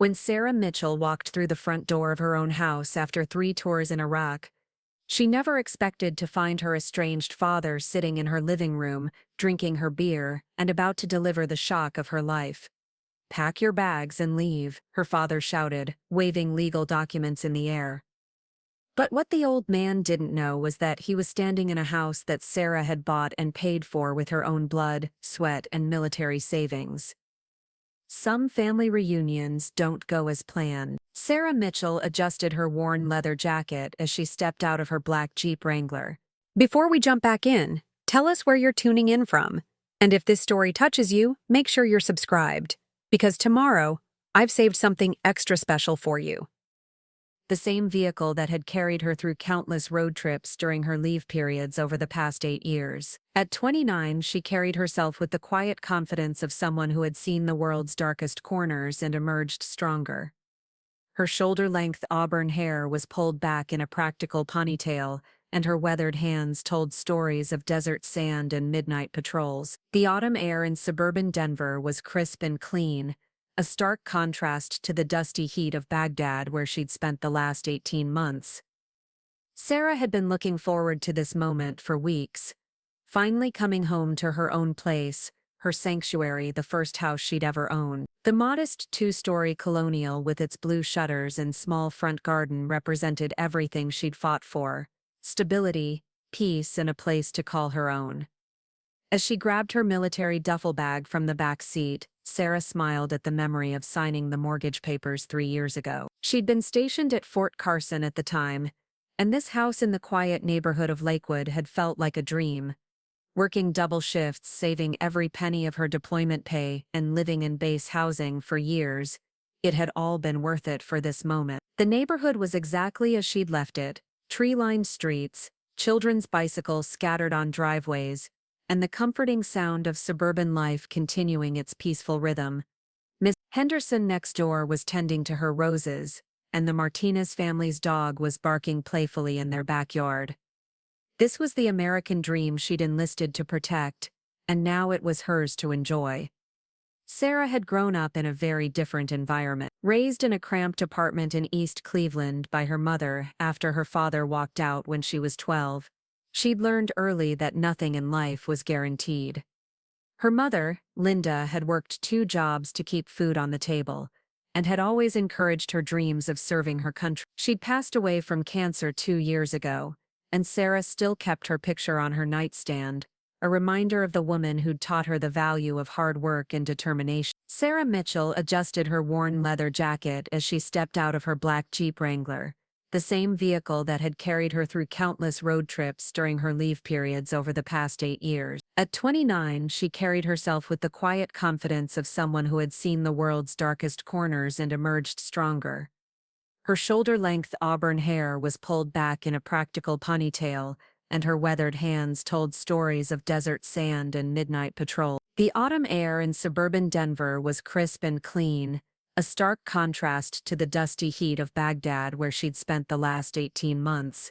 When Sarah Mitchell walked through the front door of her own house after 3 tours in Iraq, she never expected to find her estranged father sitting in her living room, drinking her beer, and about to deliver the shock of her life. "Pack your bags and leave," her father shouted, waving legal documents in the air. But what the old man didn't know was that he was standing in a house that Sarah had bought and paid for with her own blood, sweat, and military savings. Some family reunions don't go as planned. Sarah Mitchell adjusted her worn leather jacket as she stepped out of her black Jeep Wrangler. Before we jump back in, tell us where you're tuning in from. And if this story touches you, make sure you're subscribed, because tomorrow, I've saved something extra special for you. The same vehicle that had carried her through countless road trips during her leave periods over the past 8 years. At 29, she carried herself with the quiet confidence of someone who had seen the world's darkest corners and emerged stronger. Her shoulder-length auburn hair was pulled back in a practical ponytail, and her weathered hands told stories of desert sand and midnight patrols. The autumn air in suburban Denver was crisp and clean, a stark contrast to the dusty heat of Baghdad where she'd spent the last 18 months. Sarah had been looking forward to this moment for weeks, finally coming home to her own place, her sanctuary, the first house she'd ever owned. The modest 2-story colonial with its blue shutters and small front garden represented everything she'd fought for: stability, peace, and a place to call her own. As she grabbed her military duffel bag from the back seat, Sarah smiled at the memory of signing the mortgage papers 3 years ago. She'd been stationed at Fort Carson at the time, and this house in the quiet neighborhood of Lakewood had felt like a dream. Working double shifts, saving every penny of her deployment pay, and living in base housing for years, it had all been worth it for this moment. The neighborhood was exactly as she'd left it: tree-lined streets, children's bicycles scattered on driveways, and the comforting sound of suburban life continuing its peaceful rhythm. Miss Henderson next door was tending to her roses, and the Martinez family's dog was barking playfully in their backyard. This was the American dream she'd enlisted to protect, and now it was hers to enjoy. Sarah had grown up in a very different environment. Raised in a cramped apartment in East Cleveland by her mother after her father walked out when she was 12, she'd learned early that nothing in life was guaranteed. Her mother, Linda, had worked 2 jobs to keep food on the table, and had always encouraged her dreams of serving her country. She'd passed away from cancer 2 years ago, and Sarah still kept her picture on her nightstand, a reminder of the woman who'd taught her the value of hard work and determination. Sarah Mitchell adjusted her worn leather jacket as she stepped out of her black Jeep Wrangler, the same vehicle that had carried her through countless road trips during her leave periods over the past 8 years. At 29, she carried herself with the quiet confidence of someone who had seen the world's darkest corners and emerged stronger. Her shoulder-length auburn hair was pulled back in a practical ponytail, and her weathered hands told stories of desert sand and midnight patrol. The autumn air in suburban Denver was crisp and clean, a stark contrast to the dusty heat of Baghdad where she'd spent the last 18 months.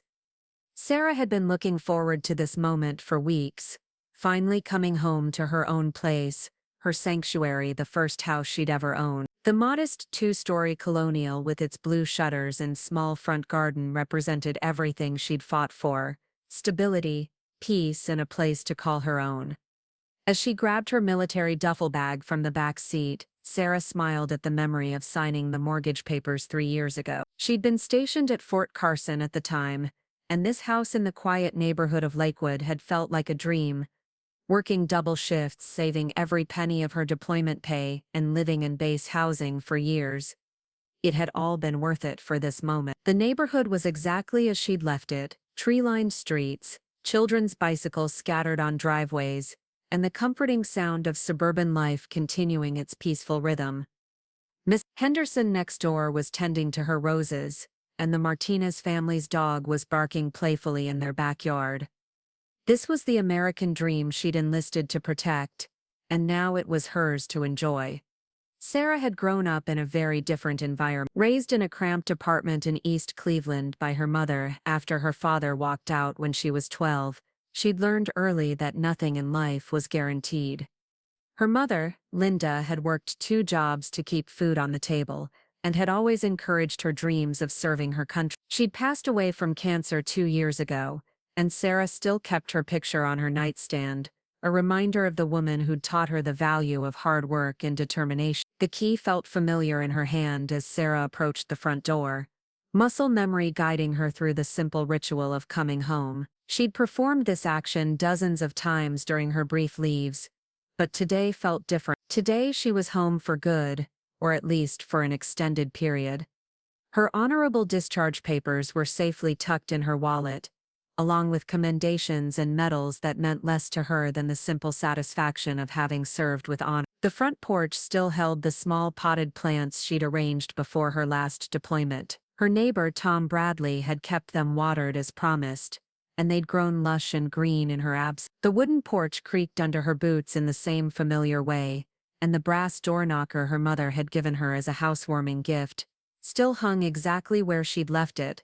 Sarah had been looking forward to this moment for weeks, finally coming home to her own place, her sanctuary, the first house she'd ever owned. The modest 2-story colonial with its blue shutters and small front garden represented everything she'd fought for: stability, peace, and a place to call her own. As she grabbed her military duffel bag from the back seat, Sarah smiled at the memory of signing the mortgage papers 3 years ago. She'd been stationed at Fort Carson at the time, and this house in the quiet neighborhood of Lakewood had felt like a dream. Working double shifts, saving every penny of her deployment pay, and living in base housing for years, it had all been worth it for this moment. The neighborhood was exactly as she'd left it: tree-lined streets, children's bicycles scattered on driveways, and the comforting sound of suburban life continuing its peaceful rhythm. Miss Henderson next door was tending to her roses, and the Martinez family's dog was barking playfully in their backyard. This was the American dream she'd enlisted to protect, and now it was hers to enjoy. Sarah had grown up in a very different environment. Raised in a cramped apartment in East Cleveland by her mother after her father walked out when she was 12, she'd learned early that nothing in life was guaranteed. Her mother, Linda, had worked 2 jobs to keep food on the table, and had always encouraged her dreams of serving her country. She'd passed away from cancer 2 years ago, and Sarah still kept her picture on her nightstand, a reminder of the woman who'd taught her the value of hard work and determination. The key felt familiar in her hand as Sarah approached the front door, muscle memory guiding her through the simple ritual of coming home. She'd performed this action dozens of times during her brief leaves, but today felt different. Today she was home for good, or at least for an extended period. Her honorable discharge papers were safely tucked in her wallet, along with commendations and medals that meant less to her than the simple satisfaction of having served with honor. The front porch still held the small potted plants she'd arranged before her last deployment. Her neighbor Tom Bradley had kept them watered as promised, and they'd grown lush and green in her absence. The wooden porch creaked under her boots in the same familiar way, and the brass door knocker her mother had given her as a housewarming gift still hung exactly where she'd left it.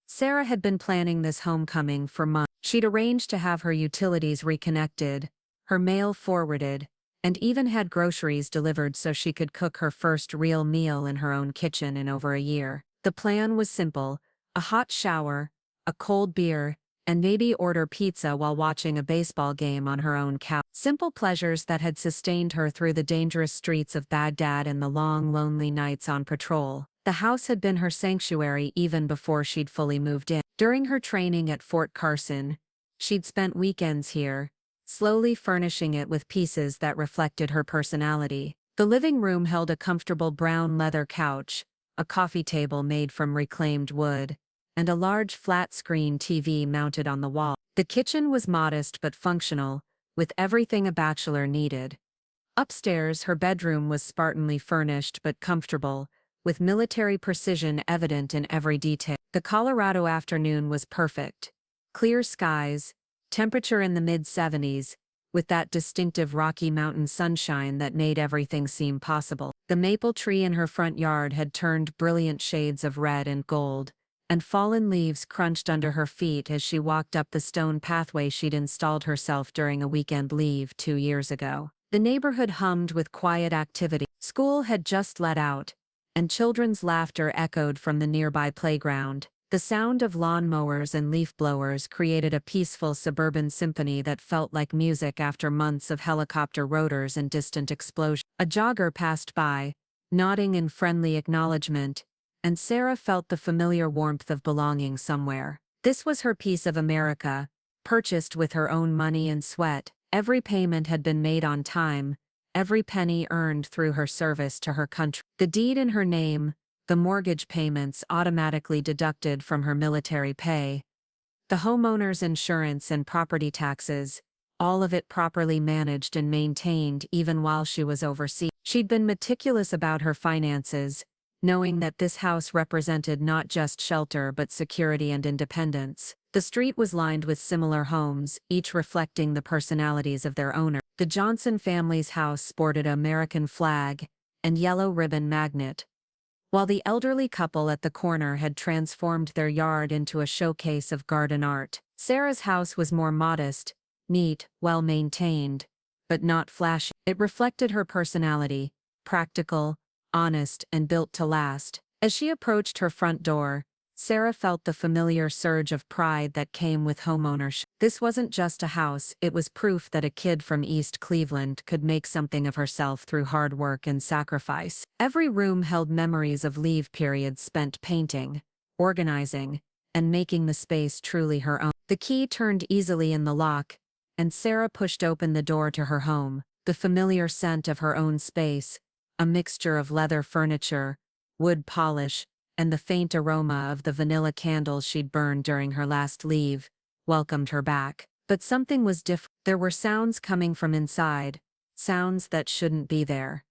Sarah had been planning this homecoming for months. She'd arranged to have her utilities reconnected, her mail forwarded, and even had groceries delivered so she could cook her first real meal in her own kitchen in over a year. The plan was simple: a hot shower, a cold beer, and maybe order pizza while watching a baseball game on her own couch. Simple pleasures that had sustained her through the dangerous streets of Baghdad and the long, lonely nights on patrol. The house had been her sanctuary even before she'd fully moved in. During her training at Fort Carson, she'd spent weekends here, slowly furnishing it with pieces that reflected her personality. The living room held a comfortable brown leather couch, a coffee table made from reclaimed wood, and a large flat-screen TV mounted on the wall. The kitchen was modest but functional, with everything a bachelor needed. Upstairs, her bedroom was spartanly furnished but comfortable, with military precision evident in every detail. The Colorado afternoon was perfect. Clear skies, temperature in the mid-70s, with that distinctive Rocky Mountain sunshine that made everything seem possible. The maple tree in her front yard had turned brilliant shades of red and gold, and fallen leaves crunched under her feet as she walked up the stone pathway she'd installed herself during a weekend leave 2 years ago. The neighborhood hummed with quiet activity. School had just let out, and children's laughter echoed from the nearby playground. The sound of lawnmowers and leaf blowers created a peaceful suburban symphony that felt like music after months of helicopter rotors and distant explosions. A jogger passed by, nodding in friendly acknowledgement, and Sarah felt the familiar warmth of belonging somewhere. This was her piece of America, purchased with her own money and sweat. Every payment had been made on time, every penny earned through her service to her country. The deed in her name, the mortgage payments automatically deducted from her military pay, the homeowner's insurance and property taxes, all of it properly managed and maintained even while she was overseas. She'd been meticulous about her finances, knowing that this house represented not just shelter but security and independence. The street was lined with similar homes, each reflecting the personalities of their owner. The Johnson family's house sported an American flag and yellow ribbon magnet, while the elderly couple at the corner had transformed their yard into a showcase of garden art. Sarah's house was more modest, neat, well-maintained, but not flashy. It reflected her personality, practical, honest, and built to last. As she approached her front door, Sarah felt the familiar surge of pride that came with homeownership. This wasn't just a house, it was proof that a kid from East Cleveland could make something of herself through hard work and sacrifice. Every room held memories of leave periods spent painting, organizing, and making the space truly her own. The key turned easily in the lock, and Sarah pushed open the door to her home. The familiar scent of her own space, a mixture of leather furniture, wood polish, and the faint aroma of the vanilla candles she'd burned during her last leave, welcomed her back. But something was different. There were sounds coming from inside, sounds that shouldn't be there.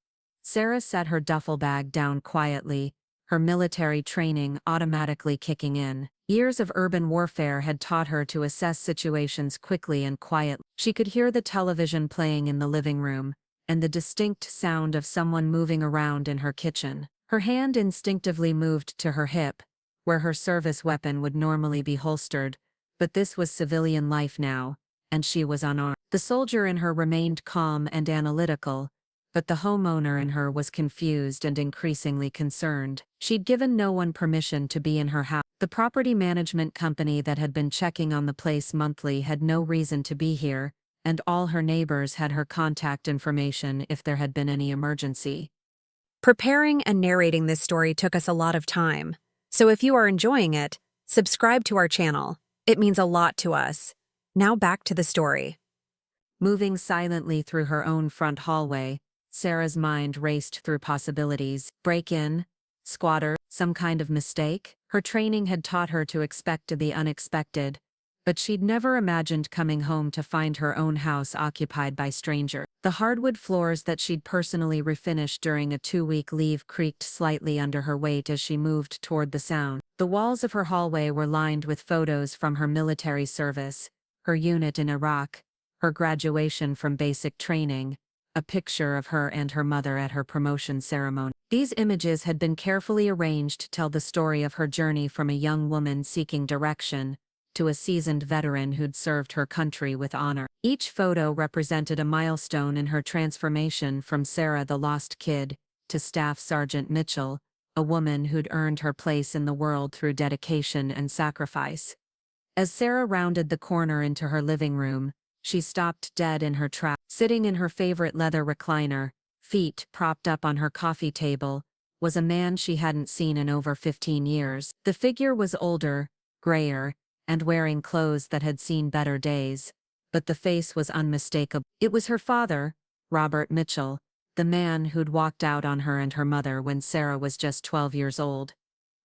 Sarah set her duffel bag down quietly, her military training automatically kicking in. Years of urban warfare had taught her to assess situations quickly and quietly. She could hear the television playing in the living room, and the distinct sound of someone moving around in her kitchen. Her hand instinctively moved to her hip, where her service weapon would normally be holstered, but this was civilian life now, and she was unarmed. The soldier in her remained calm and analytical, but the homeowner in her was confused and increasingly concerned. She'd given no one permission to be in her house. The property management company that had been checking on the place monthly had no reason to be here, and all her neighbors had her contact information if there had been any emergency. Preparing and narrating this story took us a lot of time, so if you are enjoying it, subscribe to our channel. It means a lot to us. Now back to the story. Moving silently through her own front hallway, Sarah's mind raced through possibilities. Break-in, squatter, some kind of mistake? Her training had taught her to expect the unexpected, but she'd never imagined coming home to find her own house occupied by strangers. The hardwood floors that she'd personally refinished during a 2-week leave creaked slightly under her weight as she moved toward the sound. The walls of her hallway were lined with photos from her military service, her unit in Iraq, her graduation from basic training, a picture of her and her mother at her promotion ceremony. These images had been carefully arranged to tell the story of her journey from a young woman seeking direction to a seasoned veteran who'd served her country with honor. Each photo represented a milestone in her transformation from Sarah the lost kid to Staff Sergeant Mitchell, a woman who'd earned her place in the world through dedication and sacrifice. As Sarah rounded the corner into her living room, she stopped dead in her tracks. Sitting in her favorite leather recliner, feet propped up on her coffee table, was a man she hadn't seen in over 15 years. The figure was older, grayer, and wearing clothes that had seen better days, but the face was unmistakable. It was her father, Robert Mitchell, the man who'd walked out on her and her mother when Sarah was just 12 years old.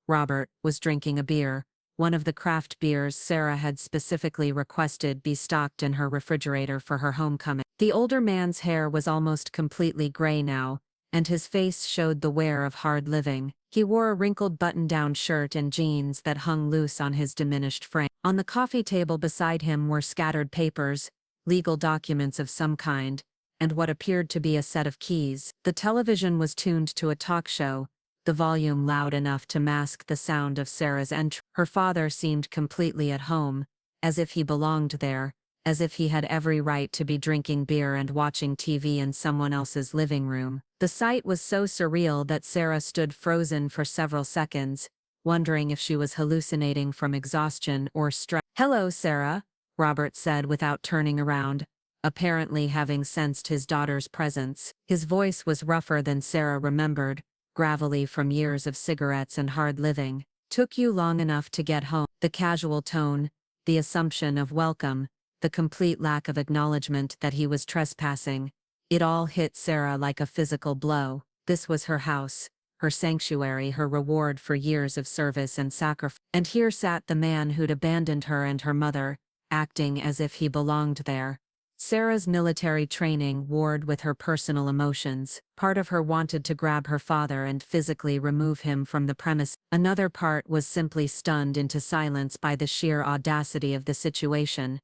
Robert was drinking a beer, one of the craft beers Sarah had specifically requested be stocked in her refrigerator for her homecoming. The older man's hair was almost completely gray now, and his face showed the wear of hard living. He wore a wrinkled button-down shirt and jeans that hung loose on his diminished frame. On the coffee table beside him were scattered papers, legal documents of some kind, and what appeared to be a set of keys. The television was tuned to a talk show, the volume loud enough to mask the sound of Sarah's entry. Her father seemed completely at home, as if he belonged there, as if he had every right to be drinking beer and watching TV in someone else's living room. The sight was so surreal that Sarah stood frozen for several seconds, wondering if she was hallucinating from exhaustion or stress. "Hello, Sarah," Robert said without turning around, apparently having sensed his daughter's presence. His voice was rougher than Sarah remembered, gravelly from years of cigarettes and hard living. "Took you long enough to get home." The casual tone, the assumption of welcome, the complete lack of acknowledgement that he was trespassing, it all hit Sarah like a physical blow. This was her house, her sanctuary, her reward for years of service and sacrifice. And here sat the man who'd abandoned her and her mother, acting as if he belonged there. Sarah's military training warred with her personal emotions. Part of her wanted to grab her father and physically remove him from the premise. Another part was simply stunned into silence by the sheer audacity of the situation.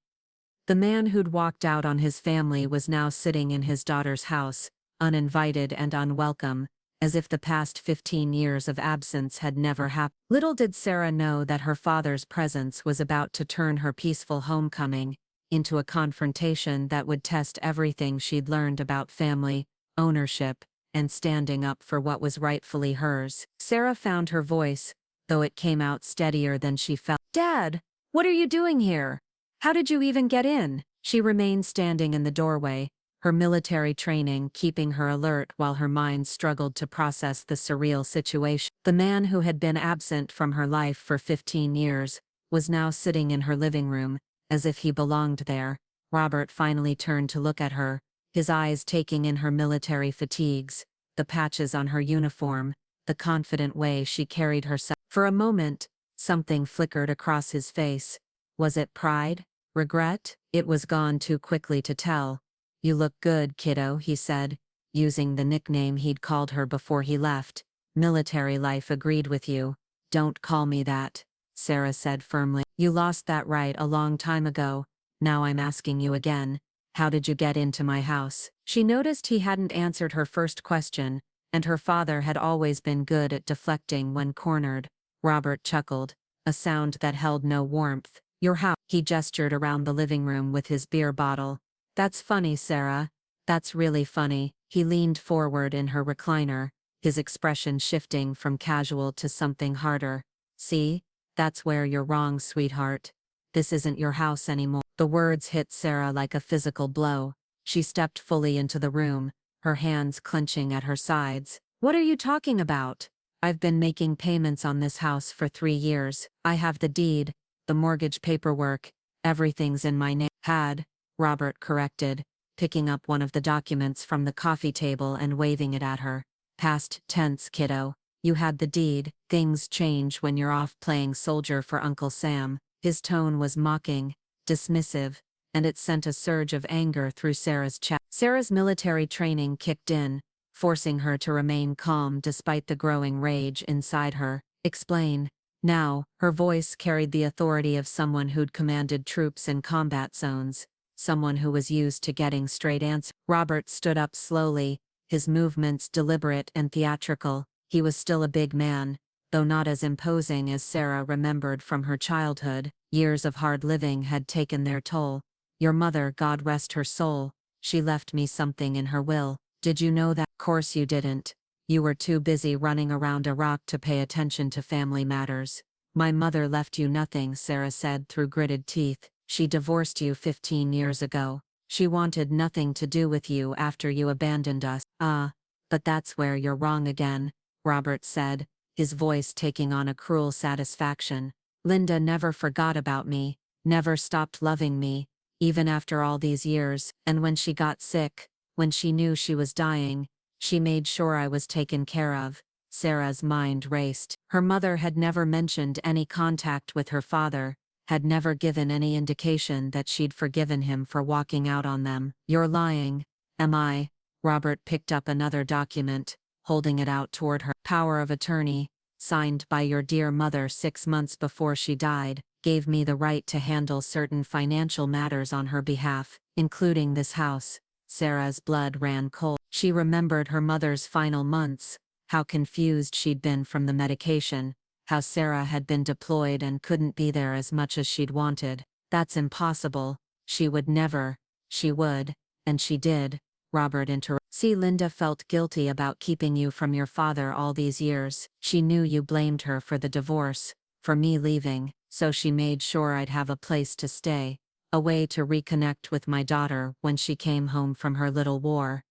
The man who'd walked out on his family was now sitting in his daughter's house, uninvited and unwelcome, as if the past 15 years of absence had never happened. Little did Sarah know that her father's presence was about to turn her peaceful homecoming into a confrontation that would test everything she'd learned about family, ownership, and standing up for what was rightfully hers. Sarah found her voice, though it came out steadier than she felt. "Dad, what are you doing here? How did you even get in?" She remained standing in the doorway, her military training keeping her alert while her mind struggled to process the surreal situation. The man who had been absent from her life for 15 years was now sitting in her living room, as if he belonged there. Robert finally turned to look at her, his eyes taking in her military fatigues, the patches on her uniform, the confident way she carried herself. For a moment, something flickered across his face. Was it pride? Regret? It was gone too quickly to tell. "You look good, kiddo," he said, using the nickname he'd called her before he left. "Military life agreed with you." "Don't call me that," Sarah said firmly. "You lost that right a long time ago. Now I'm asking you again. How did you get into my house?" She noticed he hadn't answered her first question, and her father had always been good at deflecting when cornered. Robert chuckled, a sound that held no warmth. "Your house." He gestured around the living room with his beer bottle. "That's funny, Sarah. That's really funny. He leaned forward in her recliner, his expression shifting from casual to something harder. See? That's where you're wrong, sweetheart. This isn't your house anymore. The words hit Sarah like a physical blow. She stepped fully into the room, her hands clenching at her sides. What are you talking about? I've been making payments on this house for 3 years. I have the deed, the mortgage paperwork, everything's in my name. Had, Robert corrected, picking up one of the documents from the coffee table and waving it at her. Past tense, kiddo. You had the deed. Things change when you're off playing soldier for Uncle Sam. His tone was mocking, dismissive, and it sent a surge of anger through Sarah's chest. Sarah's military training kicked in, forcing her to remain calm despite the growing rage inside her. Explain. Now, her voice carried the authority of someone who'd commanded troops in combat zones, someone who was used to getting straight answers. Robert stood up slowly, his movements deliberate and theatrical. He was still a big man, though not as imposing as Sarah remembered from her childhood. Years of hard living had taken their toll. Your mother, God rest her soul, she left me something in her will. Did you know that? Course you didn't. You were too busy running around Iraq to pay attention to family matters. My mother left you nothing, Sarah said through gritted teeth. She divorced you 15 years ago. She wanted nothing to do with you after you abandoned us. But that's where you're wrong again, Robert said, his voice taking on a cruel satisfaction. Linda never forgot about me, never stopped loving me, even after all these years, and when she got sick, when she knew she was dying, she made sure I was taken care of. Sarah's mind raced. Her mother had never mentioned any contact with her father, had never given any indication that she'd forgiven him for walking out on them. You're lying. Am I? Robert picked up another document, holding it out toward her. Power of attorney, signed by your dear mother 6 months before she died, gave me the right to handle certain financial matters on her behalf, including this house. Sarah's blood ran cold. She remembered her mother's final months, how confused she'd been from the medication, how Sarah had been deployed and couldn't be there as much as she'd wanted. That's impossible. She would never. She would, and she did. Robert interrupted. See, Linda felt guilty about keeping you from your father all these years. She knew you blamed her for the divorce, for me leaving, so she made sure I'd have a place to stay, a way to reconnect with my daughter when she came home from her little war.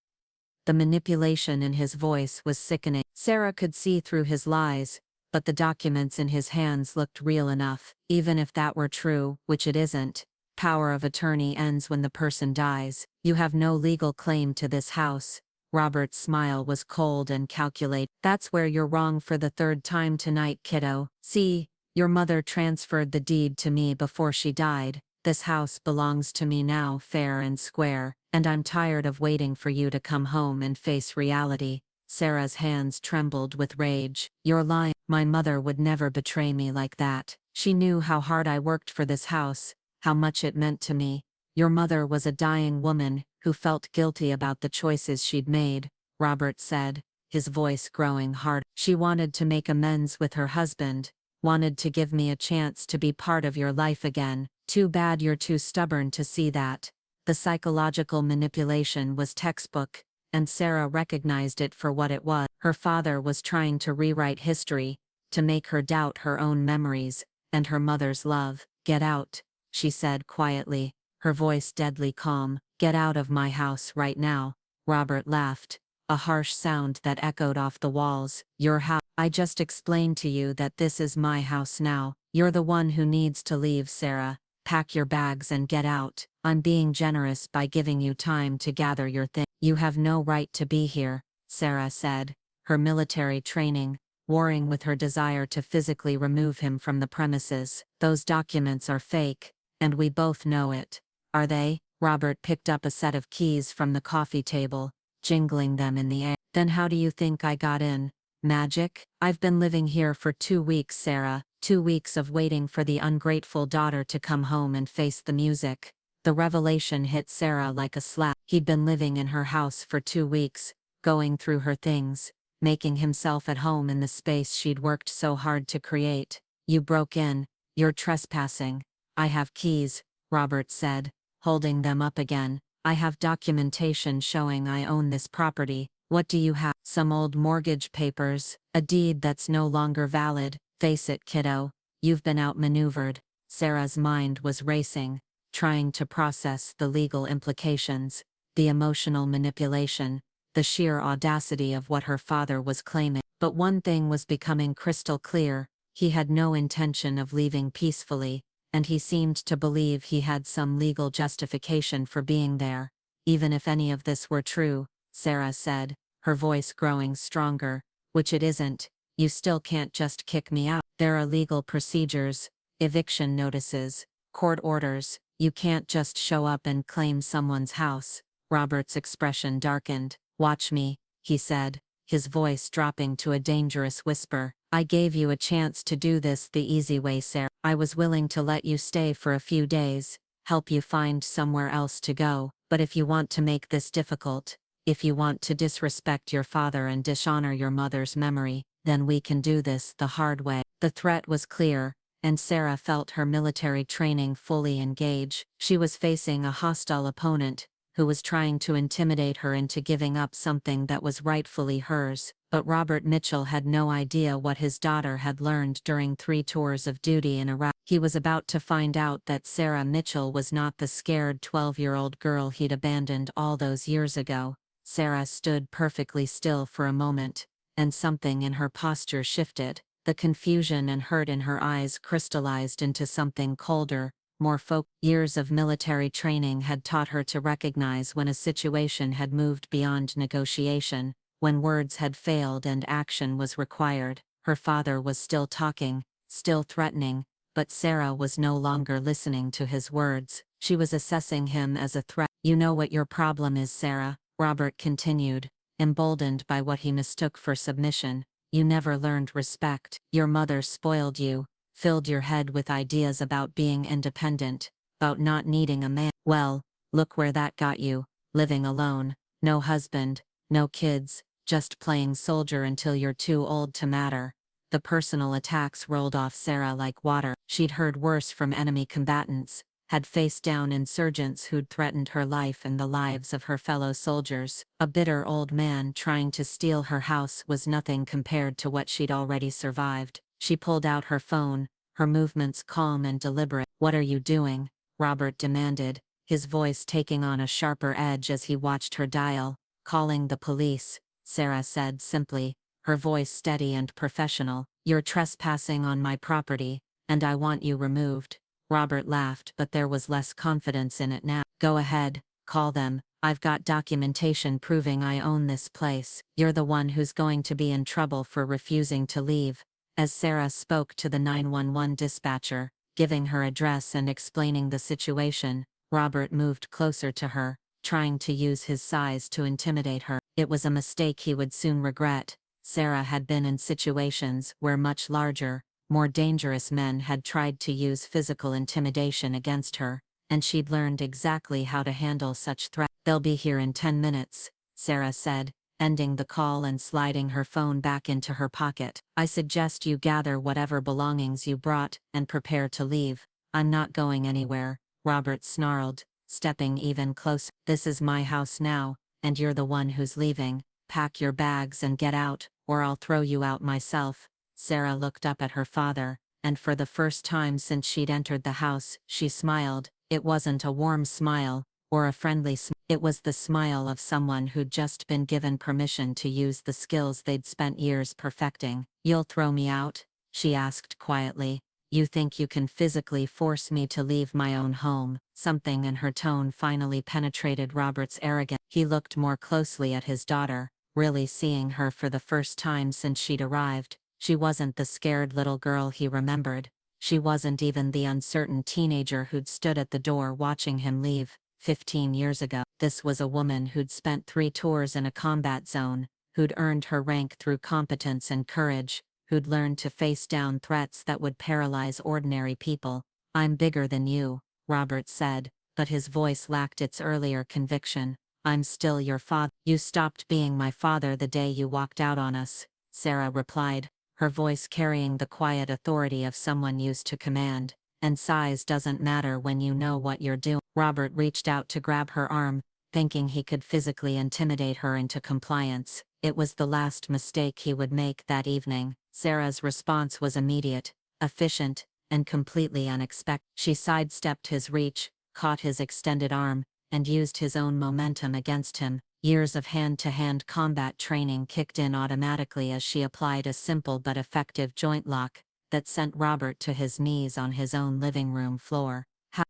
The manipulation in his voice was sickening. Sarah could see through his lies, but the documents in his hands looked real enough. Even if that were true, which it isn't, power of attorney ends when the person dies. You have no legal claim to this house. Robert's smile was cold and calculated. That's where you're wrong for the 3rd time tonight, kiddo. See, your mother transferred the deed to me before she died. This house belongs to me now, fair and square, and I'm tired of waiting for you to come home and face reality. Sarah's hands trembled with rage. You're lying. My mother would never betray me like that. She knew how hard I worked for this house, how much it meant to me. Your mother was a dying woman who felt guilty about the choices she'd made, Robert said, his voice growing hard. She wanted to make amends with her husband, wanted to give me a chance to be part of your life again. Too bad you're too stubborn to see that. The psychological manipulation was textbook, and Sarah recognized it for what it was. Her father was trying to rewrite history, to make her doubt her own memories, and her mother's love. Get out, she said quietly, her voice deadly calm. Get out of my house right now. Robert laughed, a harsh sound that echoed off the walls. Your house. I just explained to you that this is my house now. You're the one who needs to leave, Sarah. Pack your bags and get out. I'm being generous by giving you time to gather your things. You have no right to be here, Sarah said, her military training, warring with her desire to physically remove him from the premises. Those documents are fake, and we both know it. Are they? Robert picked up a set of keys from the coffee table, jingling them in the air. Then how do you think I got in? Magic? I've been living here for 2 weeks, Sarah. 2 weeks of waiting for the ungrateful daughter to come home and face the music. The revelation hit Sarah like a slap. He'd been living in her house for 2 weeks, going through her things, making himself at home in the space she'd worked so hard to create. You broke in. You're trespassing. I have keys, Robert said, holding them up again. I have documentation showing I own this property. What do you have? Some old mortgage papers, a deed that's no longer valid. Face it, kiddo, you've been outmaneuvered. Sarah's mind was racing, trying to process the legal implications, the emotional manipulation, the sheer audacity of what her father was claiming. But one thing was becoming crystal clear: he had no intention of leaving peacefully, and he seemed to believe he had some legal justification for being there. Even if any of this were true, Sarah said, her voice growing stronger, which it isn't, you still can't just kick me out. There are legal procedures, eviction notices, court orders. You can't just show up and claim someone's house. Robert's expression darkened. Watch me, he said, his voice dropping to a dangerous whisper. I gave you a chance to do this the easy way, Sarah. I was willing to let you stay for a few days, help you find somewhere else to go. But if you want to make this difficult, if you want to disrespect your father and dishonor your mother's memory, then we can do this the hard way. The threat was clear, and Sarah felt her military training fully engage. She was facing a hostile opponent who was trying to intimidate her into giving up something that was rightfully hers. But Robert Mitchell had no idea what his daughter had learned during 3 tours of duty in Iraq. He was about to find out that Sarah Mitchell was not the scared 12-year-old girl he'd abandoned all those years ago. Sarah stood perfectly still for a moment, and something in her posture shifted. The confusion and hurt in her eyes crystallized into something colder, more focused. Years of military training had taught her to recognize when a situation had moved beyond negotiation, when words had failed and action was required. Her father was still talking, still threatening, but Sarah was no longer listening to his words. She was assessing him as a threat. You know what your problem is, Sarah, Robert continued, emboldened by what he mistook for submission. You never learned respect. Your mother spoiled you, filled your head with ideas about being independent, about not needing a man. Well, look where that got you, living alone, no husband, no kids, just playing soldier until you're too old to matter. The personal attacks rolled off Sarah like water. She'd heard worse from enemy combatants, had faced down insurgents who'd threatened her life and the lives of her fellow soldiers. A bitter old man trying to steal her house was nothing compared to what she'd already survived. She pulled out her phone, her movements calm and deliberate. What are you doing? Robert demanded, his voice taking on a sharper edge as he watched her dial. Calling the police, Sarah said simply, her voice steady and professional. You're trespassing on my property, and I want you removed. Robert laughed, but there was less confidence in it now. Go ahead, call them. I've got documentation proving I own this place. You're the one who's going to be in trouble for refusing to leave. As Sarah spoke to the 911 dispatcher, giving her address and explaining the situation, Robert moved closer to her, trying to use his size to intimidate her. It was a mistake he would soon regret. Sarah had been in situations where much larger, more dangerous men had tried to use physical intimidation against her, and she'd learned exactly how to handle such threats. They'll be here in 10 minutes, Sarah said, ending the call and sliding her phone back into her pocket. I suggest you gather whatever belongings you brought and prepare to leave. I'm not going anywhere, Robert snarled, stepping even closer. This is my house now, and you're the one who's leaving. Pack your bags and get out, or I'll throw you out myself. Sarah looked up at her father, and for the first time since she'd entered the house, she smiled. It wasn't a warm smile, or a friendly smile. It was the smile of someone who'd just been given permission to use the skills they'd spent years perfecting. You'll throw me out? She asked quietly. You think you can physically force me to leave my own home? Something in her tone finally penetrated Robert's arrogance. He looked more closely at his daughter, really seeing her for the first time since she'd arrived. She wasn't the scared little girl he remembered. She wasn't even the uncertain teenager who'd stood at the door watching him leave 15 years ago. This was a woman who'd spent 3 tours in a combat zone, who'd earned her rank through competence and courage, who'd learned to face down threats that would paralyze ordinary people. I'm bigger than you, Robert said, but his voice lacked its earlier conviction. I'm still your father. You stopped being my father the day you walked out on us, Sarah replied, her voice carrying the quiet authority of someone used to command. And size doesn't matter when you know what you're doing. Robert reached out to grab her arm, thinking he could physically intimidate her into compliance. It was the last mistake he would make that evening. Sarah's response was immediate, efficient, and completely unexpected. She sidestepped his reach, caught his extended arm, and used his own momentum against him. Years of hand-to-hand combat training kicked in automatically as she applied a simple but effective joint lock that sent Robert to his knees on his own living room floor.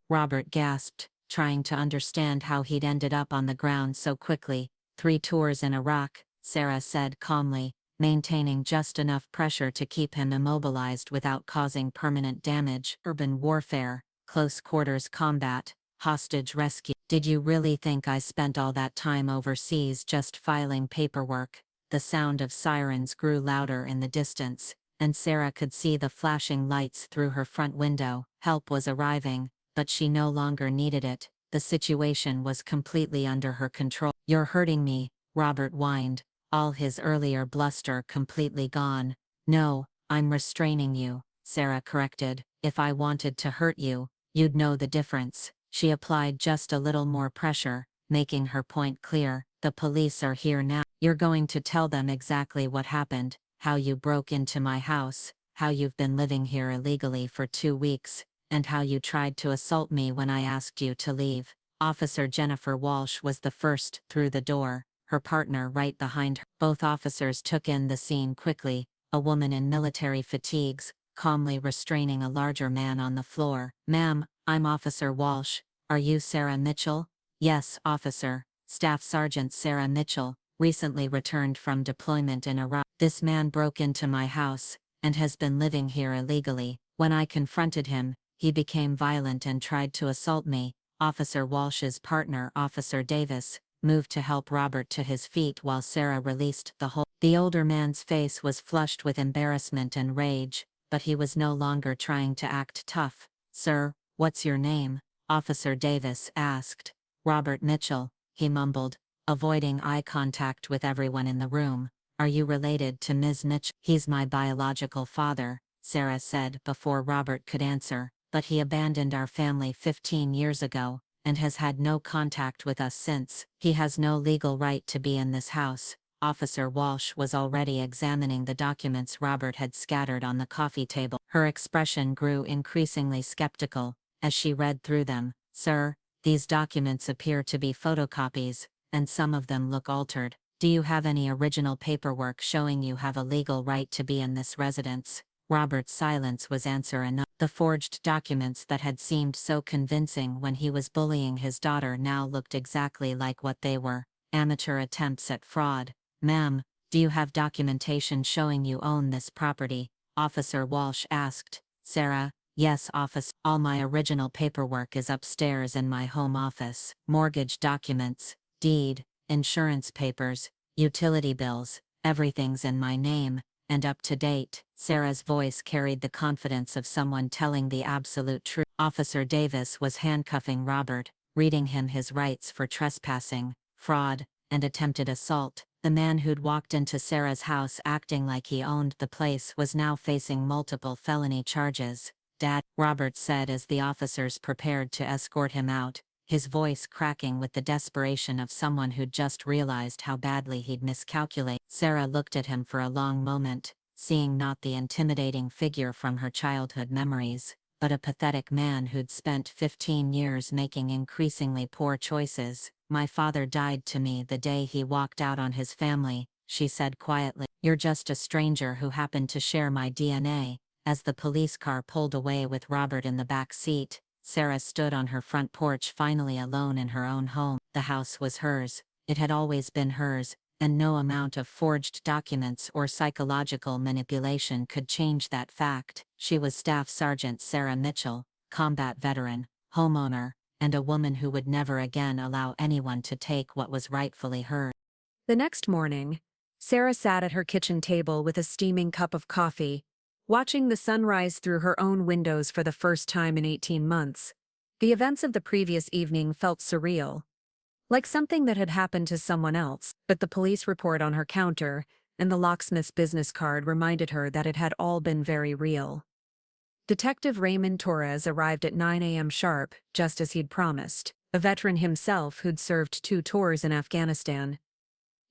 Robert gasped, trying to understand how he'd ended up on the ground so quickly. 3 tours in Iraq, Sarah said calmly, maintaining just enough pressure to keep him immobilized without causing permanent damage. Urban warfare, close quarters combat, hostage rescue. Did you really think I spent all that time overseas just filing paperwork? The sound of sirens grew louder in the distance, and Sarah could see the flashing lights through her front window. Help was arriving, but she no longer needed it. The situation was completely under her control. You're hurting me, Robert whined, all his earlier bluster completely gone. No, I'm restraining you, Sarah corrected. If I wanted to hurt you, you'd know the difference. She applied just a little more pressure, making her point clear. The police are here now. You're going to tell them exactly what happened, how you broke into my house, how you've been living here illegally for 2 weeks, and how you tried to assault me when I asked you to leave. Officer Jennifer Walsh was the first through the door, her partner right behind her. Both officers took in the scene quickly, a woman in military fatigues, calmly restraining a larger man on the floor. Ma'am, I'm Officer Walsh. Are you Sarah Mitchell? Yes, officer. Staff Sergeant Sarah Mitchell, recently returned from deployment in Iraq. This man broke into my house, and has been living here illegally. When I confronted him, he became violent and tried to assault me. Officer Walsh's partner, Officer Davis, moved to help Robert to his feet while Sarah released the hold. The older man's face was flushed with embarrassment and rage, but he was no longer trying to act tough. Sir, what's your name? Officer Davis asked. Robert Mitchell, he mumbled, avoiding eye contact with everyone in the room. Are you related to Ms. Mitchell? He's my biological father, Sarah said before Robert could answer, but he abandoned our family 15 years ago, and has had no contact with us since. He has no legal right to be in this house. Officer Walsh was already examining the documents Robert had scattered on the coffee table. Her expression grew increasingly skeptical as she read through them. Sir, these documents appear to be photocopies, and some of them look altered. Do you have any original paperwork showing you have a legal right to be in this residence? Robert's silence was answer enough. The forged documents that had seemed so convincing when he was bullying his daughter now looked exactly like what they were, amateur attempts at fraud. Ma'am, do you have documentation showing you own this property? Officer Walsh asked. Sarah, yes, officer. All my original paperwork is upstairs in my home office. Mortgage documents, deed, insurance papers, utility bills, everything's in my name, and up to date. Sarah's voice carried the confidence of someone telling the absolute truth. Officer Davis was handcuffing Robert, reading him his rights for trespassing, fraud, and attempted assault. The man who'd walked into Sarah's house acting like he owned the place was now facing multiple felony charges. Dad, Robert said as the officers prepared to escort him out, his voice cracking with the desperation of someone who'd just realized how badly he'd miscalculated. Sarah looked at him for a long moment, seeing not the intimidating figure from her childhood memories, but a pathetic man who'd spent 15 years making increasingly poor choices. My father died to me the day he walked out on his family, she said quietly. You're just a stranger who happened to share my DNA. As the police car pulled away with Robert in the back seat, Sarah stood on her front porch finally alone in her own home. The house was hers. It had always been hers, and no amount of forged documents or psychological manipulation could change that fact. She was Staff Sergeant Sarah Mitchell, combat veteran, homeowner, and a woman who would never again allow anyone to take what was rightfully hers. The next morning, Sarah sat at her kitchen table with a steaming cup of coffee, watching the sun rise through her own windows for the first time in 18 months. The events of the previous evening felt surreal, like something that had happened to someone else, but the police report on her counter and the locksmith's business card reminded her that it had all been very real. Detective Raymond Torres arrived at 9 a.m. sharp, just as he'd promised. a veteran himself who'd served 2 tours in Afghanistan.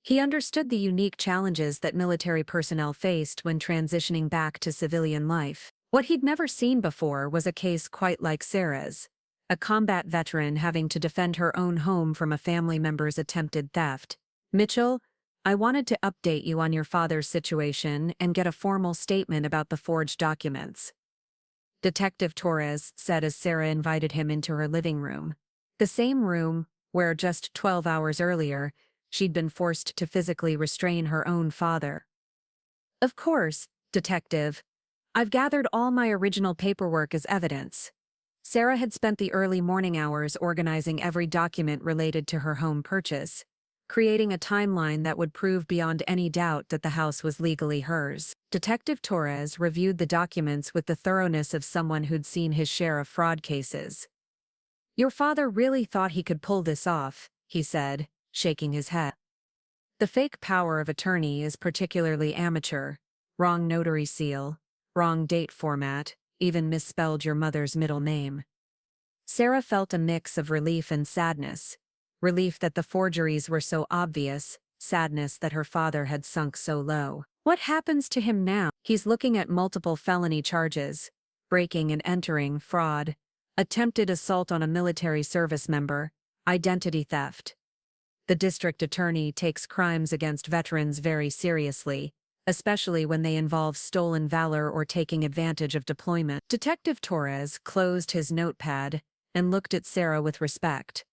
He understood the unique challenges that military personnel faced when transitioning back to civilian life. What he'd never seen before was a case quite like Sarah's, a combat veteran having to defend her own home from a family member's attempted theft. "Mitchell, I wanted to update you on your father's situation and get a formal statement about the forged documents," Detective Torres said as Sarah invited him into her living room. The same room where just 12 hours earlier, she'd been forced to physically restrain her own father. "Of course, Detective. I've gathered all my original paperwork as evidence." Sarah had spent the early morning hours organizing every document related to her home purchase, creating a timeline that would prove beyond any doubt that the house was legally hers. Detective Torres reviewed the documents with the thoroughness of someone who'd seen his share of fraud cases. "Your father really thought he could pull this off," he said, shaking his head. "The fake power of attorney is particularly amateur. Wrong notary seal, wrong date format, even misspelled your mother's middle name." Sarah felt a mix of relief and sadness. Relief that the forgeries were so obvious, sadness that her father had sunk so low. What happens to him now? He's looking at multiple felony charges: breaking and entering, fraud, attempted assault on a military service member, identity theft. The district attorney takes crimes against veterans very seriously, especially when they involve stolen valor or taking advantage of deployment. Detective Torres closed his notepad and looked at Sarah with respect.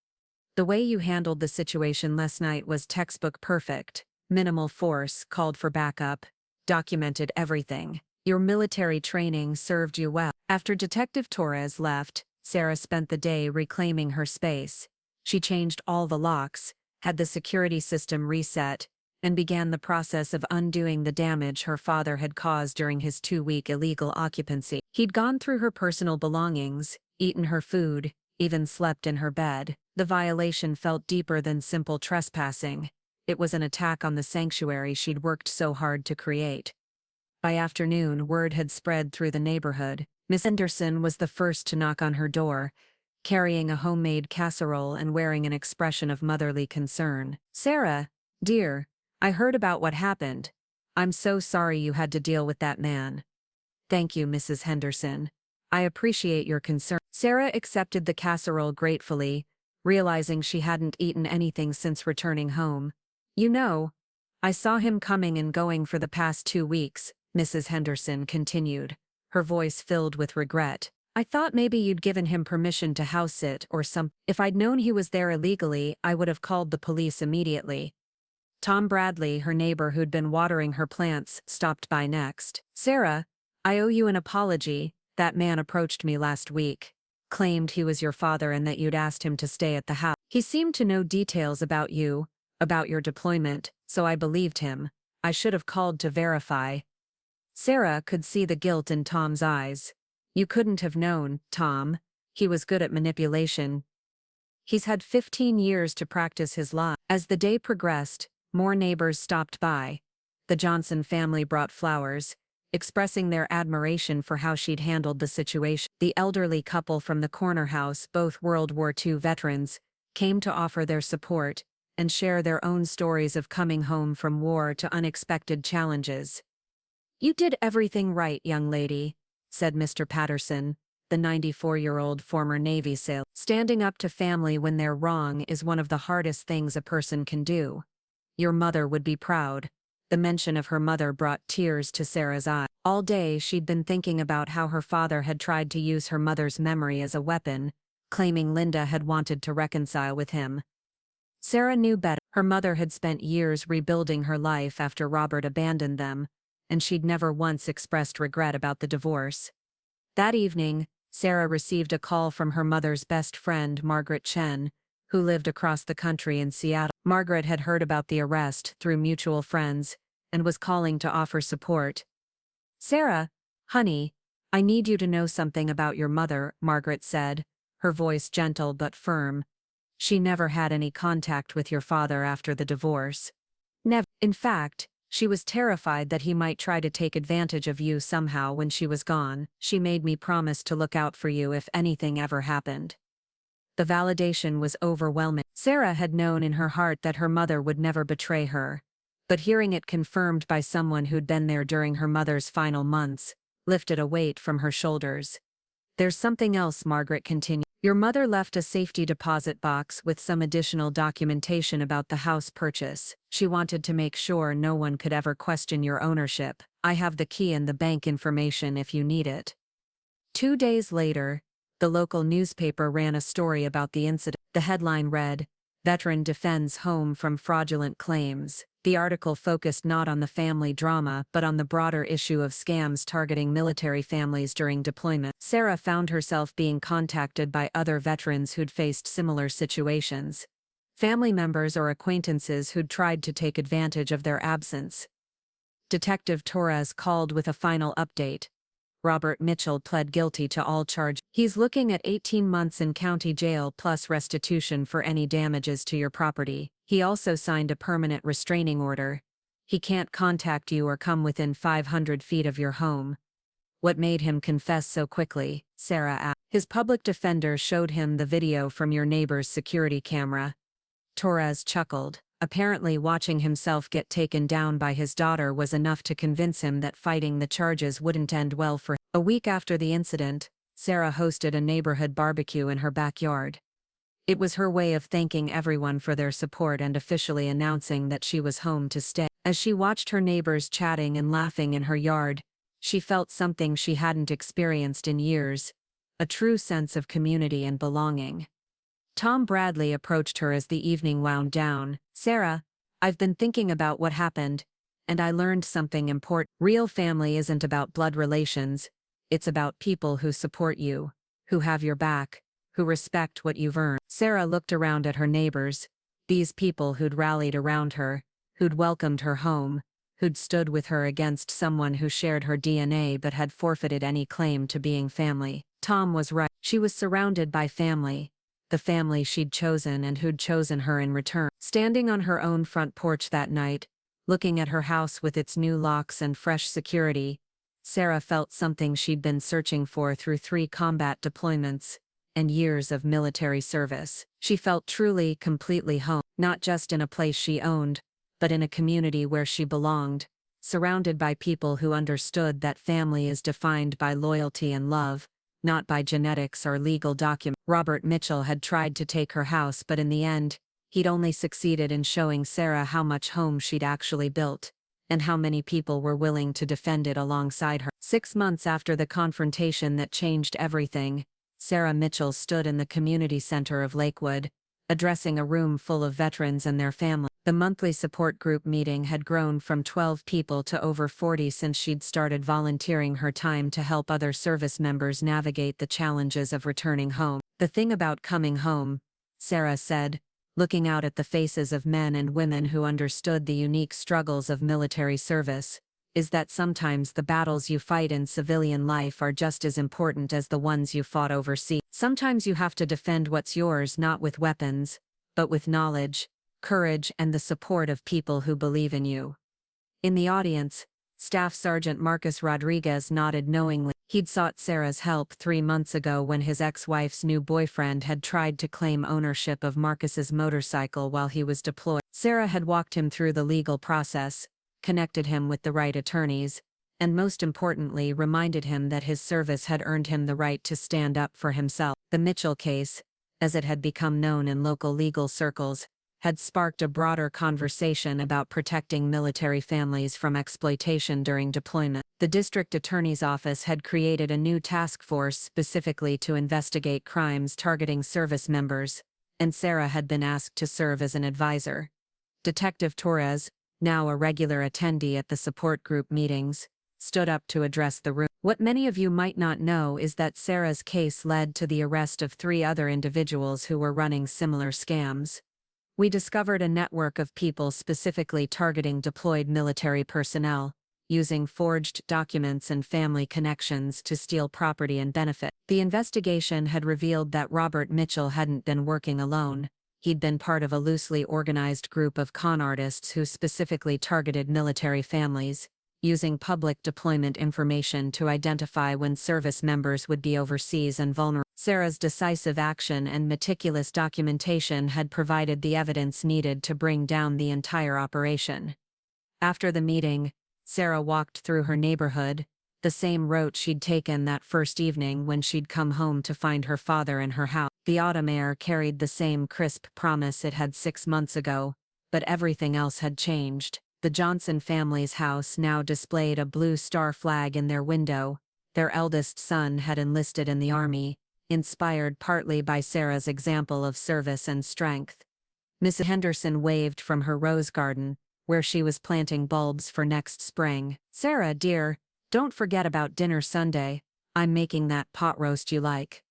"The way you handled the situation last night was textbook perfect. Minimal force, called for backup, documented everything. Your military training served you well." After Detective Torres left, Sarah spent the day reclaiming her space. She changed all the locks, had the security system reset, and began the process of undoing the damage her father had caused during his 2-week illegal occupancy. He'd gone through her personal belongings, eaten her food, even slept in her bed. The violation felt deeper than simple trespassing. It was an attack on the sanctuary she'd worked so hard to create. By afternoon, word had spread through the neighborhood. Miss Henderson was the first to knock on her door, carrying a homemade casserole and wearing an expression of motherly concern. "Sarah, dear, I heard about what happened. I'm so sorry you had to deal with that man." "Thank you, Mrs. Henderson. I appreciate your concern." Sarah accepted the casserole gratefully, realizing she hadn't eaten anything since returning home. "You know, I saw him coming and going for the past 2 weeks," Mrs. Henderson continued, her voice filled with regret. "I thought maybe you'd given him permission to house sit or some. If I'd known he was there illegally, I would have called the police immediately." Tom Bradley, her neighbor who'd been watering her plants, stopped by next. "Sarah, I owe you an apology. That man approached me last week. Claimed he was your father and that you'd asked him to stay at the house. He seemed to know details about you, about your deployment, so I believed him. I should have called to verify." Sarah could see the guilt in Tom's eyes. "You couldn't have known, Tom. He was good at manipulation. He's had 15 years to practice his lie." As the day progressed, more neighbors stopped by. The Johnson family brought flowers, expressing their admiration for how she'd handled the situation. The elderly couple from the corner house, both World War II veterans, came to offer their support and share their own stories of coming home from war to unexpected challenges. "You did everything right, young lady," said Mr. Patterson, the 94-year-old former Navy sailor. "Standing up to family when they're wrong is one of the hardest things a person can do. Your mother would be proud." The mention of her mother brought tears to Sarah's eyes. All day she'd been thinking about how her father had tried to use her mother's memory as a weapon, claiming Linda had wanted to reconcile with him. Sarah knew better. Her mother had spent years rebuilding her life after Robert abandoned them, and she'd never once expressed regret about the divorce. That evening, Sarah received a call from her mother's best friend, Margaret Chen, who lived across the country in Seattle. Margaret had heard about the arrest through mutual friends and was calling to offer support. "Sarah, honey, I need you to know something about your mother," Margaret said, her voice gentle but firm. "She never had any contact with your father after the divorce. Never. In fact, she was terrified that he might try to take advantage of you somehow when she was gone. She made me promise to look out for you if anything ever happened." The validation was overwhelming. Sarah had known in her heart that her mother would never betray her. But hearing it confirmed by someone who'd been there during her mother's final months lifted a weight from her shoulders. "There's something else," Margaret continued. "Your mother left a safety deposit box with some additional documentation about the house purchase. She wanted to make sure no one could ever question your ownership. I have the key and the bank information if you need it." 2 days later, the local newspaper ran a story about the incident. The headline read, "Veteran Defends Home from Fraudulent Claims." The article focused not on the family drama but on the broader issue of scams targeting military families during deployment. Sarah found herself being contacted by other veterans who'd faced similar situations. Family members or acquaintances who'd tried to take advantage of their absence. Detective Torres called with a final update. Robert Mitchell pled guilty to all charges. He's looking at 18 months in county jail plus restitution for any damages to your property. He also signed a permanent restraining order. He can't contact you or come within 500 feet of your home. What made him confess so quickly? Sarah asked. His public defender showed him the video from your neighbor's security camera. Torres chuckled. Apparently watching himself get taken down by his daughter was enough to convince him that fighting the charges wouldn't end well for him. A week after the incident, Sarah hosted a neighborhood barbecue in her backyard. It was her way of thanking everyone for their support and officially announcing that she was home to stay. As she watched her neighbors chatting and laughing in her yard, she felt something she hadn't experienced in years, a true sense of community and belonging. Tom Bradley approached her as the evening wound down. "Sarah, I've been thinking about what happened, and I learned something important. Real family isn't about blood relations, it's about people who support you, who have your back, who respect what you've earned." Sarah looked around at her neighbors, these people who'd rallied around her, who'd welcomed her home, who'd stood with her against someone who shared her DNA but had forfeited any claim to being family. Tom was right. She was surrounded by family. The family she'd chosen and who'd chosen her in return. Standing on her own front porch that night, looking at her house with its new locks and fresh security, Sarah felt something she'd been searching for through 3 combat deployments and years of military service. She felt truly, completely home, not just in a place she owned, but in a community where she belonged, surrounded by people who understood that family is defined by loyalty and love, not by genetics or legal documents. Robert Mitchell had tried to take her house, but in the end, he'd only succeeded in showing Sarah how much home she'd actually built, and how many people were willing to defend it alongside her. 6 months after the confrontation that changed everything, Sarah Mitchell stood in the community center of Lakewood, addressing a room full of veterans and their families. The monthly support group meeting had grown from 12 people to over 40 since she'd started volunteering her time to help other service members navigate the challenges of returning home. "The thing about coming home," Sarah said, looking out at the faces of men and women who understood the unique struggles of military service, "is that sometimes the battles you fight in civilian life are just as important as the ones you fought overseas. Sometimes you have to defend what's yours not with weapons, but with knowledge, courage and the support of people who believe in you." In the audience, Staff Sergeant Marcus Rodriguez nodded knowingly. He'd sought Sarah's help 3 months ago when his ex-wife's new boyfriend had tried to claim ownership of Marcus's motorcycle while he was deployed. Sarah had walked him through the legal process, connected him with the right attorneys, and most importantly reminded him that his service had earned him the right to stand up for himself. The Mitchell case, as it had become known in local legal circles, had sparked a broader conversation about protecting military families from exploitation during deployment. The district attorney's office had created a new task force specifically to investigate crimes targeting service members, and Sarah had been asked to serve as an advisor. Detective Torres, now a regular attendee at the support group meetings, stood up to address the room. What many of you might not know is that Sarah's case led to the arrest of 3 other individuals who were running similar scams. We discovered a network of people specifically targeting deployed military personnel, using forged documents and family connections to steal property and benefit. The investigation had revealed that Robert Mitchell hadn't been working alone. He'd been part of a loosely organized group of con artists who specifically targeted military families, using public deployment information to identify when service members would be overseas and vulnerable. Sarah's decisive action and meticulous documentation had provided the evidence needed to bring down the entire operation. After the meeting, Sarah walked through her neighborhood, the same route she'd taken that first evening when she'd come home to find her father in her house. The autumn air carried the same crisp promise it had 6 months ago, but everything else had changed. The Johnson family's house now displayed a blue star flag in their window. Their eldest son had enlisted in the army, inspired partly by Sarah's example of service and strength. Mrs. Henderson waved from her rose garden, where she was planting bulbs for next spring. "Sarah, dear, don't forget about dinner Sunday. I'm making that pot roast you like."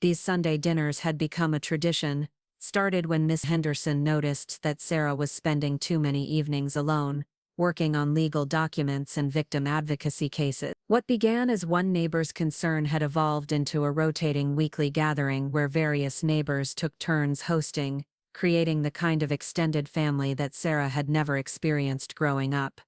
These Sunday dinners had become a tradition, started when Miss Henderson noticed that Sarah was spending too many evenings alone, working on legal documents and victim advocacy cases. What began as one neighbor's concern had evolved into a rotating weekly gathering where various neighbors took turns hosting, creating the kind of extended family that Sarah had never experienced growing up.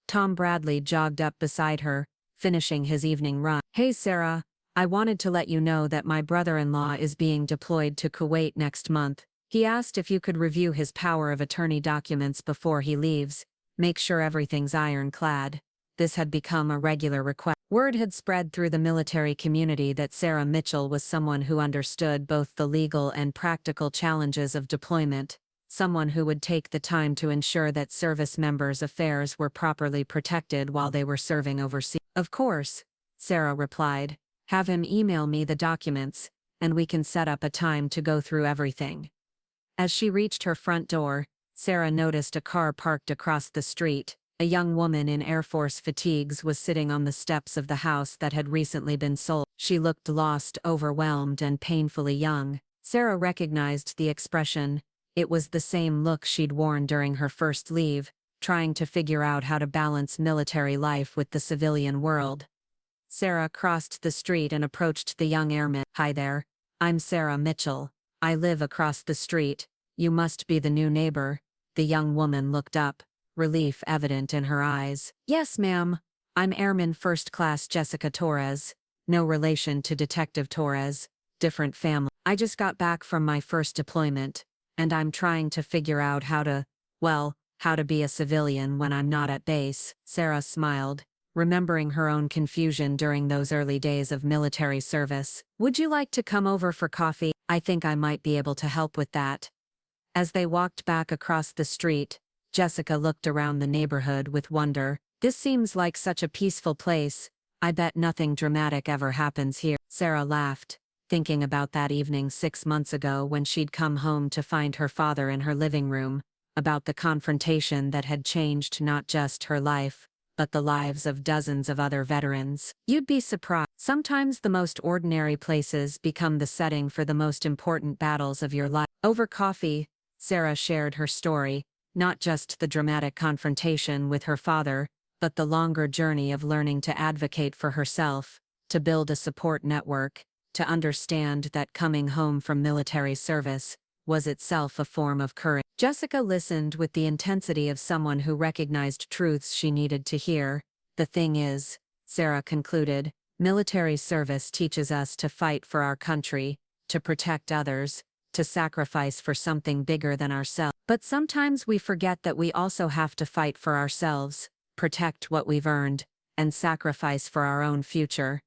Tom Bradley jogged up beside her, finishing his evening run. "Hey Sarah, I wanted to let you know that my brother-in-law is being deployed to Kuwait next month. He asked if you could review his power of attorney documents before he leaves, make sure everything's ironclad." This had become a regular request. Word had spread through the military community that Sarah Mitchell was someone who understood both the legal and practical challenges of deployment, someone who would take the time to ensure that service members' affairs were properly protected while they were serving overseas. "Of course," Sarah replied. "Have him email me the documents, and we can set up a time to go through everything." As she reached her front door, Sarah noticed a car parked across the street. A young woman in Air Force fatigues was sitting on the steps of the house that had recently been sold. She looked lost, overwhelmed, and painfully young. Sarah recognized the expression. It was the same look she'd worn during her first leave, trying to figure out how to balance military life with the civilian world. Sarah crossed the street and approached the young airman. "Hi there, I'm Sarah Mitchell. I live across the street. You must be the new neighbor." The young woman looked up, relief evident in her eyes. "Yes, ma'am. I'm Airman First Class Jessica Torres. No relation to Detective Torres. Different family. I just got back from my first deployment, and I'm trying to figure out how to be a civilian when I'm not at base." Sarah smiled, remembering her own confusion during those early days of military service. "Would you like to come over for coffee? I think I might be able to help with that." As they walked back across the street, Jessica looked around the neighborhood with wonder. "This seems like such a peaceful place. I bet nothing dramatic ever happens here." Sarah laughed, thinking about that evening 6 months ago when she'd come home to find her father in her living room, about the confrontation that had changed not just her life, but the lives of dozens of other veterans. "You'd be surprised. Sometimes the most ordinary places become the setting for the most important battles of your life." Over coffee, Sarah shared her story, not just the dramatic confrontation with her father, but the longer journey of learning to advocate for herself, to build a support network, to understand that coming home from military service was itself a form of courage. Jessica listened with the intensity of someone who recognized truths she needed to hear. "The thing is," Sarah concluded, "military service teaches us to fight for our country, to protect others, to sacrifice for something bigger than ourselves. But sometimes we forget that we also have to fight for ourselves, protect what we've earned, and sacrifice for our own future."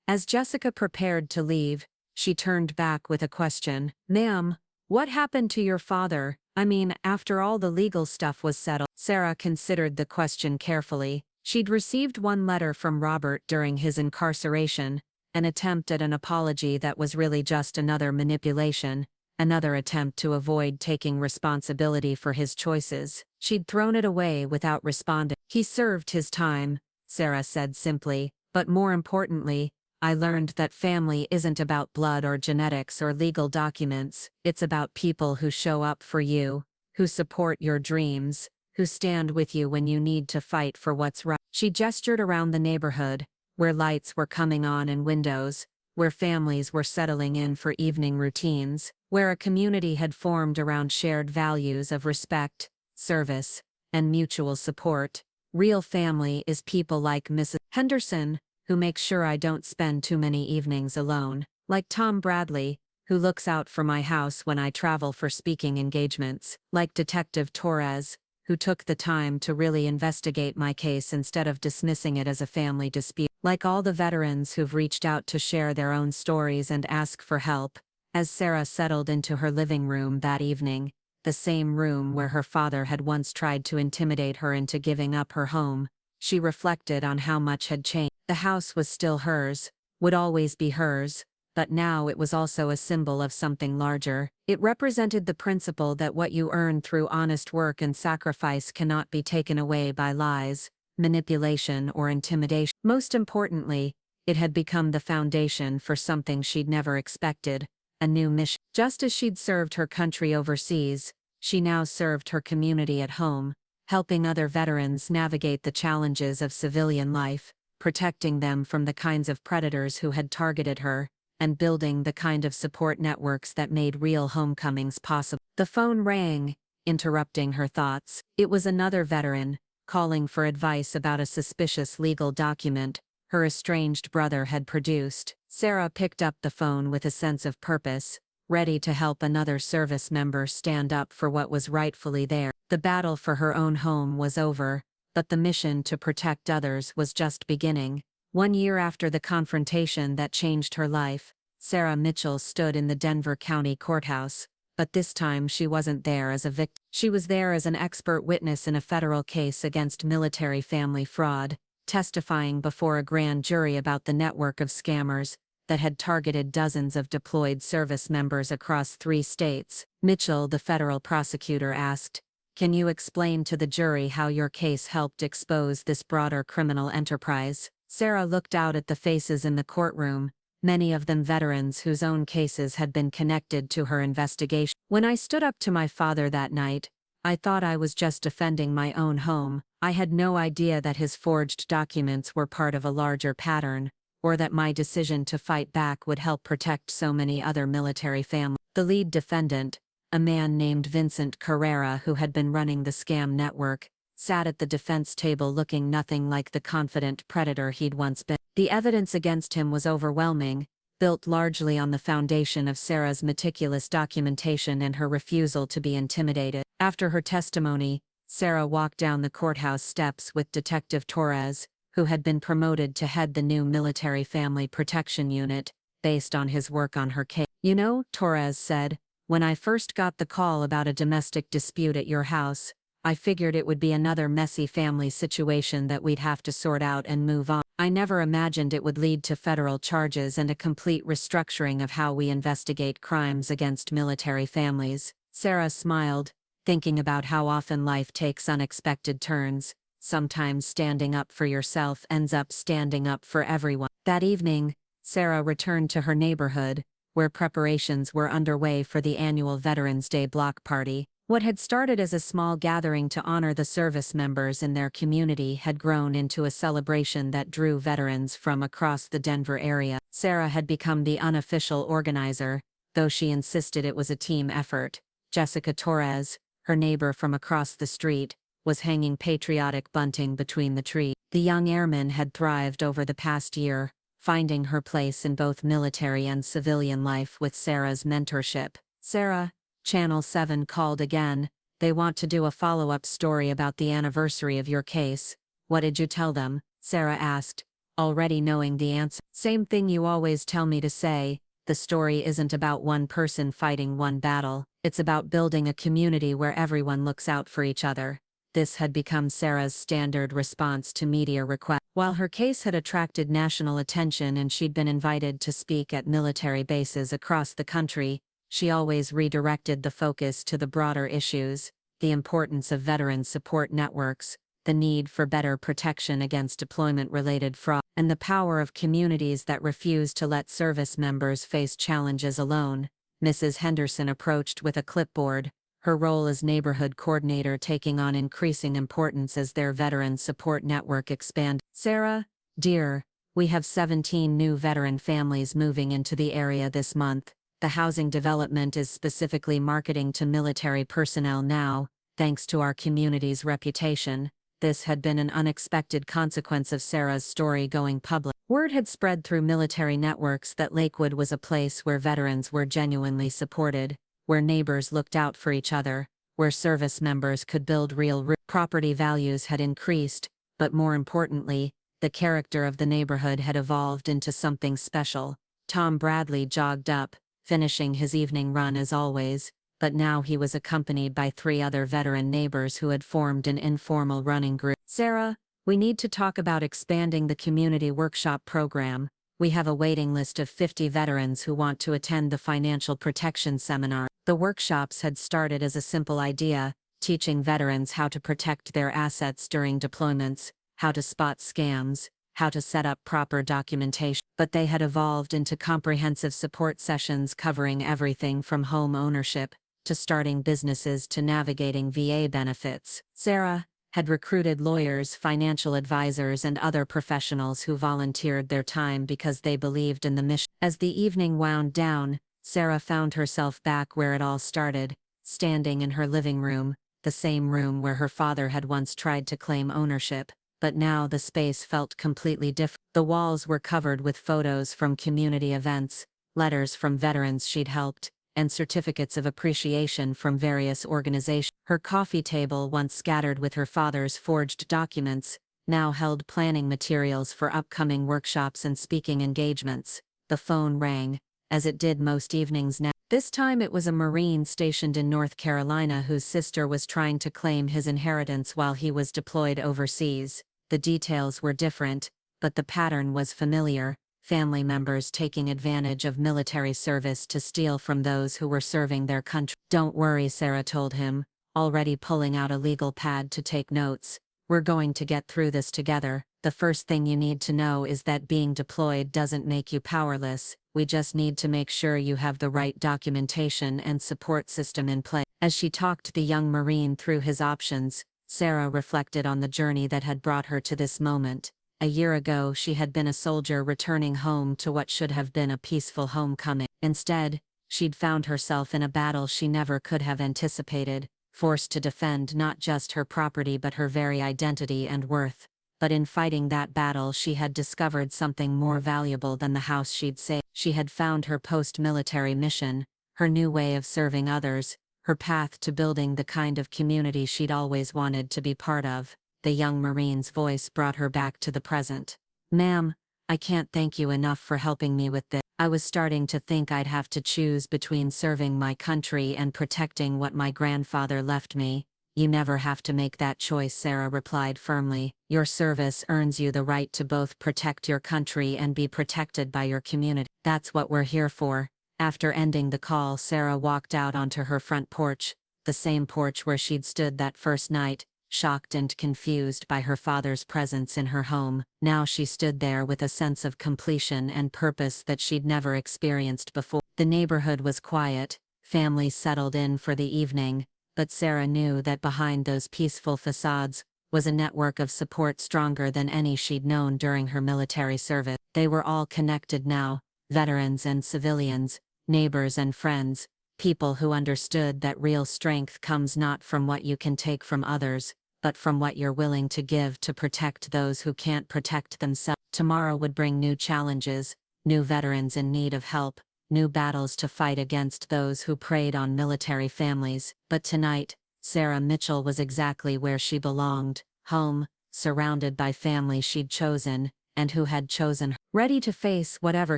As Jessica prepared to leave, she turned back with a question. "Ma'am, what happened to your father? I mean, after all the legal stuff was settled." Sarah considered the question carefully. She'd received one letter from Robert during his incarceration, an attempt at an apology that was really just another manipulation, another attempt to avoid taking responsibility for his choices. She'd thrown it away without responding. "He served his time," Sarah said simply, "but more importantly, I learned that family isn't about blood or genetics or legal documents. It's about people who show up for you, who support your dreams, who stand with you when you need to fight for what's right." She gestured around the neighborhood, where lights were coming on in windows, where families were settling in for evening routines, where a community had formed around shared values of respect, service, and mutual support. "Real family is people like Mrs. Henderson, who make sure I don't spend too many evenings alone." Like Tom Bradley, who looks out for my house when I travel for speaking engagements. Like Detective Torres, who took the time to really investigate my case instead of dismissing it as a family dispute. Like all the veterans who've reached out to share their own stories and ask for help. As Sarah settled into her living room that evening, the same room where her father had once tried to intimidate her into giving up her home, she reflected on how much had changed. The house was still hers, would always be hers, but now it was also a symbol of something larger. It represented the principle that what you earn through honest work and sacrifice cannot be taken away by lies, manipulation, or intimidation. Most importantly, it had become the foundation for something she'd never expected, a new mission. Just as she'd served her country overseas, she now served her community at home, helping other veterans navigate the challenges of civilian life, protecting them from the kinds of predators who had targeted her, and building the kind of support networks that made real homecomings possible. The phone rang, interrupting her thoughts. It was another veteran, calling for advice about a suspicious legal document her estranged brother had produced. Sarah picked up the phone with a sense of purpose, ready to help another service member stand up for what was rightfully theirs. The battle for her own home was over, but the mission to protect others was just beginning. 1 year after the confrontation that changed her life, Sarah Mitchell stood in the Denver County Courthouse, but this time she wasn't there as a victim. She was there as an expert witness in a federal case against military family fraud, testifying before a grand jury about the network of scammers that had targeted dozens of deployed service members across 3 states. Mitchell, the federal prosecutor, asked, "Can you explain to the jury how your case helped expose this broader criminal enterprise?" Sarah looked out at the faces in the courtroom, many of them veterans whose own cases had been connected to her investigation. "When I stood up to my father that night, I thought I was just defending my own home. I had no idea that his forged documents were part of a larger pattern, or that my decision to fight back would help protect so many other military families." The lead defendant, a man named Vincent Carrera who had been running the scam network, sat at the defense table looking nothing like the confident predator he'd once been. The evidence against him was overwhelming, built largely on the foundation of Sarah's meticulous documentation and her refusal to be intimidated. After her testimony, Sarah walked down the courthouse steps with Detective Torres, who had been promoted to head the new military family protection unit, based on his work on her case. "You know," Torres said, "when I first got the call about a domestic dispute at your house, I figured it would be another messy family situation that we'd have to sort out and move on. I never imagined it would lead to federal charges and a complete restructuring of how we investigate crimes against military families." Sarah smiled, thinking about how often life takes unexpected turns. Sometimes standing up for yourself ends up standing up for everyone. That evening, Sarah returned to her neighborhood, where preparations were underway for the annual Veterans Day block party. What had started as a small gathering to honor the service members in their community had grown into a celebration that drew veterans from across the Denver area. Sarah had become the unofficial organizer, though she insisted it was a team effort. Jessica Torres, her neighbor from across the street, was hanging patriotic bunting between the trees. The young airman had thrived over the past year, finding her place in both military and civilian life with Sarah's mentorship. "Sarah," Channel 7 called again, "they want to do a follow-up story about the anniversary of your case. What did you tell them?" Sarah asked, already knowing the answer. "Same thing you always tell me to say. The story isn't about one person fighting one battle. It's about building a community where everyone looks out for each other." This had become Sarah's standard response to media requests. While her case had attracted national attention and she'd been invited to speak at military bases across the country, she always redirected the focus to the broader issues: the importance of veteran support networks, the need for better protection against deployment-related fraud, and the power of communities that refuse to let service members face challenges alone. Mrs. Henderson approached with a clipboard, her role as neighborhood coordinator taking on increasing importance as their veteran support network expanded. "Sarah, dear, we have 17 new veteran families moving into the area this month. The housing development is specifically marketing to military personnel now, thanks to our community's reputation. This had been an unexpected consequence of Sarah's story going public. Word had spread through military networks that Lakewood was a place where veterans were genuinely supported, where neighbors looked out for each other, where service members could build real property values had increased, but more importantly, the character of the neighborhood had evolved into something special. Tom Bradley jogged up, finishing his evening run as always, but now he was accompanied by 3 other veteran neighbors who had formed an informal running group. "Sarah, we need to talk about expanding the community workshop program. We have a waiting list of 50 veterans who want to attend the financial protection seminar." The workshops had started as a simple idea, teaching veterans how to protect their assets during deployments, how to spot scams, how to set up proper documentation. But they had evolved into comprehensive support sessions covering everything from home ownership to starting businesses to navigating VA benefits. Sarah had recruited lawyers, financial advisors, and other professionals who volunteered their time because they believed in the mission. As the evening wound down, Sarah found herself back where it all started, standing in her living room, the same room where her father had once tried to claim ownership. But now the space felt completely different. The walls were covered with photos from community events, letters from veterans she'd helped, and certificates of appreciation from various organizations. Her coffee table, once scattered with her father's forged documents, now held planning materials for upcoming workshops and speaking engagements. The phone rang, as it did most evenings now. This time it was a Marine stationed in North Carolina whose sister was trying to claim his inheritance while he was deployed overseas. The details were different, but the pattern was familiar: family members taking advantage of military service to steal from those who were serving their country. "Don't worry," Sarah told him, already pulling out a legal pad to take notes. "We're going to get through this together. The first thing you need to know is that being deployed doesn't make you powerless. We just need to make sure you have the right documentation and support system in place." As she talked the young Marine through his options, Sarah reflected on the journey that had brought her to this moment. A year ago she had been a soldier returning home to what should have been a peaceful homecoming. Instead, she'd found herself in a battle she never could have anticipated, forced to defend not just her property but her very identity and worth. But in fighting that battle she had discovered something more valuable than the house she'd saved. She had found her post-military mission, her new way of serving others, her path to building the kind of community she'd always wanted to be part of. The young Marine's voice brought her back to the present. "Ma'am, I can't thank you enough for helping me with this. I was starting to think I'd have to choose between serving my country and protecting what my grandfather left me." "You never have to make that choice," Sarah replied firmly. "Your service earns you the right to both protect your country and be protected by your community. That's what we're here for." After ending the call, Sarah walked out onto her front porch, the same porch where she'd stood that first night, shocked and confused by her father's presence in her home. Now she stood there with a sense of completion and purpose that she'd never experienced before. The neighborhood was quiet, families settled in for the evening, but Sarah knew that behind those peaceful facades was a network of support stronger than any she'd known during her military service. They were all connected now, veterans and civilians, neighbors and friends, people who understood that real strength comes not from what you can take from others, but from what you're willing to give to protect those who can't protect themselves. Tomorrow would bring new challenges, new veterans in need of help, new battles to fight against those who preyed on military families. But tonight, Sarah Mitchell was exactly where she belonged, home, surrounded by family she'd chosen, and who had chosen her. Ready to face whatever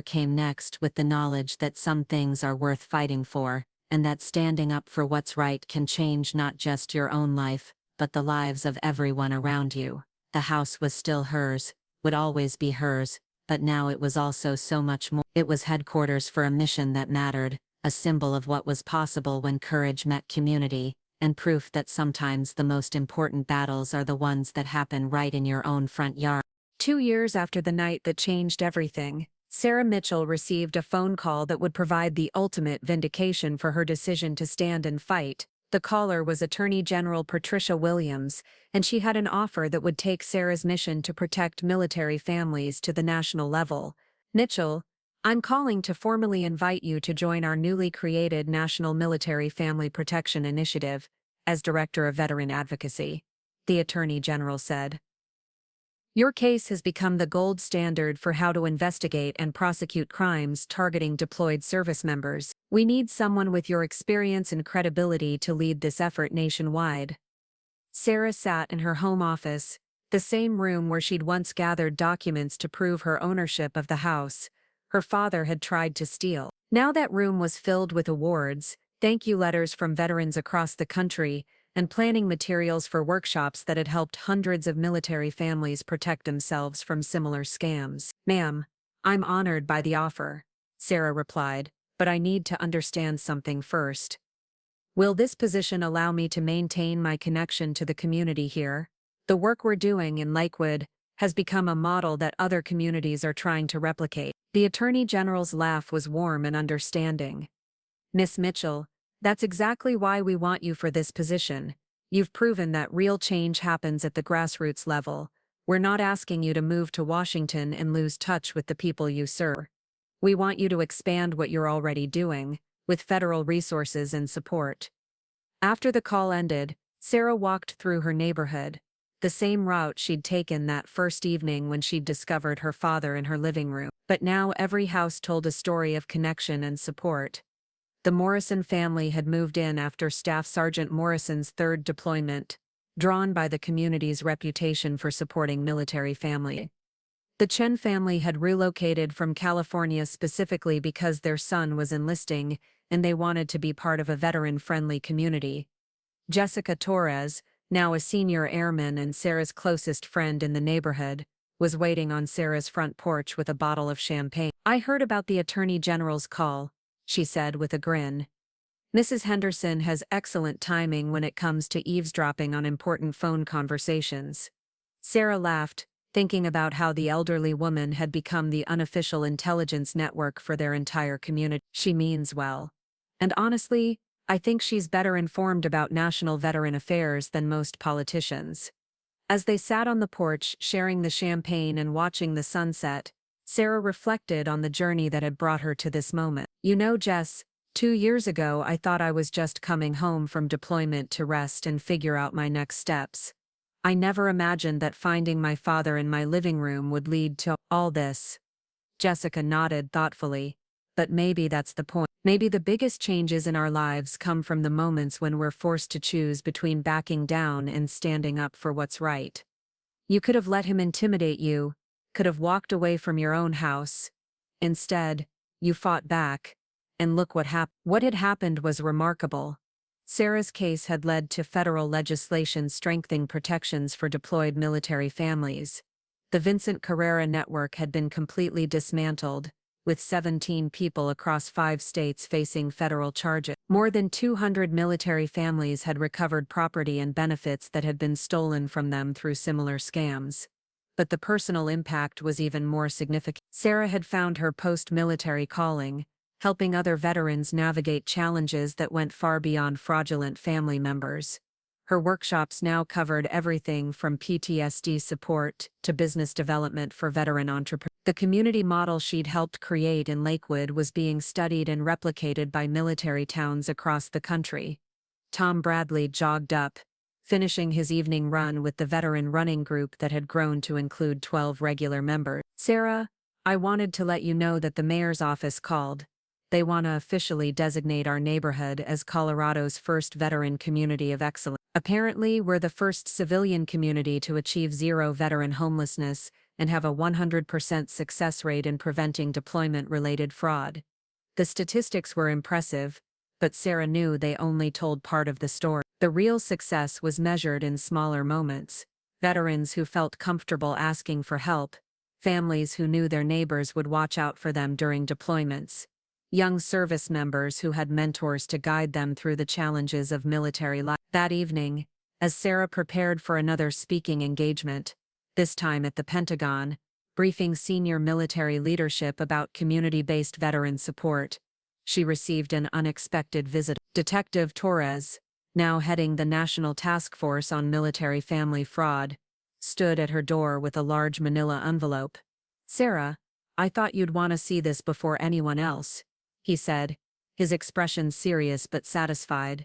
came next with the knowledge that some things are worth fighting for, and that standing up for what's right can change not just your own life, but the lives of everyone around you. The house was still hers, would always be hers, but now it was also so much more. It was headquarters for a mission that mattered, a symbol of what was possible when courage met community, and proof that sometimes the most important battles are the ones that happen right in your own front yard. 2 years after the night that changed everything, Sarah Mitchell received a phone call that would provide the ultimate vindication for her decision to stand and fight. The caller was Attorney General Patricia Williams, and she had an offer that would take Sarah's mission to protect military families to the national level. "Mitchell, I'm calling to formally invite you to join our newly created National Military Family Protection Initiative as Director of Veteran Advocacy. the Attorney General said. Your case has become the gold standard for how to investigate and prosecute crimes targeting deployed service members. We need someone with your experience and credibility to lead this effort nationwide. Sarah sat in her home office, the same room where she'd once gathered documents to prove her ownership of the house her father had tried to steal. Now that room was filled with awards, thank you letters from veterans across the country, and planning materials for workshops that had helped hundreds of military families protect themselves from similar scams. Ma'am, I'm honored by the offer, Sarah replied, but I need to understand something first. Will this position allow me to maintain my connection to the community here? The work we're doing in Lakewood has become a model that other communities are trying to replicate. The Attorney General's laugh was warm and understanding. Miss Mitchell, that's exactly why we want you for this position. You've proven that real change happens at the grassroots level. We're not asking you to move to Washington and lose touch with the people you serve. We want you to expand what you're already doing, with federal resources and support. After the call ended, Sarah walked through her neighborhood, the same route she'd taken that first evening when she'd discovered her father in her living room. But now every house told a story of connection and support. The Morrison family had moved in after Staff Sergeant Morrison's third deployment, drawn by the community's reputation for supporting military family. The Chen family had relocated from California specifically because their son was enlisting, and they wanted to be part of a veteran-friendly community. Jessica Torres, now a senior airman and Sarah's closest friend in the neighborhood, was waiting on Sarah's front porch with a bottle of champagne. I heard about the Attorney General's call, she said with a grin. Mrs. Henderson has excellent timing when it comes to eavesdropping on important phone conversations. Sarah laughed, thinking about how the elderly woman had become the unofficial intelligence network for their entire community. She means well. And honestly, I think she's better informed about national veteran affairs than most politicians. As they sat on the porch sharing the champagne and watching the sunset, Sarah reflected on the journey that had brought her to this moment. You know, Jess, 2 years ago I thought I was just coming home from deployment to rest and figure out my next steps. I never imagined that finding my father in my living room would lead to all this. Jessica nodded thoughtfully. But maybe that's the point. Maybe the biggest changes in our lives come from the moments when we're forced to choose between backing down and standing up for what's right. You could have let him intimidate you, could have walked away from your own house. Instead, you fought back, and look what happened. What had happened was remarkable. Sarah's case had led to federal legislation strengthening protections for deployed military families. The Vincent Carrera network had been completely dismantled, with 17 people across 5 states facing federal charges. More than 200 military families had recovered property and benefits that had been stolen from them through similar scams. But the personal impact was even more significant. Sarah had found her post-military calling, helping other veterans navigate challenges that went far beyond fraudulent family members. Her workshops now covered everything from PTSD support to business development for veteran entrepreneurs. The community model she'd helped create in Lakewood was being studied and replicated by military towns across the country. Tom Bradley jogged up, finishing his evening run with the veteran running group that had grown to include 12 regular members. Sarah, I wanted to let you know that the mayor's office called. They want to officially designate our neighborhood as Colorado's first veteran community of excellence. Apparently, we're the first civilian community to achieve zero veteran homelessness and have a 100% success rate in preventing deployment-related fraud. The statistics were impressive, but Sarah knew they only told part of the story. The real success was measured in smaller moments. Veterans who felt comfortable asking for help, families who knew their neighbors would watch out for them during deployments, young service members who had mentors to guide them through the challenges of military life. That evening, as Sarah prepared for another speaking engagement, this time at the Pentagon, briefing senior military leadership about community-based veteran support, she received an unexpected visit. Detective Torres, now heading the National Task Force on Military Family Fraud, stood at her door with a large manila envelope. Sarah, I thought you'd want to see this before anyone else, he said, his expression serious but satisfied.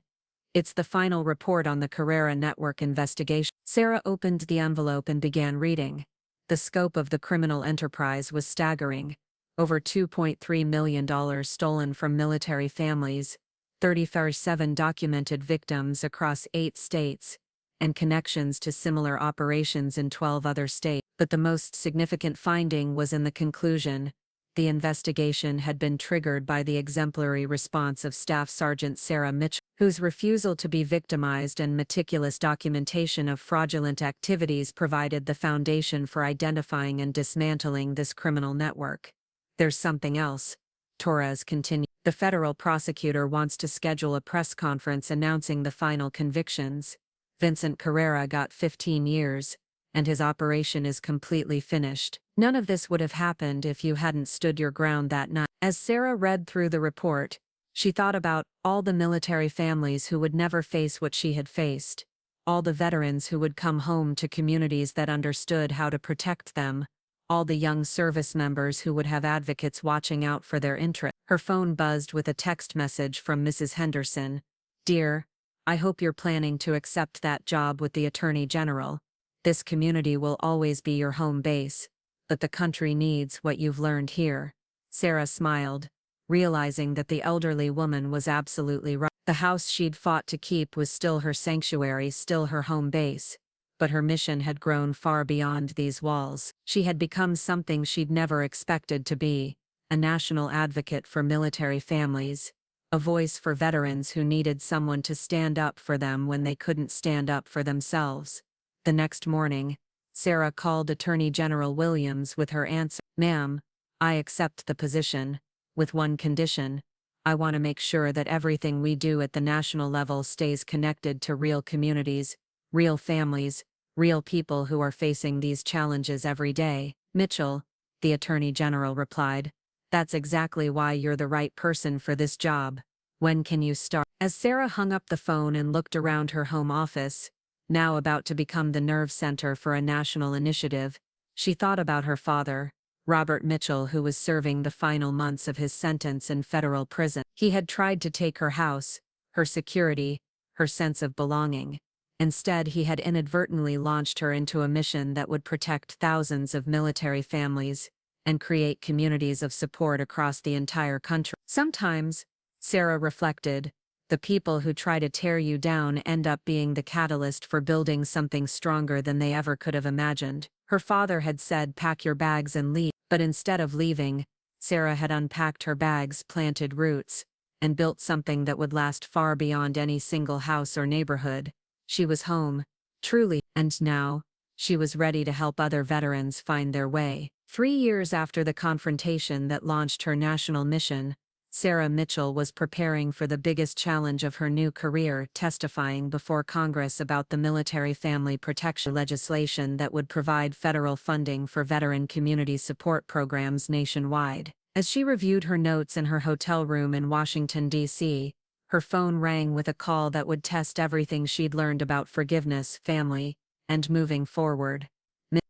It's the final report on the Carrera Network investigation. Sarah opened the envelope and began reading. The scope of the criminal enterprise was staggering. Over $2.3 million stolen from military families, 37 documented victims across 8 states, and connections to similar operations in 12 other states. But the most significant finding was in the conclusion. The investigation had been triggered by the exemplary response of Staff Sergeant Sarah Mitchell, whose refusal to be victimized and meticulous documentation of fraudulent activities provided the foundation for identifying and dismantling this criminal network. There's something else, Torres continued. The federal prosecutor wants to schedule a press conference announcing the final convictions. Vincent Carrera got 15 years, and his operation is completely finished. None of this would have happened if you hadn't stood your ground that night. As Sarah read through the report, she thought about all the military families who would never face what she had faced, all the veterans who would come home to communities that understood how to protect them, all the young service members who would have advocates watching out for their interests. Her phone buzzed with a text message from Mrs. Henderson. "Dear, I hope you're planning to accept that job with the Attorney General. This community will always be your home base, but the country needs what you've learned here." Sarah smiled, realizing that the elderly woman was absolutely right. The house she'd fought to keep was still her sanctuary, still her home base. But her mission had grown far beyond these walls. She had become something she'd never expected to be, a national advocate for military families, a voice for veterans who needed someone to stand up for them when they couldn't stand up for themselves. The next morning, Sarah called Attorney General Williams with her answer. "Ma'am, I accept the position, with one condition. I want to make sure that everything we do at the national level stays connected to real communities, real families, real people who are facing these challenges every day." "Mitchell," the Attorney General replied, "that's exactly why you're the right person for this job. When can you start?" As Sarah hung up the phone and looked around her home office, now about to become the nerve center for a national initiative, she thought about her father, Robert Mitchell, who was serving the final months of his sentence in federal prison. He had tried to take her house, her security, her sense of belonging. Instead, he had inadvertently launched her into a mission that would protect thousands of military families and create communities of support across the entire country. Sometimes, Sarah reflected, the people who try to tear you down end up being the catalyst for building something stronger than they ever could have imagined. Her father had said, "Pack your bags and leave," but instead of leaving, Sarah had unpacked her bags, planted roots, and built something that would last far beyond any single house or neighborhood. She was home, truly, and now, she was ready to help other veterans find their way. 3 years after the confrontation that launched her national mission, Sarah Mitchell was preparing for the biggest challenge of her new career, testifying before Congress about the military family protection legislation that would provide federal funding for veteran community support programs nationwide. As she reviewed her notes in her hotel room in Washington, D.C., her phone rang with a call that would test everything she'd learned about forgiveness, family, and moving forward.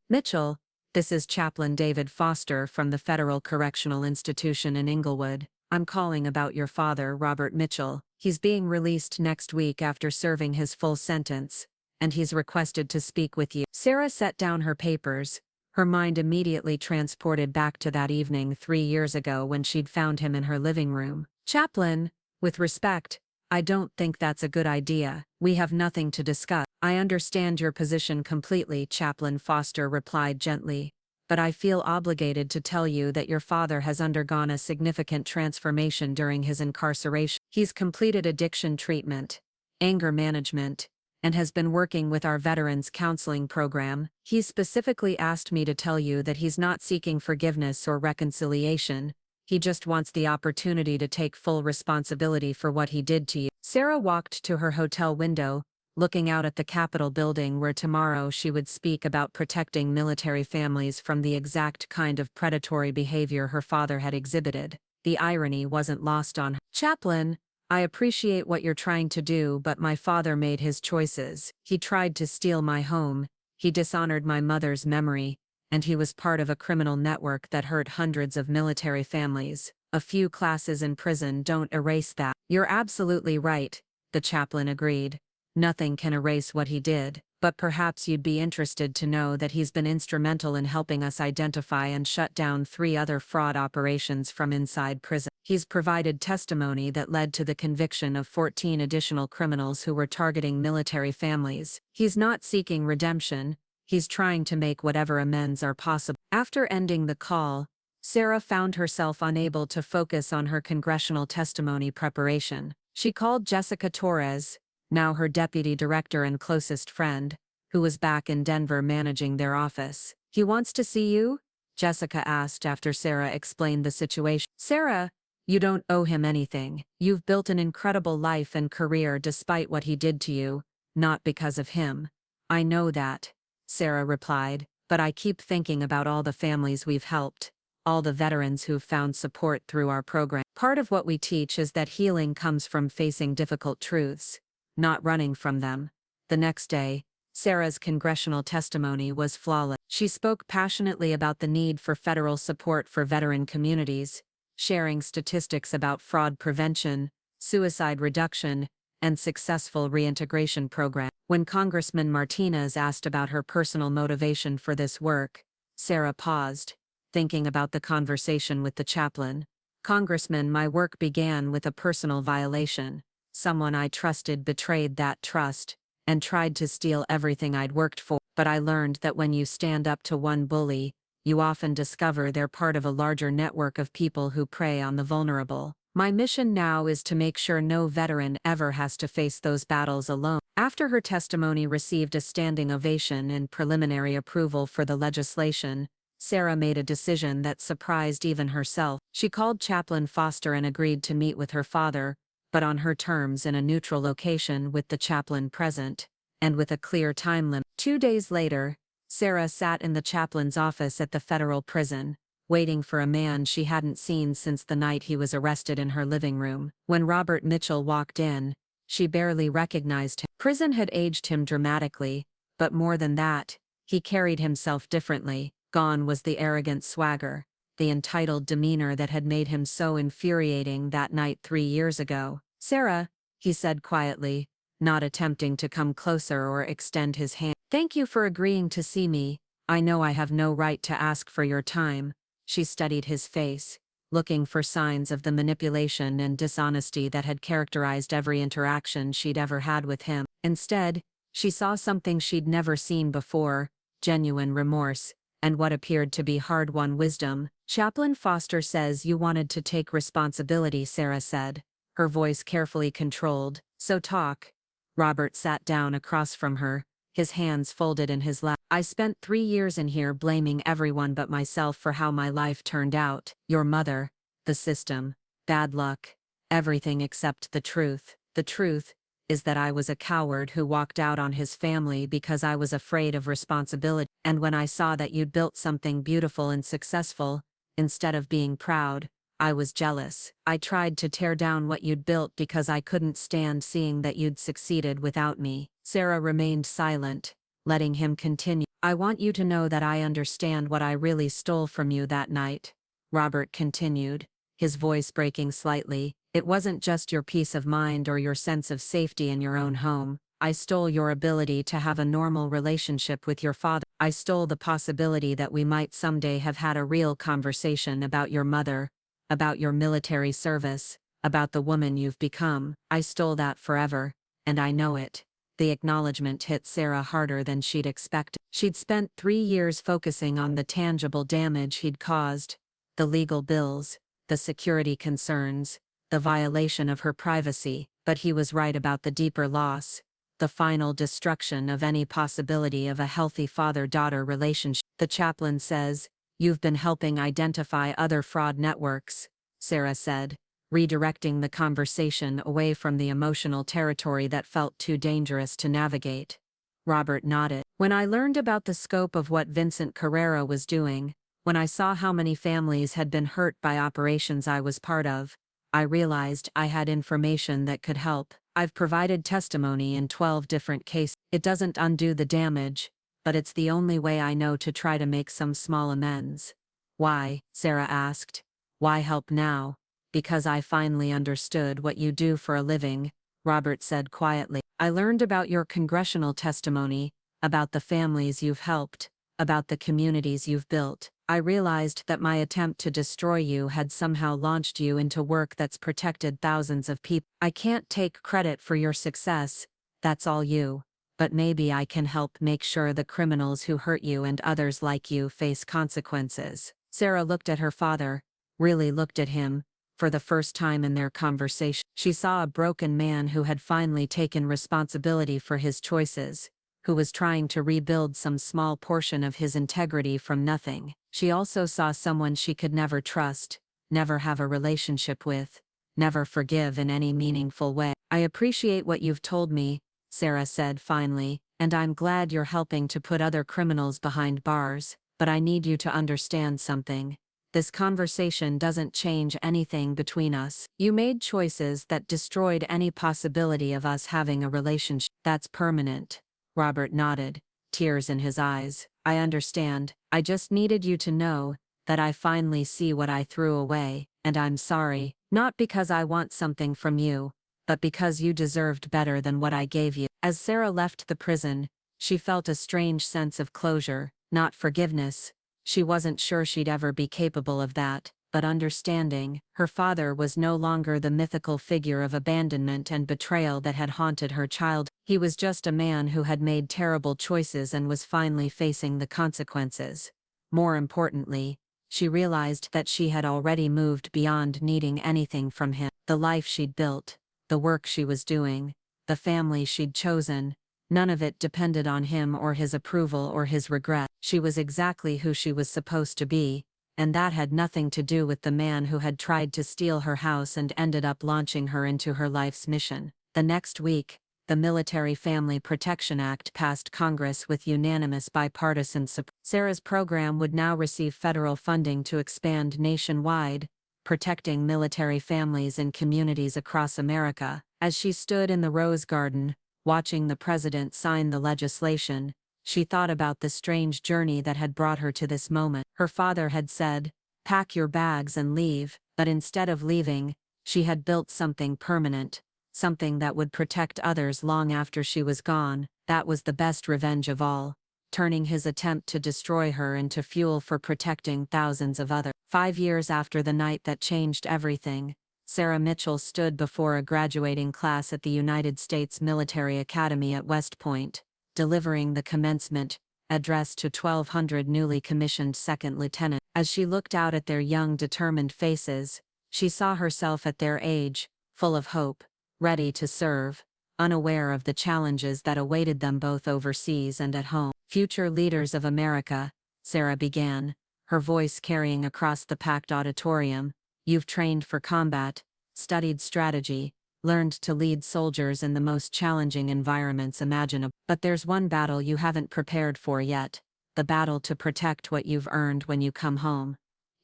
"Mitchell, this is Chaplain David Foster from the Federal Correctional Institution in Inglewood. I'm calling about your father, Robert Mitchell. He's being released next week after serving his full sentence, and he's requested to speak with you." Sarah set down her papers, her mind immediately transported back to that evening 3 years ago when she'd found him in her living room. "Chaplain, with respect, I don't think that's a good idea. We have nothing to discuss." "I understand your position completely," Chaplain Foster replied gently, "but I feel obligated to tell you that your father has undergone a significant transformation during his incarceration. He's completed addiction treatment, anger management, and has been working with our Veterans Counseling Program. He's specifically asked me to tell you that he's not seeking forgiveness or reconciliation. He just wants the opportunity to take full responsibility for what he did to you." Sarah walked to her hotel window, looking out at the Capitol building where tomorrow she would speak about protecting military families from the exact kind of predatory behavior her father had exhibited. The irony wasn't lost on her. "Chaplain, I appreciate what you're trying to do, but my father made his choices. He tried to steal my home, he dishonored my mother's memory, and he was part of a criminal network that hurt hundreds of military families. A few classes in prison don't erase that." "You're absolutely right," the chaplain agreed. Nothing can erase what he did, but perhaps you'd be interested to know that he's been instrumental in helping us identify and shut down 3 other fraud operations from inside prison. He's provided testimony that led to the conviction of 14 additional criminals who were targeting military families. He's not seeking redemption, he's trying to make whatever amends are possible. After ending the call, Sarah found herself unable to focus on her congressional testimony preparation. She called Jessica Torres, now her deputy director and closest friend, who was back in Denver managing their office. "He wants to see you?" Jessica asked after Sarah explained the situation. "Sarah, you don't owe him anything. You've built an incredible life and career despite what he did to you, not because of him." "I know that," Sarah replied, "but I keep thinking about all the families we've helped, all the veterans who've found support through our program. Part of what we teach is that healing comes from facing difficult truths, not running from them." The next day, Sarah's congressional testimony was flawless. She spoke passionately about the need for federal support for veteran communities, sharing statistics about fraud prevention, suicide reduction, and successful reintegration programs. When Congressman Martinez asked about her personal motivation for this work, Sarah paused, thinking about the conversation with the chaplain. "Congressman, my work began with a personal violation. Someone I trusted betrayed that trust and tried to steal everything I'd worked for. But I learned that when you stand up to one bully, you often discover they're part of a larger network of people who prey on the vulnerable. My mission now is to make sure no veteran ever has to face those battles alone." After her testimony received a standing ovation and preliminary approval for the legislation, Sarah made a decision that surprised even herself. She called Chaplain Foster and agreed to meet with her father, but on her terms in a neutral location with the chaplain present, and with a clear time limit. 2 days later, Sarah sat in the chaplain's office at the federal prison, waiting for a man she hadn't seen since the night he was arrested in her living room. When Robert Mitchell walked in, she barely recognized him. Prison had aged him dramatically, but more than that, he carried himself differently. Gone was the arrogant swagger, the entitled demeanor that had made him so infuriating that night 3 years ago. "Sarah," he said quietly, not attempting to come closer or extend his hand. "Thank you for agreeing to see me. I know I have no right to ask for your time." She studied his face, looking for signs of the manipulation and dishonesty that had characterized every interaction she'd ever had with him. Instead, she saw something she'd never seen before: genuine remorse, and what appeared to be hard-won wisdom. "Chaplain Foster says you wanted to take responsibility," Sarah said, her voice carefully controlled. "So talk." Robert sat down across from her, his hands folded in his lap. "I spent 3 years in here blaming everyone but myself for how my life turned out. Your mother, the system, bad luck, everything except the truth. The truth is that I was a coward who walked out on his family because I was afraid of responsibility. And when I saw that you'd built something beautiful and successful, instead of being proud, I was jealous. I tried to tear down what you'd built because I couldn't stand seeing that you'd succeeded without me." Sarah remained silent, letting him continue. "I want you to know that I understand what I really stole from you that night," Robert continued, his voice breaking slightly. "It wasn't just your peace of mind or your sense of safety in your own home. I stole your ability to have a normal relationship with your father. I stole the possibility that we might someday have had a real conversation about your mother, about your military service, about the woman you've become. I stole that forever, and I know it." The acknowledgement hit Sarah harder than she'd expected. She'd spent 3 years focusing on the tangible damage he'd caused: the legal bills, the security concerns, the violation of her privacy. But he was right about the deeper loss: the final destruction of any possibility of a healthy father-daughter relationship. "The chaplain says you've been helping identify other fraud networks," Sarah said, redirecting the conversation away from the emotional territory that felt too dangerous to navigate. Robert nodded. "When I learned about the scope of what Vincent Carrera was doing, when I saw how many families had been hurt by operations I was part of, I realized I had information that could help. I've provided testimony in 12 different cases. It doesn't undo the damage, but it's the only way I know to try to make some small amends." "Why?" Sarah asked. "Why help now?" "Because I finally understood what you do for a living, Robert said quietly. I learned about your congressional testimony, about the families you've helped, about the communities you've built. I realized that my attempt to destroy you had somehow launched you into work that's protected thousands of people. I can't take credit for your success, that's all you. But maybe I can help make sure the criminals who hurt you and others like you face consequences. Sarah looked at her father, really looked at him. For the first time in their conversation, she saw a broken man who had finally taken responsibility for his choices, who was trying to rebuild some small portion of his integrity from nothing. She also saw someone she could never trust, never have a relationship with, never forgive in any meaningful way. I appreciate what you've told me, Sarah said finally, and I'm glad you're helping to put other criminals behind bars, but I need you to understand something. This conversation doesn't change anything between us. You made choices that destroyed any possibility of us having a relationship. That's permanent. Robert nodded, tears in his eyes. I understand. I just needed you to know that I finally see what I threw away, and I'm sorry, not because I want something from you, but because you deserved better than what I gave you. As Sarah left the prison, she felt a strange sense of closure, not forgiveness. She wasn't sure she'd ever be capable of that, but understanding. Her father was no longer the mythical figure of abandonment and betrayal that had haunted her childhood. He was just a man who had made terrible choices and was finally facing the consequences. More importantly, she realized that she had already moved beyond needing anything from him. The life she'd built, the work she was doing, the family she'd chosen, none of it depended on him or his approval or his regret. She was exactly who she was supposed to be, and that had nothing to do with the man who had tried to steal her house and ended up launching her into her life's mission. The next week, the Military Family Protection Act passed Congress with unanimous bipartisan support. Sarah's program would now receive federal funding to expand nationwide, protecting military families in communities across America. As she stood in the Rose Garden, watching the president sign the legislation, she thought about the strange journey that had brought her to this moment. Her father had said, "Pack your bags and leave," but instead of leaving, she had built something permanent, something that would protect others long after she was gone. That was the best revenge of all, turning his attempt to destroy her into fuel for protecting thousands of others. 5 years after the night that changed everything, Sarah Mitchell stood before a graduating class at the United States Military Academy at West Point, delivering the commencement address to 1,200 newly commissioned second lieutenants. As she looked out at their young, determined faces, she saw herself at their age, full of hope, ready to serve, unaware of the challenges that awaited them both overseas and at home. Future leaders of America, Sarah began, her voice carrying across the packed auditorium. You've trained for combat, studied strategy, learned to lead soldiers in the most challenging environments imaginable. But there's one battle you haven't prepared for yet, the battle to protect what you've earned when you come home.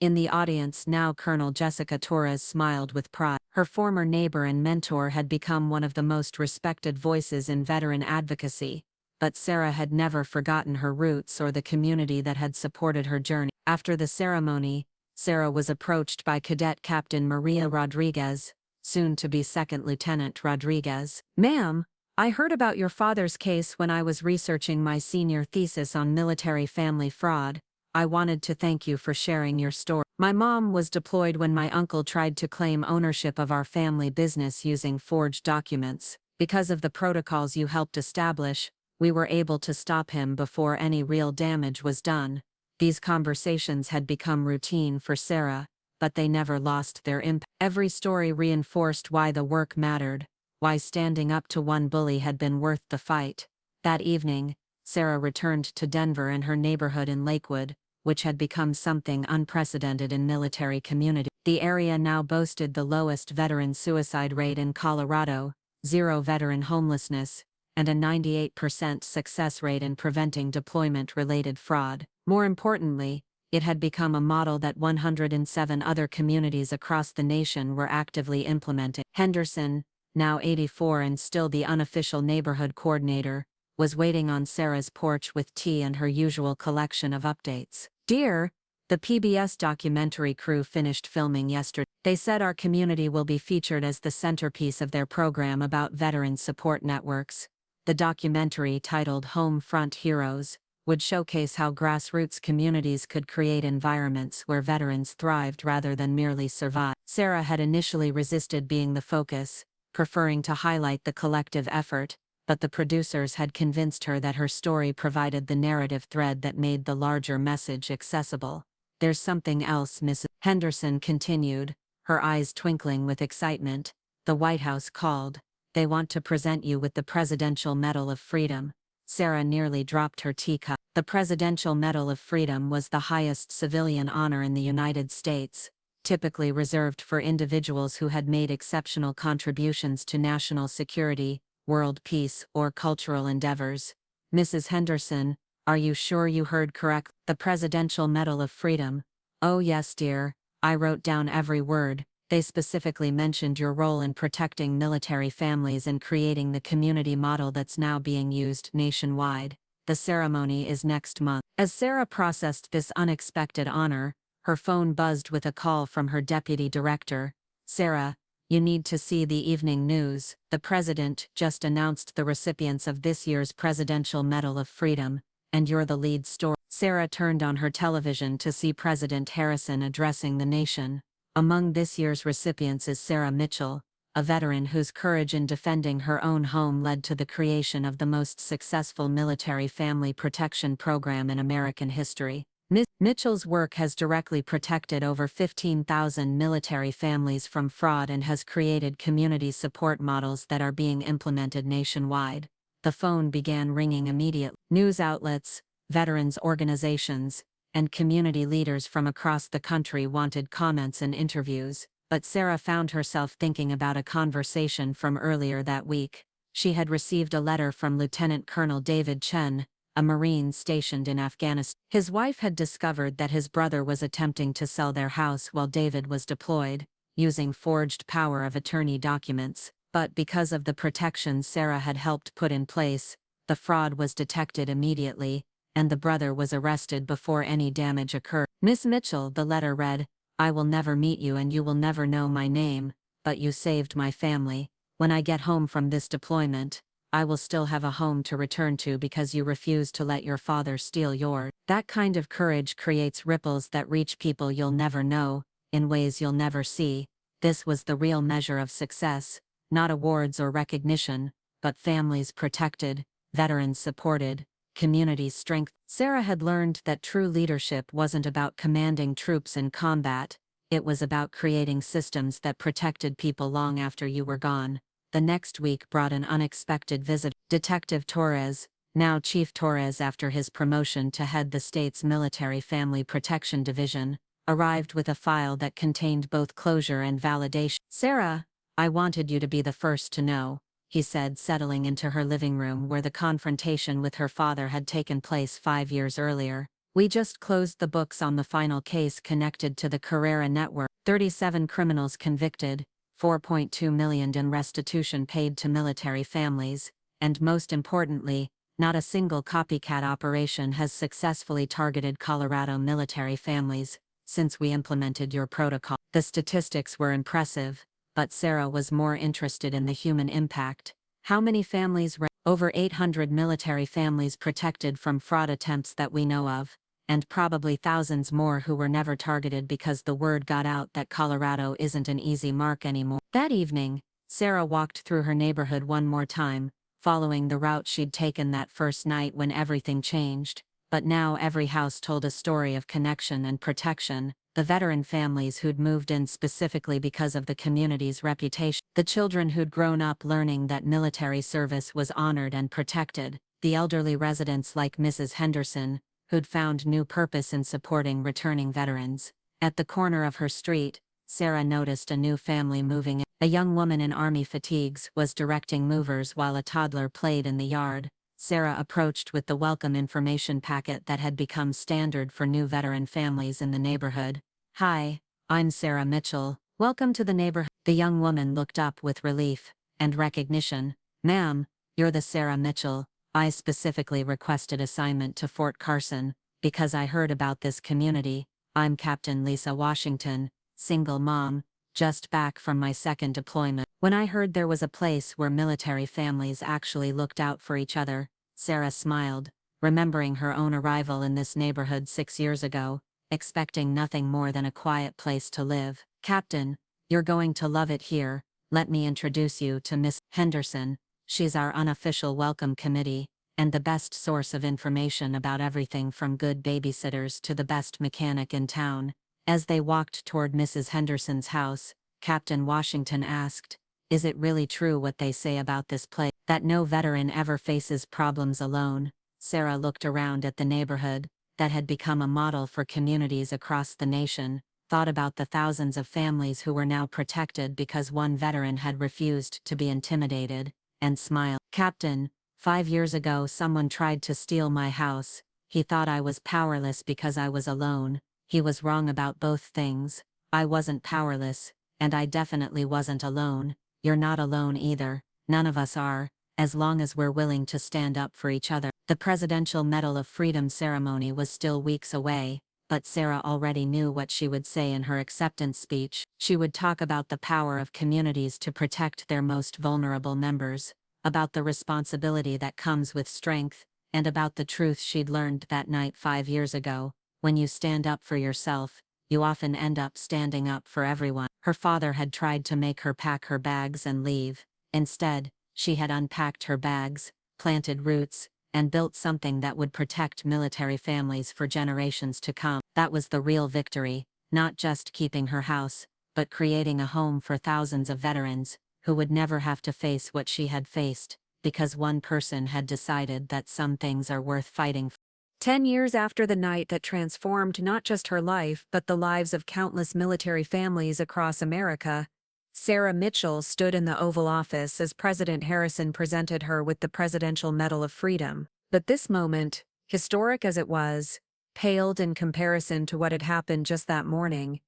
In the audience now, Colonel Jessica Torres smiled with pride. Her former neighbor and mentor had become one of the most respected voices in veteran advocacy, but Sarah had never forgotten her roots or the community that had supported her journey. After the ceremony, Sarah was approached by Cadet Captain Maria Rodriguez, soon to be Second Lieutenant Rodriguez. "Ma'am, I heard about your father's case when I was researching my senior thesis on military family fraud. I wanted to thank you for sharing your story. My mom was deployed when my uncle tried to claim ownership of our family business using forged documents. Because of the protocols you helped establish, we were able to stop him before any real damage was done." These conversations had become routine for Sarah, but they never lost their impact. Every story reinforced why the work mattered, why standing up to one bully had been worth the fight. That evening, Sarah returned to Denver and her neighborhood in Lakewood, which had become something unprecedented in military community. The area now boasted the lowest veteran suicide rate in Colorado, 0 veteran homelessness, and a 98% success rate in preventing deployment-related fraud. More importantly, it had become a model that 107 other communities across the nation were actively implementing. Henderson, now 84 and still the unofficial neighborhood coordinator, was waiting on Sarah's porch with tea and her usual collection of updates. "Dear, The PBS documentary crew finished filming yesterday. They said our community will be featured as the centerpiece of their program about veteran support networks. The documentary, titled Home Front Heroes, would showcase how grassroots communities could create environments where veterans thrived rather than merely survive. Sarah had initially resisted being the focus, preferring to highlight the collective effort, but the producers had convinced her that her story provided the narrative thread that made the larger message accessible. There's something else, Mrs. Henderson continued, her eyes twinkling with excitement. The White House called. They want to present you with the Presidential Medal of Freedom. Sarah nearly dropped her teacup. The Presidential Medal of Freedom was the highest civilian honor in the United States, typically reserved for individuals who had made exceptional contributions to national security, world peace, or cultural endeavors. Mrs. Henderson, are you sure you heard correct? The Presidential Medal of Freedom. Oh yes, dear, I wrote down every word. They specifically mentioned your role in protecting military families and creating the community model that's now being used nationwide. The ceremony is next month. As Sarah processed this unexpected honor, her phone buzzed with a call from her deputy director. Sarah, you need to see the evening news. The president just announced the recipients of this year's Presidential Medal of Freedom, and you're the lead story. Sarah turned on her television to see President Harrison addressing the nation. Among this year's recipients is Sarah Mitchell, a veteran whose courage in defending her own home led to the creation of the most successful military family protection program in American history. Ms. Mitchell's work has directly protected over 15,000 military families from fraud and has created community support models that are being implemented nationwide. The phone began ringing immediately. News outlets, veterans organizations, and community leaders from across the country wanted comments and interviews, but Sarah found herself thinking about a conversation from earlier that week. She had received a letter from Lieutenant Colonel David Chen, a Marine stationed in Afghanistan. His wife had discovered that his brother was attempting to sell their house while David was deployed, using forged power of attorney documents, but because of the protections Sarah had helped put in place, the fraud was detected immediately, and the brother was arrested before any damage occurred. Miss Mitchell, the letter read, I will never meet you and you will never know my name, but you saved my family. When I get home from this deployment, I will still have a home to return to because you refused to let your father steal yours. That kind of courage creates ripples that reach people you'll never know, in ways you'll never see. This was the real measure of success, not awards or recognition, but families protected, veterans supported, community strength. Sarah had learned that true leadership wasn't about commanding troops in combat, it was about creating systems that protected people long after you were gone. The next week brought an unexpected visit. Detective Torres, now Chief Torres after his promotion to head the state's Military Family Protection Division, arrived with a file that contained both closure and validation. Sarah, I wanted you to be the first to know, he said, settling into her living room where the confrontation with her father had taken place 5 years earlier. We just closed the books on the final case connected to the Carrera network. 37 criminals convicted, $4.2 million in restitution paid to military families, and most importantly, not a single copycat operation has successfully targeted Colorado military families since we implemented your protocol. The statistics were impressive, but Sarah was more interested in the human impact. How many families were over 800 military families protected from fraud attempts that we know of, and probably thousands more who were never targeted because the word got out that Colorado isn't an easy mark anymore. That evening, Sarah walked through her neighborhood one more time, following the route she'd taken that first night when everything changed, but now every house told a story of connection and protection. The veteran families who'd moved in specifically because of the community's reputation, the children who'd grown up learning that military service was honored and protected, the elderly residents like Mrs. Henderson, who'd found new purpose in supporting returning veterans. At the corner of her street, Sarah noticed a new family moving in. A young woman in army fatigues was directing movers while a toddler played in the yard. Sarah approached with the welcome information packet that had become standard for new veteran families in the neighborhood. Hi, I'm Sarah Mitchell. Welcome to the neighborhood. The young woman looked up with relief and recognition. Ma'am, you're the Sarah Mitchell. I specifically requested assignment to Fort Carson because I heard about this community. I'm Captain Lisa Washington, single mom, just back from my second deployment. When I heard there was a place where military families actually looked out for each other, Sarah smiled, remembering her own arrival in this neighborhood 6 years ago, expecting nothing more than a quiet place to live. Captain, you're going to love it here. Let me introduce you to Miss Henderson. She's our unofficial welcome committee, and the best source of information about everything from good babysitters to the best mechanic in town. As they walked toward Mrs. Henderson's house, Captain Washington asked, "Is it really true what they say about this place, that no veteran ever faces problems alone?" Sarah looked around at the neighborhood, that had become a model for communities across the nation, thought about the thousands of families who were now protected because one veteran had refused to be intimidated, and smiled. "Captain, 5 years ago someone tried to steal my house. He thought I was powerless because I was alone. He was wrong about both things. I wasn't powerless, and I definitely wasn't alone. You're not alone either. None of us are, as long as we're willing to stand up for each other." The Presidential Medal of Freedom ceremony was still weeks away, but Sarah already knew what she would say in her acceptance speech. She would talk about the power of communities to protect their most vulnerable members, about the responsibility that comes with strength, and about the truth she'd learned that night 5 years ago. When you stand up for yourself, you often end up standing up for everyone. Her father had tried to make her pack her bags and leave. Instead, she had unpacked her bags, planted roots, and built something that would protect military families for generations to come. That was the real victory, not just keeping her house, but creating a home for thousands of veterans, who would never have to face what she had faced, because one person had decided that some things are worth fighting for. 10 years after the night that transformed not just her life but the lives of countless military families across America, Sarah Mitchell stood in the Oval Office as President Harrison presented her with the Presidential Medal of Freedom. But this moment, historic as it was, paled in comparison to what had happened just that morning.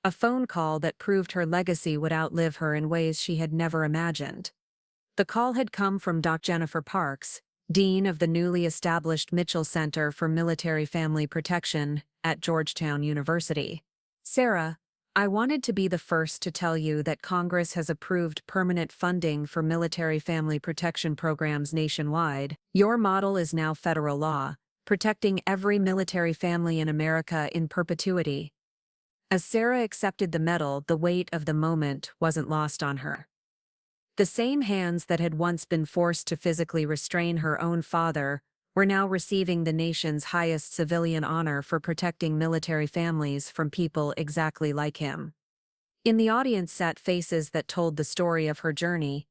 A phone call that proved her legacy would outlive her in ways she had never imagined. The call had come from Doc Jennifer Parks, Dean of the newly established Mitchell Center for Military Family Protection at Georgetown University. "Sarah, I wanted to be the first to tell you that Congress has approved permanent funding for military family protection programs nationwide. Your model is now federal law, protecting every military family in America in perpetuity." As Sarah accepted the medal, the weight of the moment wasn't lost on her. The same hands that had once been forced to physically restrain her own father were now receiving the nation's highest civilian honor for protecting military families from people exactly like him. In the audience sat faces that told the story of her journey.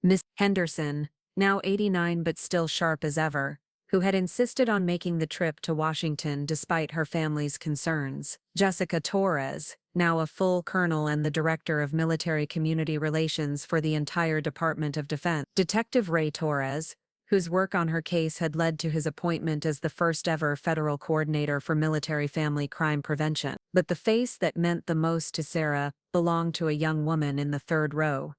Miss Henderson, now 89 but still sharp as ever, who had insisted on making the trip to Washington despite her family's concerns. Jessica Torres, now a full colonel and the director of military community relations for the entire Department of Defense. Detective Ray Torres, whose work on her case had led to his appointment as the first ever federal coordinator for military family crime prevention. But the face that meant the most to Sarah belonged to a young woman in the third row.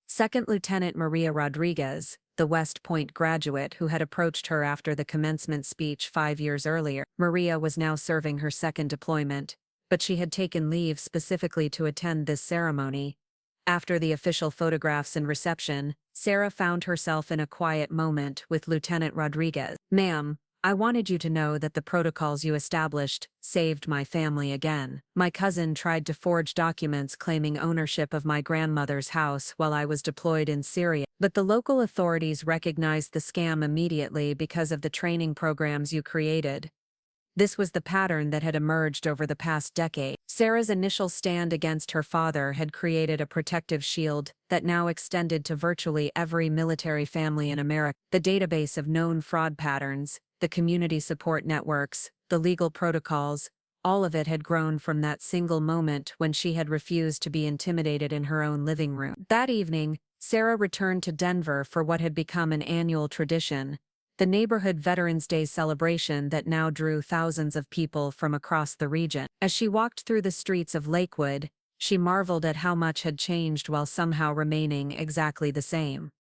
Second Lieutenant Maria Rodriguez, the West Point graduate who had approached her after the commencement speech 5 years earlier. Maria was now serving her second deployment, but she had taken leave specifically to attend this ceremony. After the official photographs and reception, Sarah found herself in a quiet moment with Lieutenant Rodriguez. "Ma'am, I wanted you to know that the protocols you established saved my family again. My cousin tried to forge documents claiming ownership of my grandmother's house while I was deployed in Syria, but the local authorities recognized the scam immediately because of the training programs you created. This was the pattern that had emerged over the past decade." Sarah's initial stand against her father had created a protective shield that now extended to virtually every military family in America. The database of known fraud patterns, the community support networks, the legal protocols, all of it had grown from that single moment when she had refused to be intimidated in her own living room. That evening, Sarah returned to Denver for what had become an annual tradition, the neighborhood Veterans Day celebration that now drew thousands of people from across the region. As she walked through the streets of Lakewood, she marveled at how much had changed while somehow remaining exactly the same.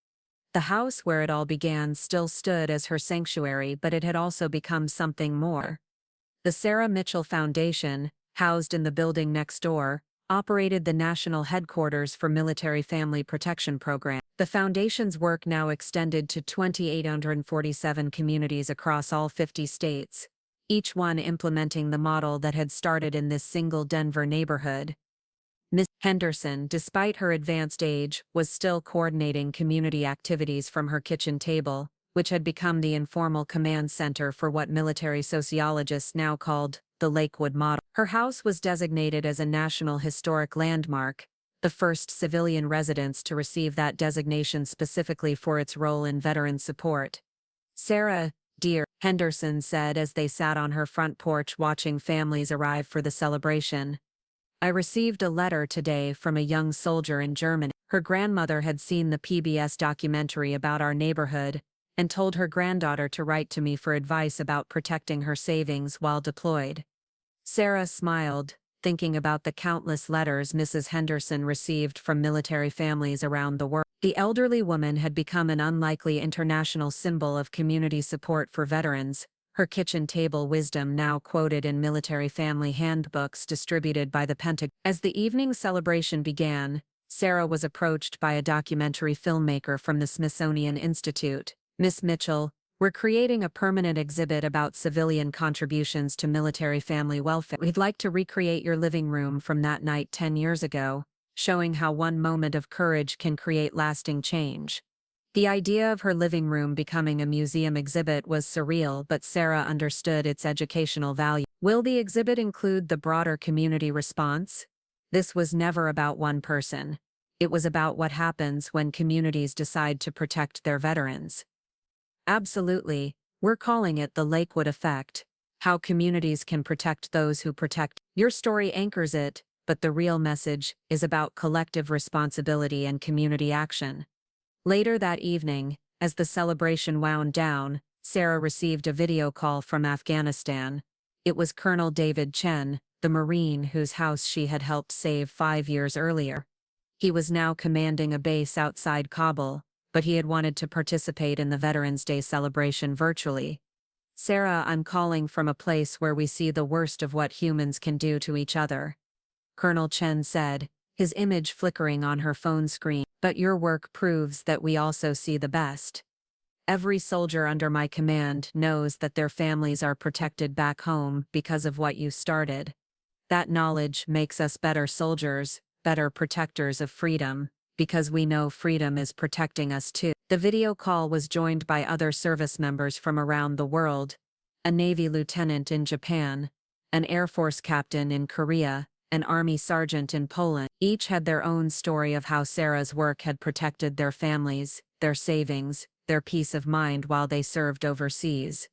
The house where it all began still stood as her sanctuary, but it had also become something more. The Sarah Mitchell Foundation, housed in the building next door, operated the national headquarters for Military Family Protection Program. The foundation's work now extended to 2,847 communities across all 50 states, each one implementing the model that had started in this single Denver neighborhood. Miss Henderson, despite her advanced age, was still coordinating community activities from her kitchen table, which had become the informal command center for what military sociologists now called the Lakewood model. Her house was designated as a National Historic Landmark, the first civilian residence to receive that designation specifically for its role in veteran support. "Sarah, dear," Henderson said as they sat on her front porch watching families arrive for the celebration, "I received a letter today from a young soldier in Germany." Her grandmother had seen the PBS documentary about our neighborhood and told her granddaughter to write to me for advice about protecting her savings while deployed. Sarah smiled, thinking about the countless letters Mrs. Henderson received from military families around the world. The elderly woman had become an unlikely international symbol of community support for veterans, her kitchen table wisdom now quoted in military family handbooks distributed by the Pentagon. As the evening celebration began, Sarah was approached by a documentary filmmaker from the Smithsonian Institute. "Miss Mitchell, we're creating a permanent exhibit about civilian contributions to military family welfare. We'd like to recreate your living room from that night 10 years ago, showing how one moment of courage can create lasting change." The idea of her living room becoming a museum exhibit was surreal, but Sarah understood its educational value. Will the exhibit include the broader community response? This was never about one person. It was about what happens when communities decide to protect their veterans. "Absolutely, we're calling it the Lakewood Effect, how communities can protect those who protect." Your story anchors it, but the real message is about collective responsibility and community action. Later that evening, as the celebration wound down, Sarah received a video call from Afghanistan. It was Colonel David Chen, the Marine whose house she had helped save 5 years earlier. He was now commanding a base outside Kabul, but he had wanted to participate in the Veterans Day celebration virtually. "Sarah, I'm calling from a place where we see the worst of what humans can do to each other," Colonel Chen said, his image flickering on her phone screen. "But your work proves that we also see the best. Every soldier under my command knows that their families are protected back home because of what you started. That knowledge makes us better soldiers, better protectors of freedom, because we know freedom is protecting us too." The video call was joined by other service members from around the world, a Navy lieutenant in Japan, an Air Force captain in Korea, an Army sergeant in Poland. Each had their own story of how Sarah's work had protected their families, their savings, their peace of mind while they served overseas.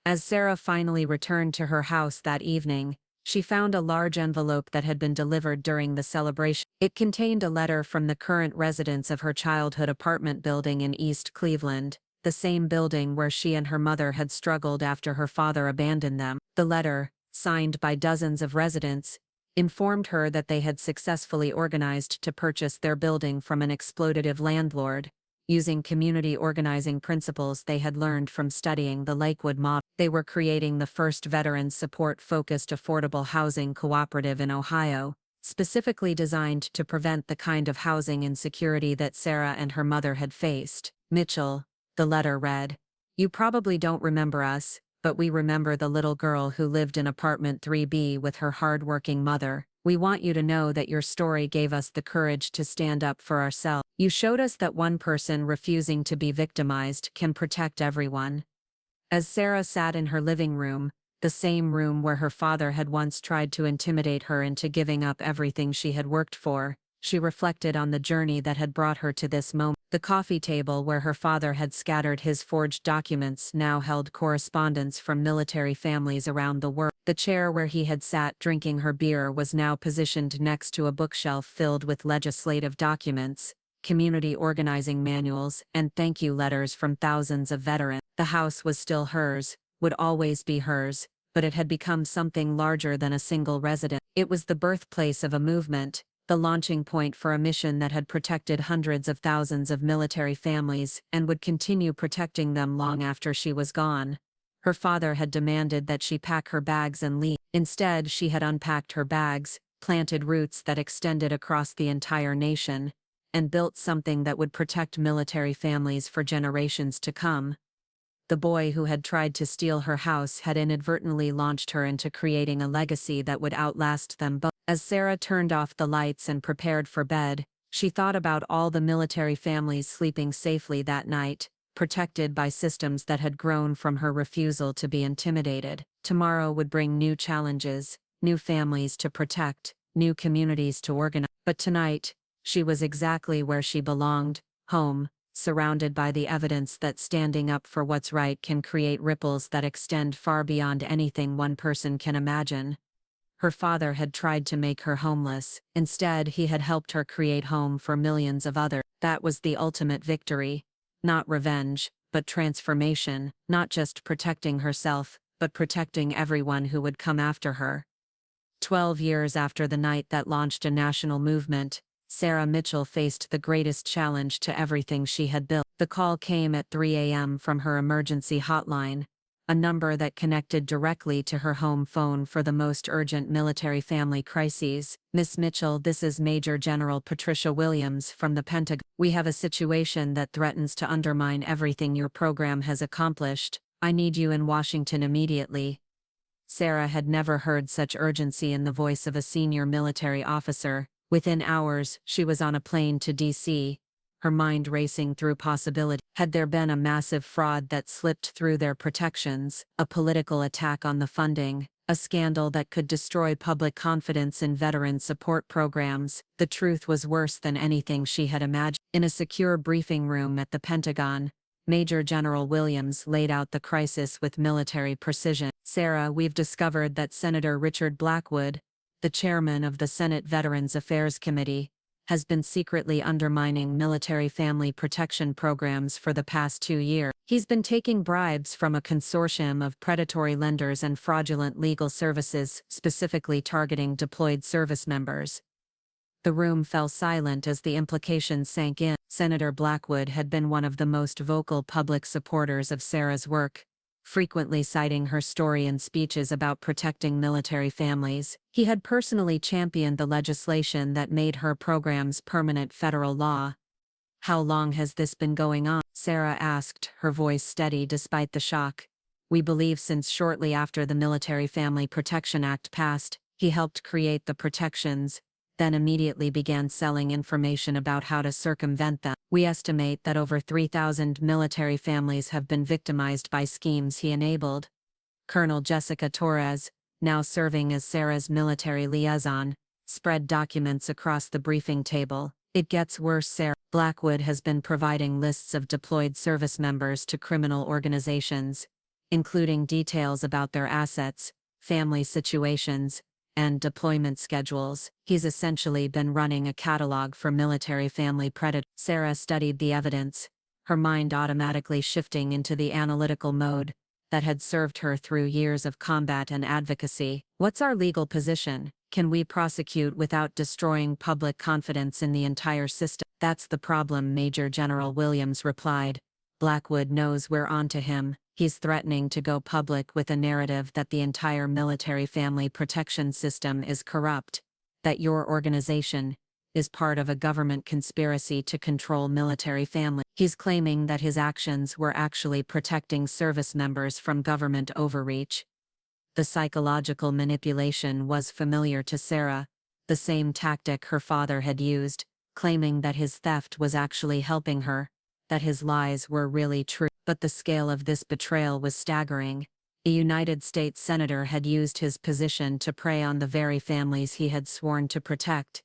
As Sarah finally returned to her house that evening, she found a large envelope that had been delivered during the celebration. It contained a letter from the current residents of her childhood apartment building in East Cleveland, the same building where she and her mother had struggled after her father abandoned them. The letter, signed by dozens of residents, informed her that they had successfully organized to purchase their building from an exploitative landlord, using community organizing principles they had learned from studying the Lakewood model. They were creating the first veteran support-focused affordable housing cooperative in Ohio, specifically designed to prevent the kind of housing insecurity that Sarah and her mother had faced. "Mitchell," the letter read, "you probably don't remember us, but we remember the little girl who lived in apartment 3B with her hard-working mother. We want you to know that your story gave us the courage to stand up for ourselves. You showed us that one person refusing to be victimized can protect everyone." As Sarah sat in her living room, the same room where her father had once tried to intimidate her into giving up everything she had worked for, she reflected on the journey that had brought her to this moment. The coffee table where her father had scattered his forged documents now held correspondence from military families around the world. The chair where he had sat drinking her beer was now positioned next to a bookshelf filled with legislative documents, community organizing manuals, and thank you letters from thousands of veterans. The house was still hers, would always be hers, but it had become something larger than a single resident. It was the birthplace of a movement, the launching point for a mission that had protected hundreds of thousands of military families and would continue protecting them long after she was gone. Her father had demanded that she pack her bags and leave. Instead, she had unpacked her bags, planted roots that extended across the entire nation, and built something that would protect military families for generations to come. The boy who had tried to steal her house had inadvertently launched her into creating a legacy that would outlast them both. As Sarah turned off the lights and prepared for bed, she thought about all the military families sleeping safely that night, protected by systems that had grown from her refusal to be intimidated. Tomorrow would bring new challenges, new families to protect, new communities to organize. But tonight, she was exactly where she belonged, home, surrounded by the evidence that standing up for what's right can create ripples that extend far beyond anything one person can imagine. Her father had tried to make her homeless. Instead, he had helped her create home for millions of others. That was the ultimate victory. Not revenge, but transformation, not just protecting herself, but protecting everyone who would come after her. 12 years after the night that launched a national movement, Sarah Mitchell faced the greatest challenge to everything she had built. The call came at 3 a.m. from her emergency hotline, a number that connected directly to her home phone for the most urgent military family crises. "Miss Mitchell, this is Major General Patricia Williams from the Pentagon. We have a situation that threatens to undermine everything your program has accomplished. I need you in Washington immediately." Sarah had never heard such urgency in the voice of a senior military officer. Within hours, she was on a plane to D.C., her mind racing through possibility. Had there been a massive fraud that slipped through their protections, a political attack on the funding, a scandal that could destroy public confidence in veteran support programs? The truth was worse than anything she had imagined. In a secure briefing room at the Pentagon, Major General Williams laid out the crisis with military precision. "Sarah, we've discovered that Senator Richard Blackwood, the chairman of the Senate Veterans Affairs Committee, has been secretly undermining military family protection programs for the past 2 years. He's been taking bribes from a consortium of predatory lenders and fraudulent legal services, specifically targeting deployed service members." The room fell silent as the implications sank in. Senator Blackwood had been one of the most vocal public supporters of Sarah's work, frequently citing her story in speeches about protecting military families. He had personally championed the legislation that made her programs permanent federal law. "How long has this been going on?" Sarah asked, her voice steady despite the shock. "We believe since shortly after the Military Family Protection Act passed, he helped create the protections, then immediately began selling information about how to circumvent them. We estimate that over 3,000 military families have been victimized by schemes he enabled." Colonel Jessica Torres, now serving as Sarah's military liaison, spread documents across the briefing table. "It gets worse, Sarah. Blackwood has been providing lists of deployed service members to criminal organizations, including details about their assets, family situations, and deployment schedules. He's essentially been running a catalog for military family predators." Sarah studied the evidence, her mind automatically shifting into the analytical mode that had served her through years of combat and advocacy. "What's our legal position? Can we prosecute without destroying public confidence in the entire system?" "That's the problem," Major General Williams replied. "Blackwood knows we're onto him. He's threatening to go public with a narrative that the entire military family protection system is corrupt, that your organization is part of a government conspiracy to control military families. He's claiming that his actions were actually protecting service members from government overreach." The psychological manipulation was familiar to Sarah, the same tactic her father had used, claiming that his theft was actually helping her, that his lies were really true. But the scale of this betrayal was staggering. A United States senator had used his position to prey on the very families he had sworn to protect.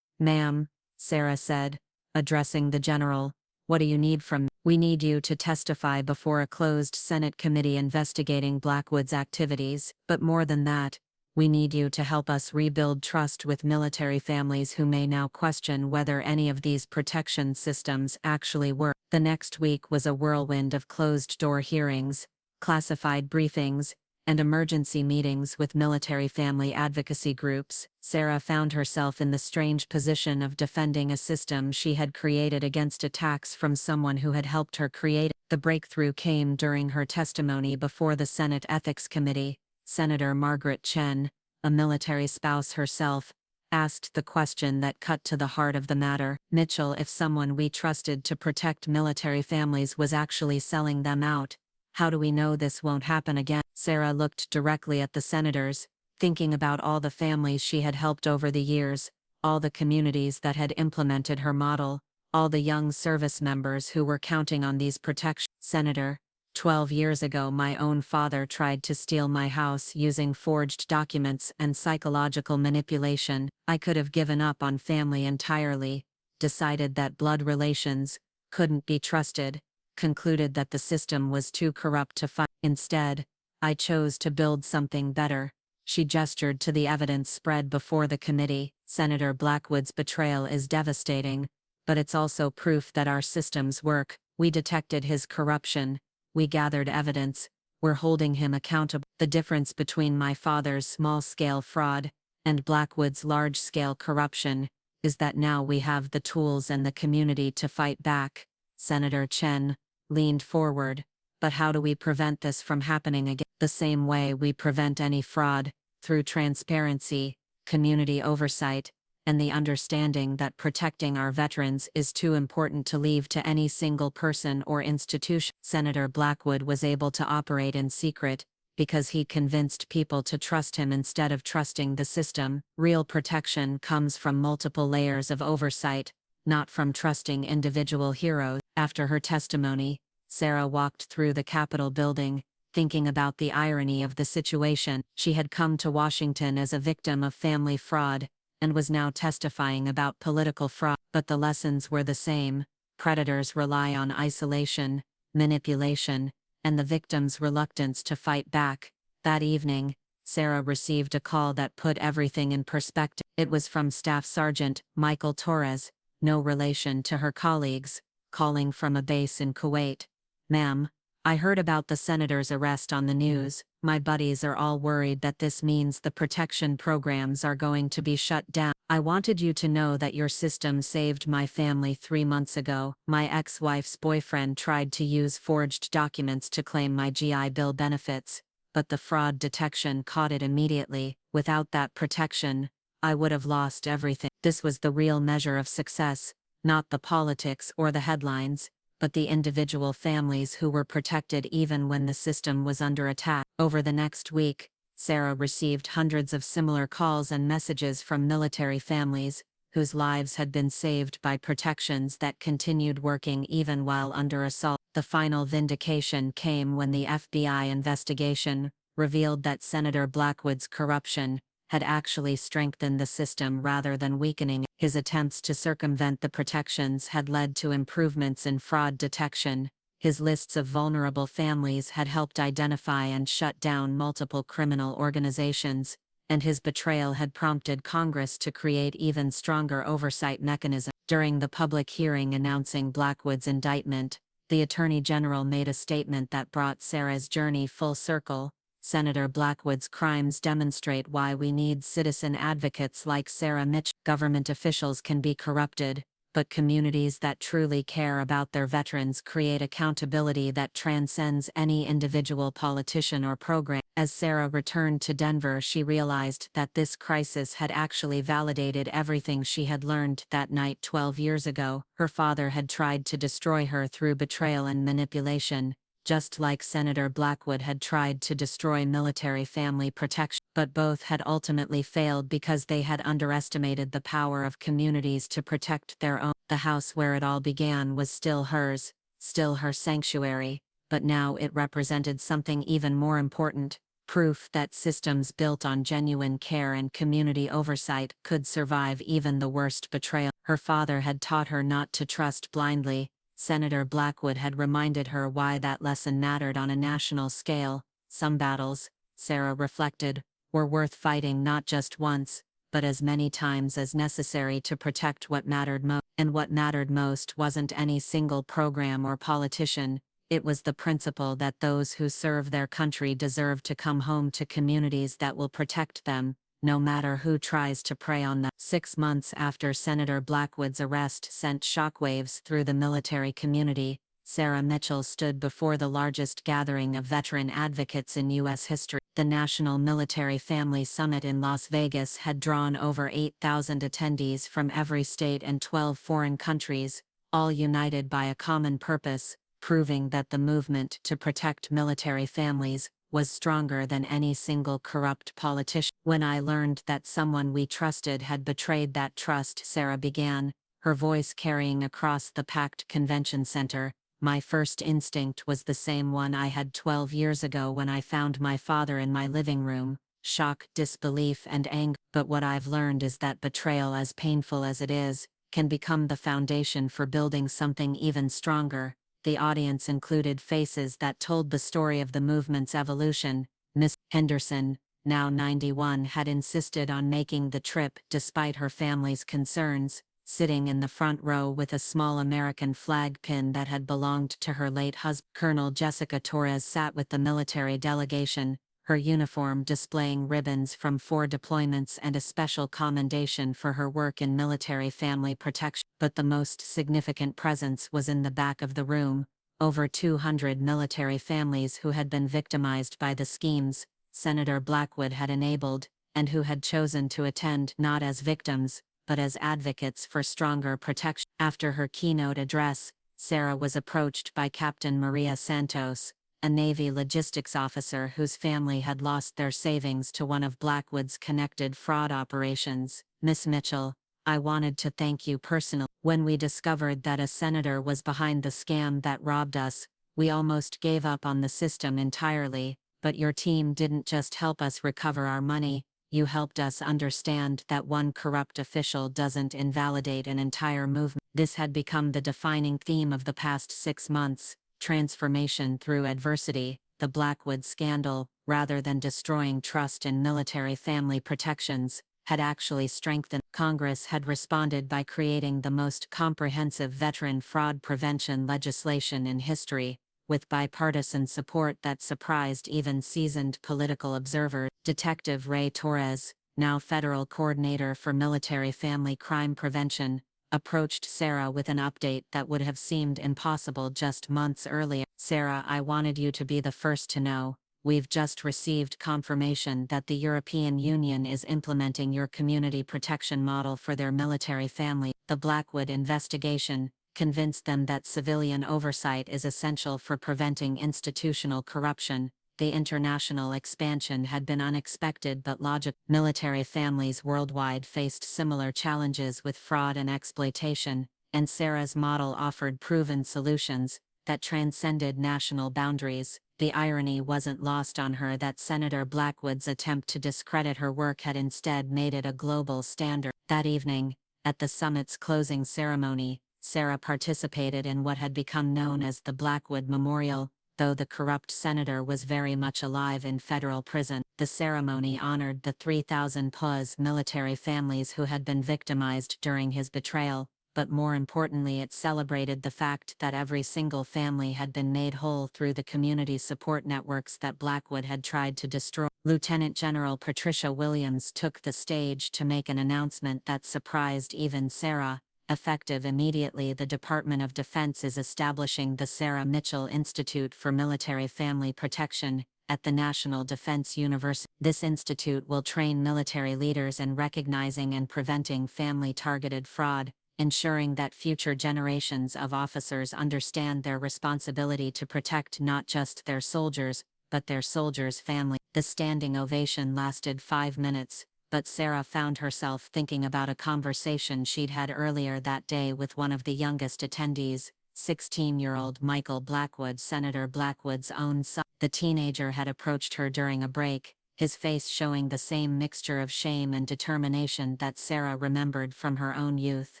"Ma'am," Sarah said, addressing the general, "what do you need from me?" "We need you to testify before a closed Senate committee investigating Blackwood's activities. But more than that, we need you to help us rebuild trust with military families who may now question whether any of these protection systems actually work." The next week was a whirlwind of closed-door hearings, classified briefings, and emergency meetings with military family advocacy groups. Sarah found herself in the strange position of defending a system she had created against attacks from someone who had helped her create it. The breakthrough came during her testimony before the Senate Ethics Committee. Senator Margaret Chen, a military spouse herself, asked the question that cut to the heart of the matter. Mitchell, if someone we trusted to protect military families was actually selling them out, how do we know this won't happen again? Sarah looked directly at the senators, thinking about all the families she had helped over the years, all the communities that had implemented her model, all the young service members who were counting on these protections. Senator, 12 years ago my own father tried to steal my house using forged documents and psychological manipulation. I could have given up on family entirely, decided that blood relations couldn't be trusted, concluded that the system was too corrupt to fight. Instead, I chose to build something better. She gestured to the evidence spread before the committee. Senator Blackwood's betrayal is devastating, but it's also proof that our systems work. We detected his corruption. We gathered evidence. We're holding him accountable. The difference between my father's small-scale fraud and Blackwood's large-scale corruption is that now we have the tools and the community to fight back. Senator Chen leaned forward. But how do we prevent this from happening again? The same way we prevent any fraud, through transparency, community oversight, and the understanding that protecting our veterans is too important to leave to any single person or institution. Senator Blackwood was able to operate in secret because he convinced people to trust him instead of trusting the system. Real protection comes from multiple layers of oversight, not from trusting individual heroes. After her testimony, Sarah walked through the Capitol building, thinking about the irony of the situation. She had come to Washington as a victim of family fraud, and was now testifying about political fraud. But the lessons were the same. Predators rely on isolation, manipulation, and the victim's reluctance to fight back. That evening, Sarah received a call that put everything in perspective. It was from Staff Sergeant Michael Torres, no relation to her colleagues, calling from a base in Kuwait. "Ma'am, I heard about the senator's arrest on the news. My buddies are all worried that this means the protection programs are going to be shut down. I wanted you to know that your system saved my family 3 months ago. My ex-wife's boyfriend tried to use forged documents to claim my GI Bill benefits, but the fraud detection caught it immediately. Without that protection, I would have lost everything." This was the real measure of success, not the politics or the headlines, but the individual families who were protected even when the system was under attack. Over the next week, Sarah received hundreds of similar calls and messages from military families, whose lives had been saved by protections that continued working even while under assault. The final vindication came when the FBI investigation revealed that Senator Blackwood's corruption had actually strengthened the system rather than weakening it. His attempts to circumvent the protections had led to improvements in fraud detection. His lists of vulnerable families had helped identify and shut down multiple criminal organizations, and his betrayal had prompted Congress to create even stronger oversight mechanisms. During the public hearing announcing Blackwood's indictment, the Attorney General made a statement that brought Sarah's journey full circle. Senator Blackwood's crimes demonstrate why we need citizen advocates like Sarah Mitchell. Government officials can be corrupted, but communities that truly care about their veterans create accountability that transcends any individual politician or program. As Sarah returned to Denver, she realized that this crisis had actually validated everything she had learned that night 12 years ago. Her father had tried to destroy her through betrayal and manipulation, just like Senator Blackwood had tried to destroy military family protection. But both had ultimately failed because they had underestimated the power of communities to protect their own. The house where it all began was still hers, still her sanctuary, but now it represented something even more important: proof that systems built on genuine care and community oversight could survive even the worst betrayal. Her father had taught her not to trust blindly. Senator Blackwood had reminded her why that lesson mattered on a national scale. Some battles, Sarah reflected, were worth fighting not just once, but as many times as necessary to protect what mattered most. And what mattered most wasn't any single program or politician, it was the principle that those who serve their country deserve to come home to communities that will protect them, no matter who tries to prey on them. 6 months after Senator Blackwood's arrest sent shockwaves through the military community, Sarah Mitchell stood before the largest gathering of veteran advocates in U.S. history. The National Military Family Summit in Las Vegas had drawn over 8,000 attendees from every state and 12 foreign countries, all united by a common purpose, proving that the movement to protect military families was stronger than any single corrupt politician. When I learned that someone we trusted had betrayed that trust, Sarah began, her voice carrying across the packed convention center, my first instinct was the same one I had 12 years ago when I found my father in my living room: shock, disbelief, and anger. But what I've learned is that betrayal, as painful as it is, can become the foundation for building something even stronger. The audience included faces that told the story of the movement's evolution. Miss Henderson, now 91, had insisted on making the trip despite her family's concerns, sitting in the front row with a small American flag pin that had belonged to her late husband. Colonel Jessica Torres sat with the military delegation, her uniform displaying ribbons from 4 deployments and a special commendation for her work in military family protection. But the most significant presence was in the back of the room: over 200 military families who had been victimized by the schemes Senator Blackwood had enabled, and who had chosen to attend not as victims, but as advocates for stronger protection. After her keynote address, Sarah was approached by Captain Maria Santos, a Navy logistics officer whose family had lost their savings to one of Blackwood's connected fraud operations. "Miss Mitchell, I wanted to thank you personally. When we discovered that a senator was behind the scam that robbed us, we almost gave up on the system entirely, but your team didn't just help us recover our money, you helped us understand that one corrupt official doesn't invalidate an entire movement." This had become the defining theme of the past 6 months: transformation through adversity. The Blackwood scandal, rather than destroying trust in military family protections, had actually strengthened. Congress had responded by creating the most comprehensive veteran fraud prevention legislation in history, with bipartisan support that surprised even seasoned political observers. Detective Ray Torres, now federal coordinator for military family crime prevention, approached Sarah with an update that would have seemed impossible just months earlier. "Sarah, I wanted you to be the first to know. We've just received confirmation that the European Union is implementing your community protection model for their military family. The Blackwood investigation convinced them that civilian oversight is essential for preventing institutional corruption. The international expansion had been unexpected but logical. Military families worldwide faced similar challenges with fraud and exploitation, and Sarah's model offered proven solutions that transcended national boundaries. The irony wasn't lost on her that Senator Blackwood's attempt to discredit her work had instead made it a global standard. That evening, at the summit's closing ceremony, Sarah participated in what had become known as the Blackwood Memorial. Though the corrupt senator was very much alive in federal prison, the ceremony honored the 3,000+ military families who had been victimized during his betrayal, but more importantly, it celebrated the fact that every single family had been made whole through the community support networks that Blackwood had tried to destroy. Lieutenant General Patricia Williams took the stage to make an announcement that surprised even Sarah. Effective immediately, the Department of Defense is establishing the Sarah Mitchell Institute for Military Family Protection at the National Defense University. This institute will train military leaders in recognizing and preventing family-targeted fraud, ensuring that future generations of officers understand their responsibility to protect not just their soldiers, but their soldiers' family. The standing ovation lasted 5 minutes, but Sarah found herself thinking about a conversation she'd had earlier that day with one of the youngest attendees, 16-year-old Michael Blackwood, Senator Blackwood's own son. The teenager had approached her during a break, his face showing the same mixture of shame and determination that Sarah remembered from her own youth.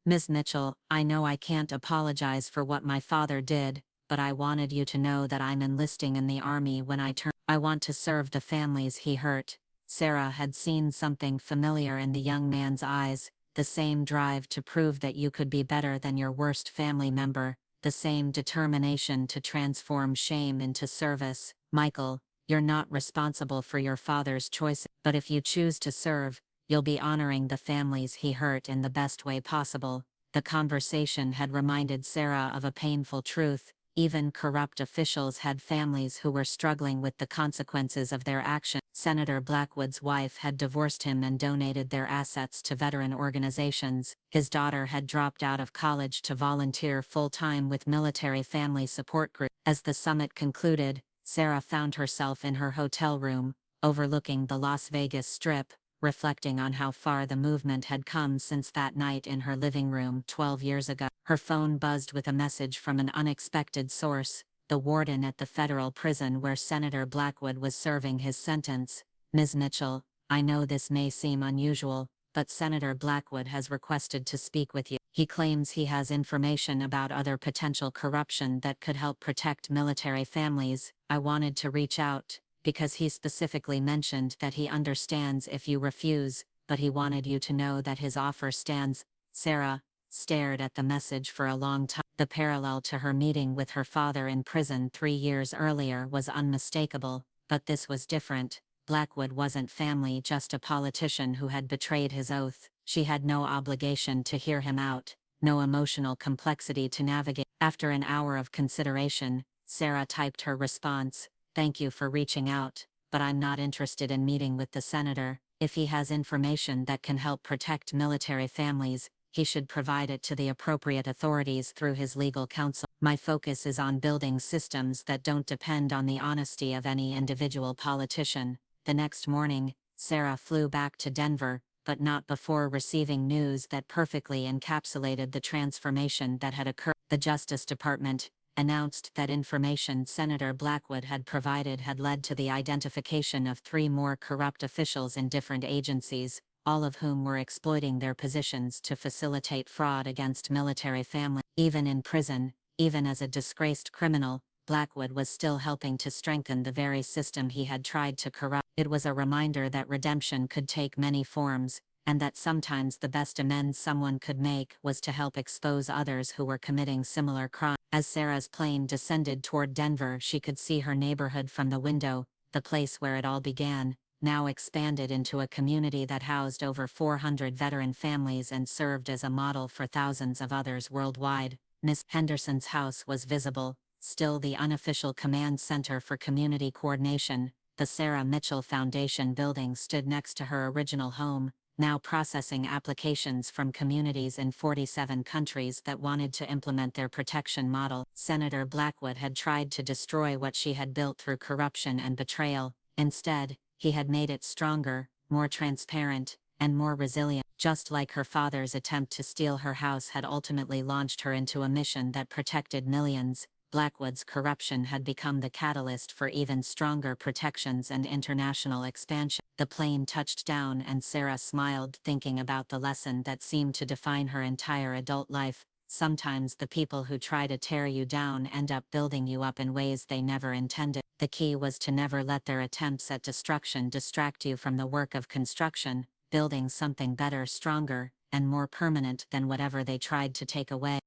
"Ms. Mitchell, I know I can't apologize for what my father did, but I wanted you to know that I'm enlisting in the Army when I turn. I want to serve the families he hurt." Sarah had seen something familiar in the young man's eyes, the same drive to prove that you could be better than your worst family member, the same determination to transform shame into service. "Michael, you're not responsible for your father's choices, but if you choose to serve, you'll be honoring the families he hurt in the best way possible." The conversation had reminded Sarah of a painful truth: Even corrupt officials had families who were struggling with the consequences of their actions. Senator Blackwood's wife had divorced him and donated their assets to veteran organizations. His daughter had dropped out of college to volunteer full-time with military family support groups. As the summit concluded, Sarah found herself in her hotel room, overlooking the Las Vegas Strip, reflecting on how far the movement had come since that night in her living room 12 years ago. Her phone buzzed with a message from an unexpected source, the warden at the federal prison where Senator Blackwood was serving his sentence. "Ms. Mitchell, I know this may seem unusual, but Senator Blackwood has requested to speak with you. He claims he has information about other potential corruption that could help protect military families. I wanted to reach out, because he specifically mentioned that he understands if you refuse, but he wanted you to know that his offer stands." Sarah stared at the message for a long time. The parallel to her meeting with her father in prison 3 years earlier was unmistakable, but this was different. Blackwood wasn't family, just a politician who had betrayed his oath. She had no obligation to hear him out, no emotional complexity to navigate. After an hour of consideration, Sarah typed her response: "Thank you for reaching out, but I'm not interested in meeting with the senator. If he has information that can help protect military families, he should provide it to the appropriate authorities through his legal counsel. My focus is on building systems that don't depend on the honesty of any individual politician." The next morning, Sarah flew back to Denver, but not before receiving news that perfectly encapsulated the transformation that had occurred. The Justice Department announced that information Senator Blackwood had provided had led to the identification of 3 more corrupt officials in different agencies, all of whom were exploiting their positions to facilitate fraud against military families. Even in prison, even as a disgraced criminal, Blackwood was still helping to strengthen the very system he had tried to corrupt. It was a reminder that redemption could take many forms, and that sometimes the best amends someone could make was to help expose others who were committing similar crimes. As Sarah's plane descended toward Denver, she could see her neighborhood from the window, the place where it all began, now expanded into a community that housed over 400 veteran families and served as a model for thousands of others worldwide. Miss Henderson's house was visible, still the unofficial command center for community coordination. The Sarah Mitchell Foundation building stood next to her original home, now processing applications from communities in 47 countries that wanted to implement their protection model. Senator Blackwood had tried to destroy what she had built through corruption and betrayal. Instead, he had made it stronger, more transparent, and more resilient. Just like her father's attempt to steal her house had ultimately launched her into a mission that protected millions, Blackwood's corruption had become the catalyst for even stronger protections and international expansion. The plane touched down and Sarah smiled, thinking about the lesson that seemed to define her entire adult life. Sometimes the people who try to tear you down end up building you up in ways they never intended. The key was to never let their attempts at destruction distract you from the work of construction, building something better, stronger, and more permanent than whatever they tried to take away.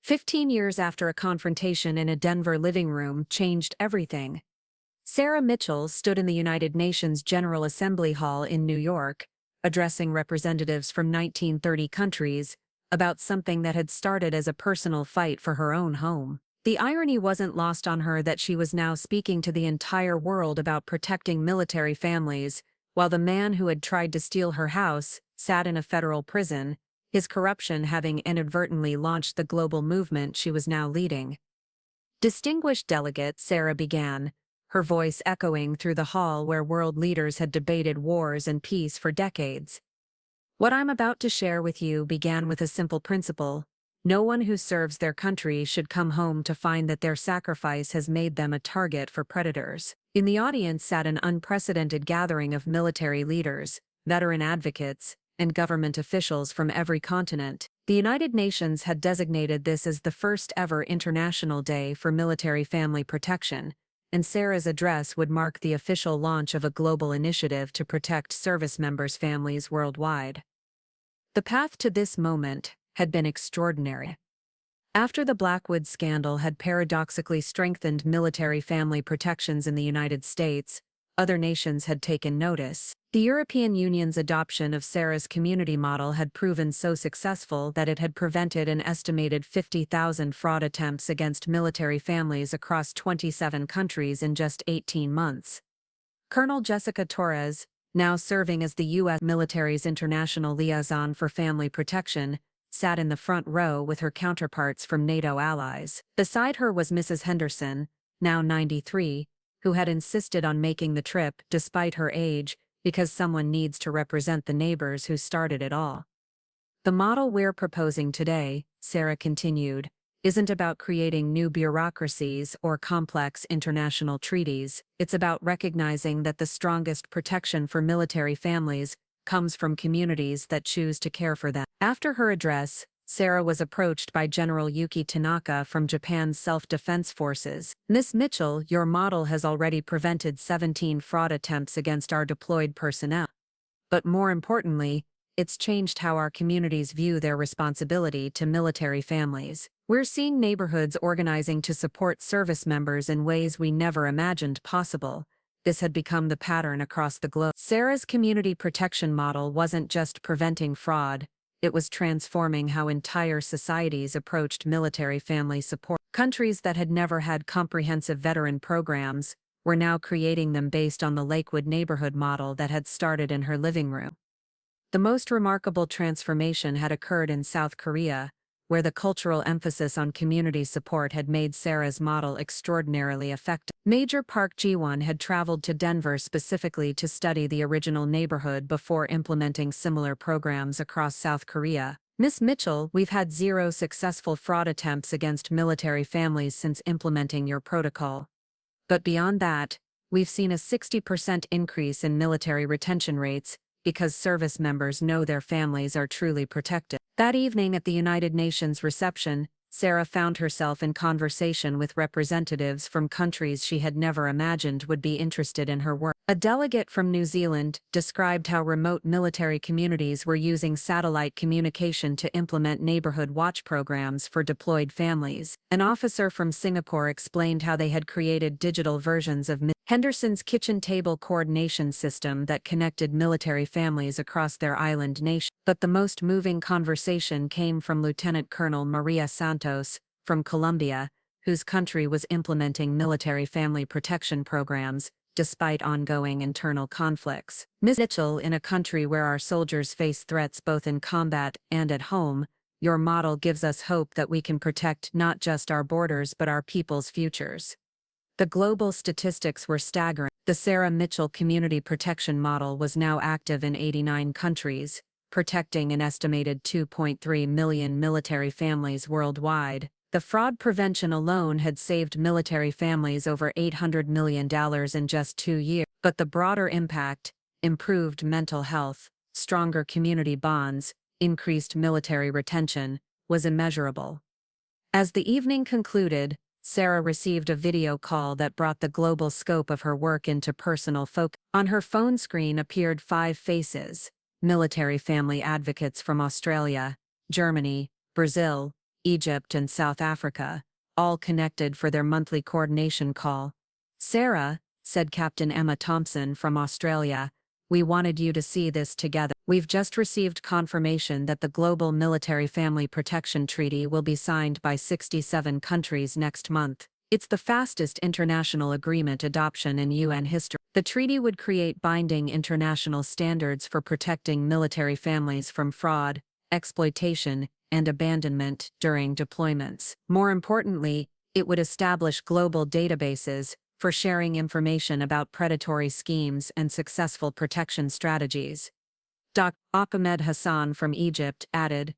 "15 years after a confrontation in a Denver living room changed everything." Sarah Mitchell stood in the United Nations General Assembly Hall in New York, addressing representatives from 1930 countries about something that had started as a personal fight for her own home. The irony wasn't lost on her that she was now speaking to the entire world about protecting military families, while the man who had tried to steal her house sat in a federal prison, his corruption having inadvertently launched the global movement she was now leading. "Distinguished delegate," Sarah began, her voice echoing through the hall where world leaders had debated wars and peace for decades. "What I'm about to share with you began with a simple principle. No one who serves their country should come home to find that their sacrifice has made them a target for predators." In the audience sat an unprecedented gathering of military leaders, veteran advocates, and government officials from every continent. The United Nations had designated this as the first ever International Day for Military Family Protection, and Sarah's address would mark the official launch of a global initiative to protect service members' families worldwide. The path to this moment had been extraordinary. After the Blackwood scandal had paradoxically strengthened military family protections in the United States, other nations had taken notice. The European Union's adoption of Sarah's community model had proven so successful that it had prevented an estimated 50,000 fraud attempts against military families across 27 countries in just 18 months. Colonel Jessica Torres, now serving as the U.S. military's international liaison for family protection, sat in the front row with her counterparts from NATO allies. Beside her was Mrs. Henderson, now 93, who had insisted on making the trip despite her age because someone needs to represent the neighbors who started it all. The model we're proposing today, Sarah continued, isn't about creating new bureaucracies or complex international treaties. It's about recognizing that the strongest protection for military families comes from communities that choose to care for them. After her address, Sarah was approached by General Yuki Tanaka from Japan's Self-Defense Forces. "Miss Mitchell, your model has already prevented 17 fraud attempts against our deployed personnel. But more importantly, it's changed how our communities view their responsibility to military families. We're seeing neighborhoods organizing to support service members in ways we never imagined possible." This had become the pattern across the globe. Sarah's community protection model wasn't just preventing fraud, it was transforming how entire societies approached military family support. Countries that had never had comprehensive veteran programs were now creating them based on the Lakewood neighborhood model that had started in her living room. The most remarkable transformation had occurred in South Korea, where the cultural emphasis on community support had made Sarah's model extraordinarily effective. Major Park Ji-won had traveled to Denver specifically to study the original neighborhood before implementing similar programs across South Korea. "Miss Mitchell, we've had 0 successful fraud attempts against military families since implementing your protocol. But beyond that, we've seen a 60% increase in military retention rates, because service members know their families are truly protected." That evening at the United Nations reception, Sarah found herself in conversation with representatives from countries she had never imagined would be interested in her work. A delegate from New Zealand described how remote military communities were using satellite communication to implement neighborhood watch programs for deployed families. An officer from Singapore explained how they had created digital versions of Henderson's kitchen table coordination system that connected military families across their island nation. But the most moving conversation came from Lieutenant Colonel Maria Santos, from Colombia, whose country was implementing military family protection programs, despite ongoing internal conflicts. "Ms. Mitchell, in a country where our soldiers face threats both in combat and at home, your model gives us hope that we can protect not just our borders but our people's futures." The global statistics were staggering. The Sarah Mitchell Community Protection Model was now active in 89 countries, protecting an estimated 2.3 million military families worldwide. The fraud prevention alone had saved military families over $800 million in just 2 years. But the broader impact, improved mental health, stronger community bonds, increased military retention, was immeasurable. As the evening concluded, Sarah received a video call that brought the global scope of her work into personal focus. On her phone screen appeared 5 faces: military family advocates from Australia, Germany, Brazil, Egypt, and South Africa, all connected for their monthly coordination call. "Sarah," said Captain Emma Thompson from Australia, "we wanted you to see this together. We've just received confirmation that the Global Military Family Protection Treaty will be signed by 67 countries next month. It's the fastest international agreement adoption in UN history. The treaty would create binding international standards for protecting military families from fraud, exploitation, and abandonment during deployments. More importantly, it would establish global databases for sharing information about predatory schemes and successful protection strategies." Dr. Ahmed Hassan from Egypt added,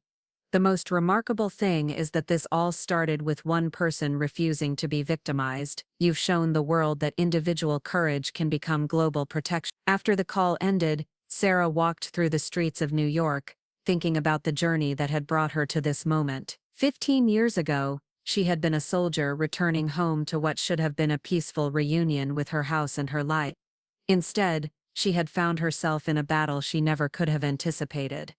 "The most remarkable thing is that this all started with one person refusing to be victimized. You've shown the world that individual courage can become global protection." After the call ended, Sarah walked through the streets of New York, thinking about the journey that had brought her to this moment. 15 years ago, she had been a soldier returning home to what should have been a peaceful reunion with her house and her life. Instead, she had found herself in a battle she never could have anticipated.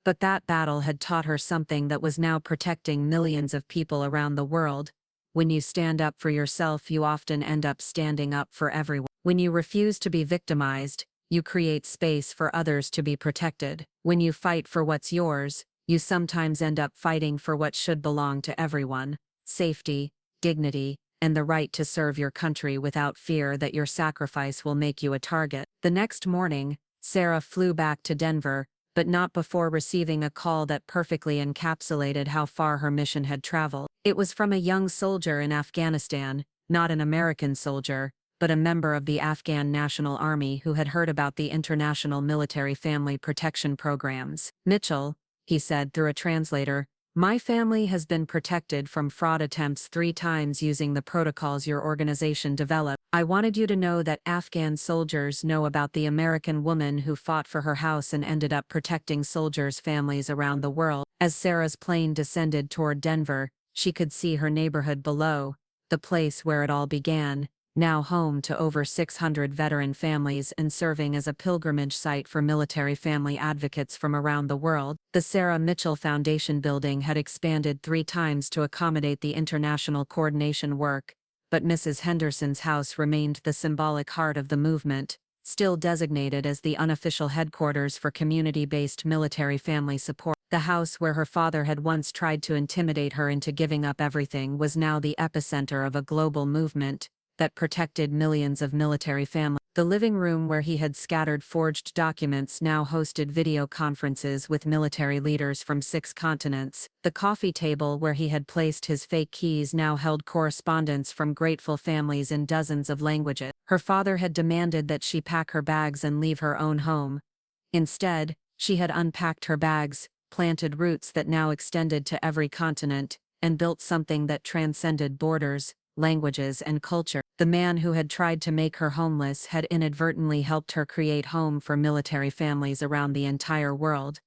But that battle had taught her something that was now protecting millions of people around the world. When you stand up for yourself, you often end up standing up for everyone. When you refuse to be victimized, you create space for others to be protected. When you fight for what's yours, you sometimes end up fighting for what should belong to everyone: safety, dignity, and the right to serve your country without fear that your sacrifice will make you a target. The next morning, Sarah flew back to Denver, but not before receiving a call that perfectly encapsulated how far her mission had traveled. It was from a young soldier in Afghanistan, not an American soldier, but a member of the Afghan National Army who had heard about the International Military Family Protection Programs. "Mitchell," he said through a translator, "my family has been protected from fraud attempts 3 times using the protocols your organization developed. I wanted you to know that Afghan soldiers know about the American woman who fought for her house and ended up protecting soldiers' families around the world." As Sarah's plane descended toward Denver, she could see her neighborhood below, the place where it all began, now home to over 600 veteran families and serving as a pilgrimage site for military family advocates from around the world. The Sarah Mitchell Foundation building had expanded 3 times to accommodate the international coordination work, but Mrs. Henderson's house remained the symbolic heart of the movement, still designated as the unofficial headquarters for community-based military family support. The house where her father had once tried to intimidate her into giving up everything was now the epicenter of a global movement that protected millions of military families. The living room where he had scattered forged documents now hosted video conferences with military leaders from 6 continents. The coffee table where he had placed his fake keys now held correspondence from grateful families in dozens of languages. Her father had demanded that she pack her bags and leave her own home. Instead, she had unpacked her bags, planted roots that now extended to every continent, and built something that transcended borders, languages, and culture. The man who had tried to make her homeless had inadvertently helped her create home for military families around the entire world.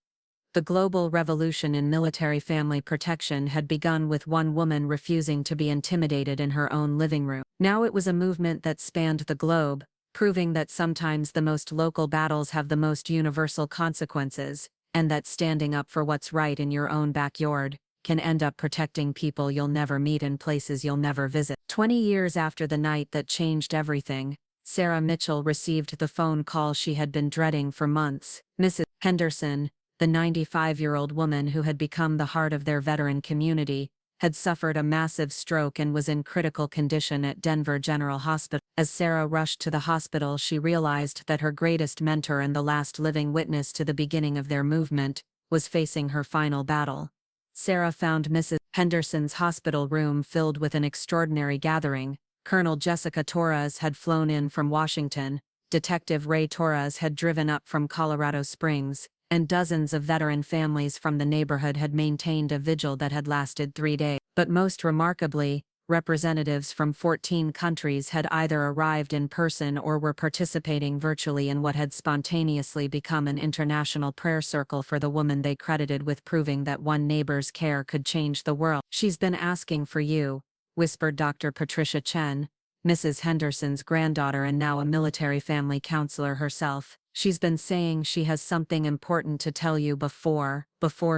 The global revolution in military family protection had begun with one woman refusing to be intimidated in her own living room. Now it was a movement that spanned the globe, proving that sometimes the most local battles have the most universal consequences, and that standing up for what's right in your own backyard can end up protecting people you'll never meet in places you'll never visit. 20 years after the night that changed everything, Sarah Mitchell received the phone call she had been dreading for months. Mrs. Henderson, the 95-year-old woman who had become the heart of their veteran community, had suffered a massive stroke and was in critical condition at Denver General Hospital. As Sarah rushed to the hospital, she realized that her greatest mentor and the last living witness to the beginning of their movement was facing her final battle. Sarah found Mrs. Henderson's hospital room filled with an extraordinary gathering. Colonel Jessica Torres had flown in from Washington, Detective Ray Torres had driven up from Colorado Springs, and dozens of veteran families from the neighborhood had maintained a vigil that had lasted 3 days. But most remarkably, representatives from 14 countries had either arrived in person or were participating virtually in what had spontaneously become an international prayer circle for the woman they credited with proving that one neighbor's care could change the world. "She's been asking for you," whispered Dr. Patricia Chen, Mrs. Henderson's granddaughter and now a military family counselor herself. "She's been saying she has something important to tell you before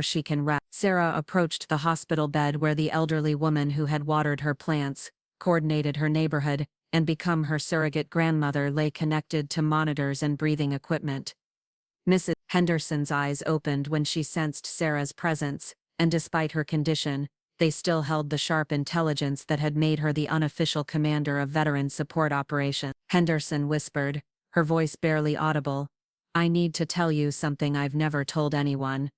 she can rest." Sarah approached the hospital bed where the elderly woman who had watered her plants, coordinated her neighborhood, and become her surrogate grandmother lay connected to monitors and breathing equipment. Mrs. Henderson's eyes opened when she sensed Sarah's presence, and despite her condition, they still held the sharp intelligence that had made her the unofficial commander of Veteran Support Operations. Henderson whispered, her voice barely audible, "I need to tell you something I've never told anyone.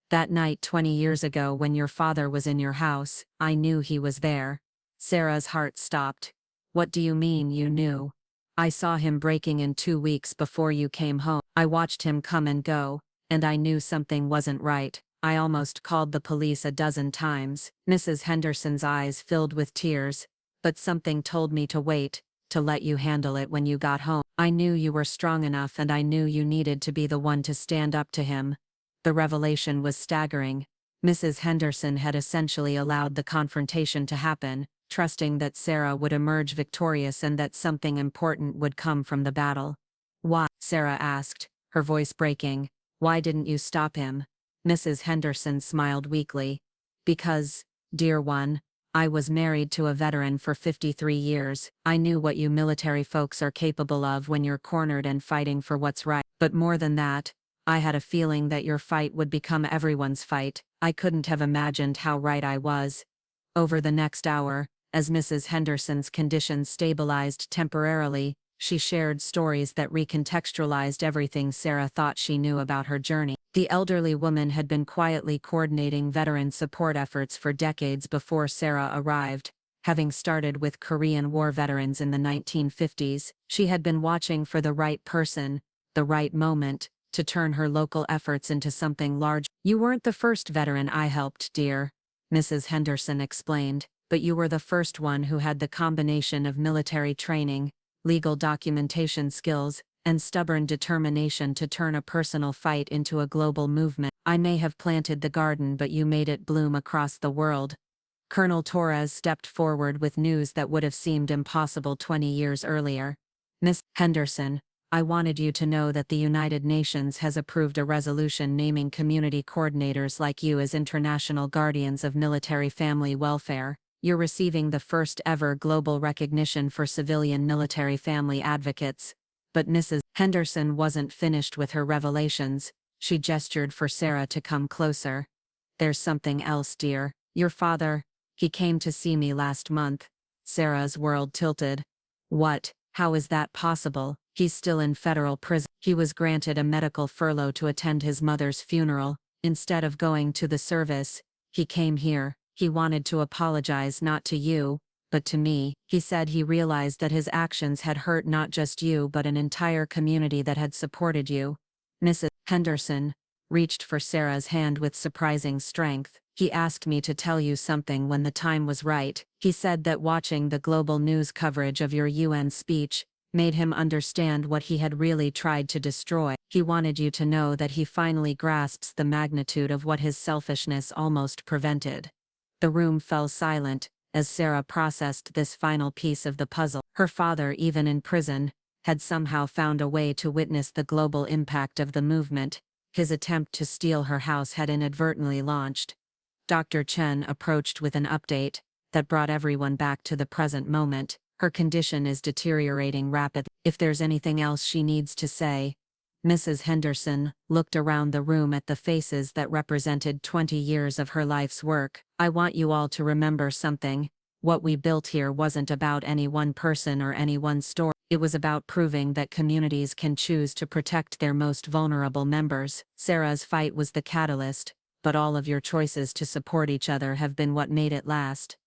That night 20 years ago when your father was in your house, I knew he was there." Sarah's heart stopped. "What do you mean you knew?" "I saw him breaking in 2 weeks before you came home. I watched him come and go, and I knew something wasn't right. I almost called the police a dozen times." Mrs. Henderson's eyes filled with tears, "But something told me to wait, to let you handle it when you got home. I knew you were strong enough and I knew you needed to be the one to stand up to him." The revelation was staggering. Mrs. Henderson had essentially allowed the confrontation to happen, trusting that Sarah would emerge victorious and that something important would come from the battle. "Why?" Sarah asked, her voice breaking. "Why didn't you stop him?" Mrs. Henderson smiled weakly. "Because, dear one, I was married to a veteran for 53 years. I knew what you military folks are capable of when you're cornered and fighting for what's right. But more than that, I had a feeling that your fight would become everyone's fight. I couldn't have imagined how right I was." Over the next hour, as Mrs. Henderson's condition stabilized temporarily, she shared stories that recontextualized everything Sarah thought she knew about her journey. The elderly woman had been quietly coordinating veteran support efforts for decades before Sarah arrived. Having started with Korean War veterans in the 1950s, she had been watching for the right person, the right moment, to turn her local efforts into something large. "You weren't the first veteran I helped, dear," Mrs. Henderson explained, "but you were the first one who had the combination of military training, legal documentation skills, and stubborn determination to turn a personal fight into a global movement. I may have planted the garden, but you made it bloom across the world." Colonel Torres stepped forward with news that would have seemed impossible 20 years earlier. "Miss Henderson, I wanted you to know that the United Nations has approved a resolution naming community coordinators like you as international guardians of military family welfare. You're receiving the first ever global recognition for civilian military family advocates." But Mrs. Henderson wasn't finished with her revelations. She gestured for Sarah to come closer. "There's something else, dear. Your father, he came to see me last month." Sarah's world tilted. "What? How is that possible? He's still in federal prison." "He was granted a medical furlough to attend his mother's funeral. Instead of going to the service, he came here. He wanted to apologize not to you, but to me. He said he realized that his actions had hurt not just you but an entire community that had supported you." Mrs. Henderson reached for Sarah's hand with surprising strength. "He asked me to tell you something when the time was right. He said that watching the global news coverage of your UN speech made him understand what he had really tried to destroy. He wanted you to know that he finally grasps the magnitude of what his selfishness almost prevented." The room fell silent as Sarah processed this final piece of the puzzle. Her father, even in prison, had somehow found a way to witness the global impact of the movement. His attempt to steal her house had inadvertently launched. Dr. Chen approached with an update that brought everyone back to the present moment. "Her condition is deteriorating rapidly. If there's anything else she needs to say." Mrs. Henderson looked around the room at the faces that represented 20 years of her life's work. "I want you all to remember something. What we built here wasn't about any one person or any one story. It was about proving that communities can choose to protect their most vulnerable members. Sarah's fight was the catalyst, but all of your choices to support each other have been what made it last."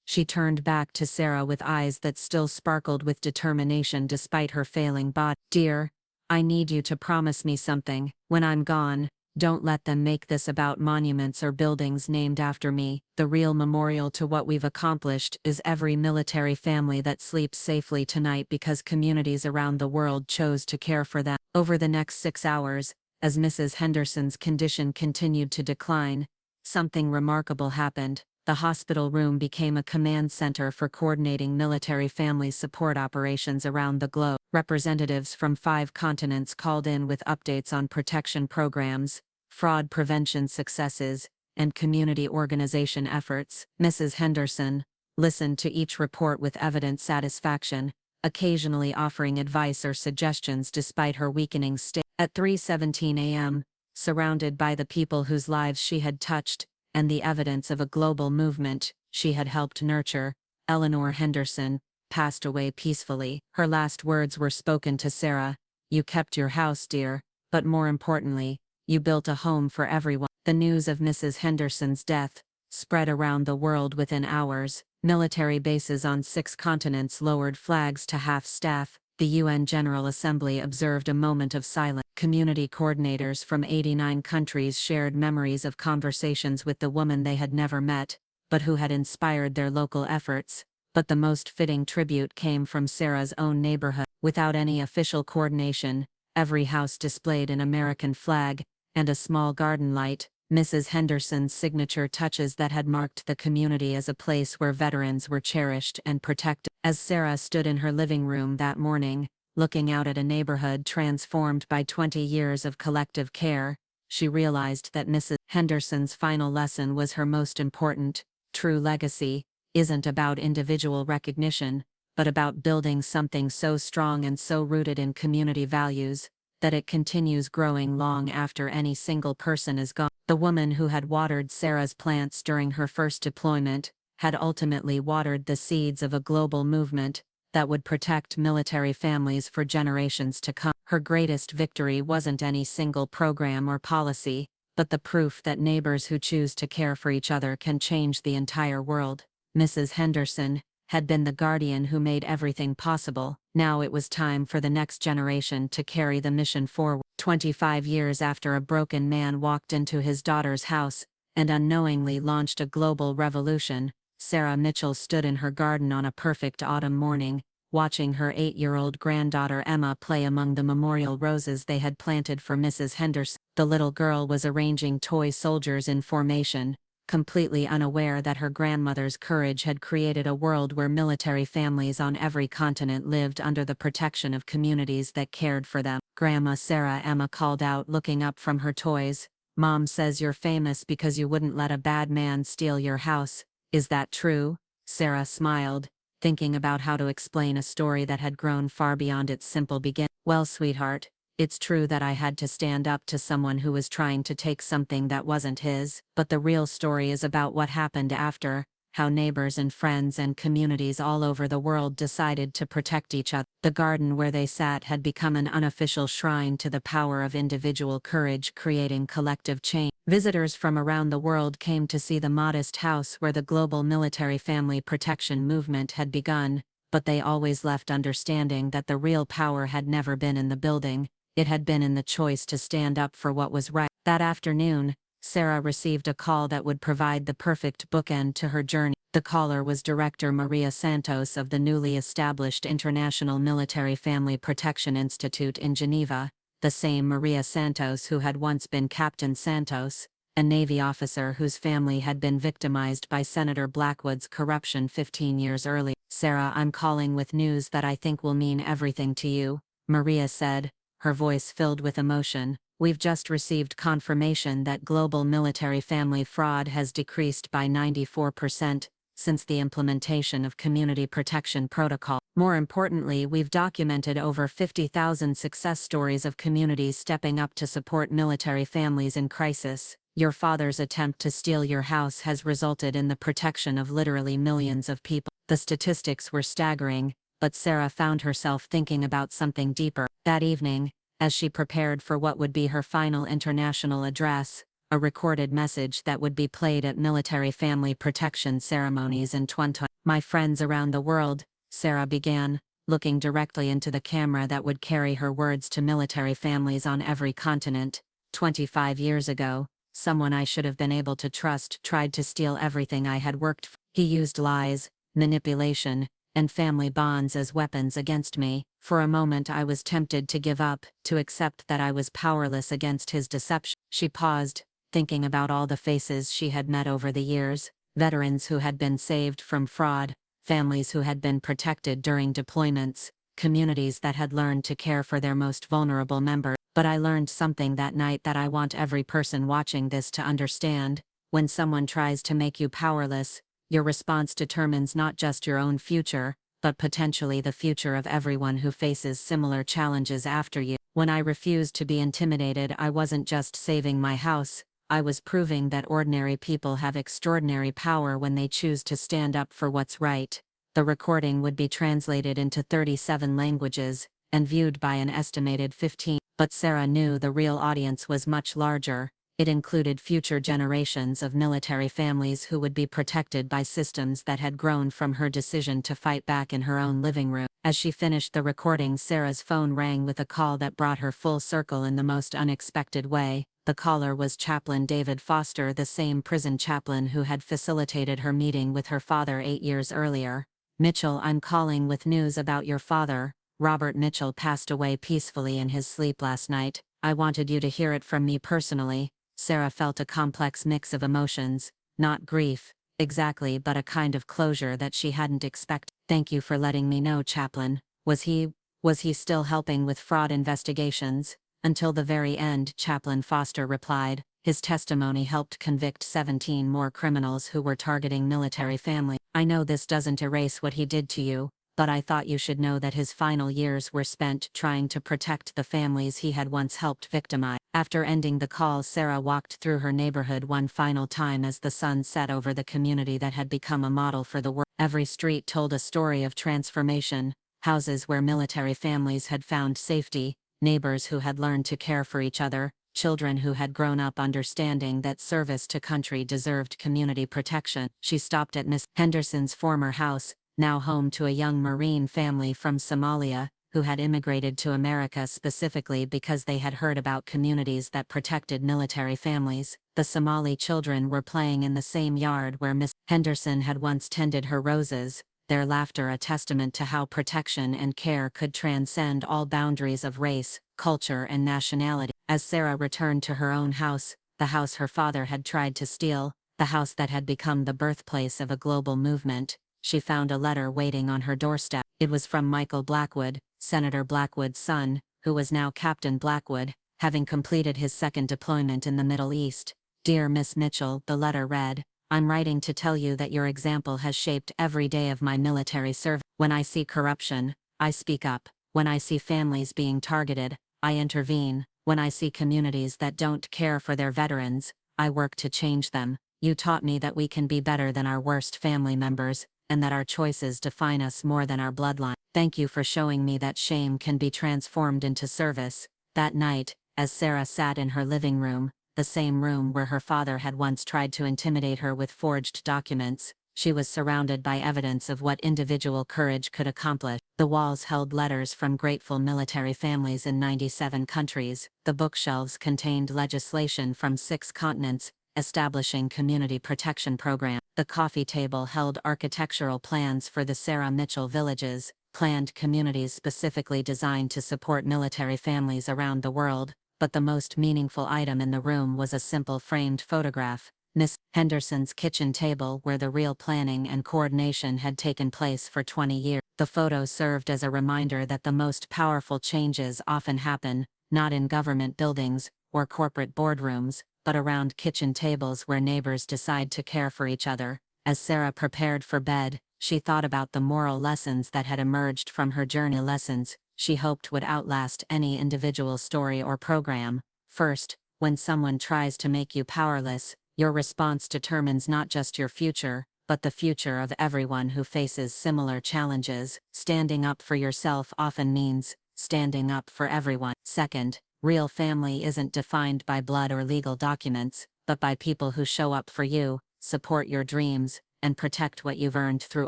She turned back to Sarah with eyes that still sparkled with determination despite her failing body. "Dear, I need you to promise me something. When I'm gone, don't let them make this about monuments or buildings named after me. The real memorial to what we've accomplished is every military family that sleeps safely tonight because communities around the world chose to care for them." Over the next 6 hours, as Mrs. Henderson's condition continued to decline, something remarkable happened. The hospital room became a command center for coordinating military family support operations around the globe. Representatives from 5 continents called in with updates on protection programs, fraud prevention successes, and community organization efforts. Mrs. Henderson listened to each report with evident satisfaction, occasionally offering advice or suggestions despite her weakening state. At 3:17 a.m., surrounded by the people whose lives she had touched, and the evidence of a global movement she had helped nurture, Eleanor Henderson passed away peacefully. Her last words were spoken to Sarah. "You kept your house, dear, but more importantly, you built a home for everyone." The news of Mrs. Henderson's death spread around the world within hours. Military bases on 6 continents lowered flags to half-staff. The UN General Assembly observed a moment of silence. Community coordinators from 89 countries shared memories of conversations with the woman they had never met, but who had inspired their local efforts. but the most fitting tribute came from Sarah's own neighborhood. Without any official coordination, every house displayed an American flag and a small garden light, Mrs. Henderson's signature touches that had marked the community as a place where veterans were cherished and protected. As Sarah stood in her living room that morning, looking out at a neighborhood transformed by 20 years of collective care, she realized that Mrs. Henderson's final lesson was her most important. True legacy isn't about individual recognition, but about building something so strong and so rooted in community values that it continues growing long after any single person is gone. The woman who had watered Sarah's plants during her first deployment had ultimately watered the seeds of a global movement that would protect military families for generations to come. Her greatest victory wasn't any single program or policy, but the proof that neighbors who choose to care for each other can change the entire world. Mrs. Henderson had been the guardian who made everything possible. Now it was time for the next generation to carry the mission forward. 25 years after a broken man walked into his daughter's house and unknowingly launched a global revolution, Sarah Mitchell stood in her garden on a perfect autumn morning, watching her 8-year-old granddaughter Emma play among the memorial roses they had planted for Mrs. Henderson. The little girl was arranging toy soldiers in formation, completely unaware that her grandmother's courage had created a world where military families on every continent lived under the protection of communities that cared for them. "Grandma Sarah," Emma called out, looking up from her toys. "Mom says you're famous because you wouldn't let a bad man steal your house. Is that true?" Sarah smiled, thinking about how to explain a story that had grown far beyond its simple beginning. "Well, sweetheart, it's true that I had to stand up to someone who was trying to take something that wasn't his, but the real story is about what happened after, how neighbors and friends and communities all over the world decided to protect each other." The garden where they sat had become an unofficial shrine to the power of individual courage creating collective change. Visitors from around the world came to see the modest house where the global military family protection movement had begun, but they always left understanding that the real power had never been in the building. It had been in the choice to stand up for what was right. That afternoon, Sarah received a call that would provide the perfect bookend to her journey. The caller was Director Maria Santos of the newly established International Military Family Protection Institute in Geneva, the same Maria Santos who had once been Captain Santos, a Navy officer whose family had been victimized by Senator Blackwood's corruption 15 years earlier. "Sarah, I'm calling with news that I think will mean everything to you," Maria said, her voice filled with emotion. "We've just received confirmation that global military family fraud has decreased by 94% since the implementation of community protection protocol. More importantly, we've documented over 50,000 success stories of communities stepping up to support military families in crisis. Your father's attempt to steal your house has resulted in the protection of literally millions of people." The statistics were staggering, but Sarah found herself thinking about something deeper. That evening, as she prepared for what would be her final international address, a recorded message that would be played at military family protection ceremonies in 2020. "My friends around the world," Sarah began, looking directly into the camera that would carry her words to military families on every continent. 25 years ago, someone I should have been able to trust tried to steal everything I had worked for. He used lies, manipulation, and family bonds as weapons against me. For a moment I was tempted to give up, to accept that I was powerless against his deception." She paused, thinking about all the faces she had met over the years, veterans who had been saved from fraud, families who had been protected during deployments, communities that had learned to care for their most vulnerable members. "But I learned something that night that I want every person watching this to understand. When someone tries to make you powerless, your response determines not just your own future, but potentially the future of everyone who faces similar challenges after you. When I refused to be intimidated, I wasn't just saving my house, I was proving that ordinary people have extraordinary power when they choose to stand up for what's right." The recording would be translated into 37 languages and viewed by an estimated 15. But Sarah knew the real audience was much larger. It included future generations of military families who would be protected by systems that had grown from her decision to fight back in her own living room. As she finished the recording, Sarah's phone rang with a call that brought her full circle in the most unexpected way. The caller was Chaplain David Foster, the same prison chaplain who had facilitated her meeting with her father 8 years earlier. Mitchell, I'm calling with news about your father. Robert Mitchell passed away peacefully in his sleep last night. I wanted you to hear it from me personally. Sarah felt a complex mix of emotions, not grief, exactly, but a kind of closure that she hadn't expected. Thank you for letting me know, Chaplain. Was he still helping with fraud investigations? Until the very end, Chaplain Foster replied. His testimony helped convict 17 more criminals who were targeting military families. I know this doesn't erase what he did to you, but I thought you should know that his final years were spent trying to protect the families he had once helped victimize. After ending the call, Sarah walked through her neighborhood one final time as the sun set over the community that had become a model for the world. Every street told a story of transformation: houses where military families had found safety, neighbors who had learned to care for each other, children who had grown up understanding that service to country deserved community protection. She stopped at Miss Henderson's former house, now home to a young Marine family from Somalia, who had immigrated to America specifically because they had heard about communities that protected military families. The Somali children were playing in the same yard where Miss Henderson had once tended her roses, their laughter a testament to how protection and care could transcend all boundaries of race, culture, and nationality. As Sarah returned to her own house, the house her father had tried to steal, the house that had become the birthplace of a global movement, she found a letter waiting on her doorstep. It was from Michael Blackwood, Senator Blackwood's son, who was now Captain Blackwood, having completed his second deployment in the Middle East. Dear Miss Mitchell, the letter read, I'm writing to tell you that your example has shaped every day of my military service. When I see corruption, I speak up. When I see families being targeted, I intervene. When I see communities that don't care for their veterans, I work to change them. You taught me that we can be better than our worst family members, and that our choices define us more than our bloodline. Thank you for showing me that shame can be transformed into service. That night, as Sarah sat in her living room, the same room where her father had once tried to intimidate her with forged documents, she was surrounded by evidence of what individual courage could accomplish. The walls held letters from grateful military families in 97 countries. The bookshelves contained legislation from 6 continents, establishing community protection programs. The coffee table held architectural plans for the Sarah Mitchell villages, planned communities specifically designed to support military families around the world. But the most meaningful item in the room was a simple framed photograph. Miss Henderson's kitchen table, where the real planning and coordination had taken place for 20 years. The photo served as a reminder that the most powerful changes often happen, not in government buildings or corporate boardrooms, but around kitchen tables where neighbors decide to care for each other. As Sarah prepared for bed, she thought about the moral lessons that had emerged from her journey, lessons she hoped would outlast any individual story or program. First, when someone tries to make you powerless, your response determines not just your future, but the future of everyone who faces similar challenges. Standing up for yourself often means standing up for everyone. Second, real family isn't defined by blood or legal documents, but by people who show up for you, support your dreams, and protect what you've earned through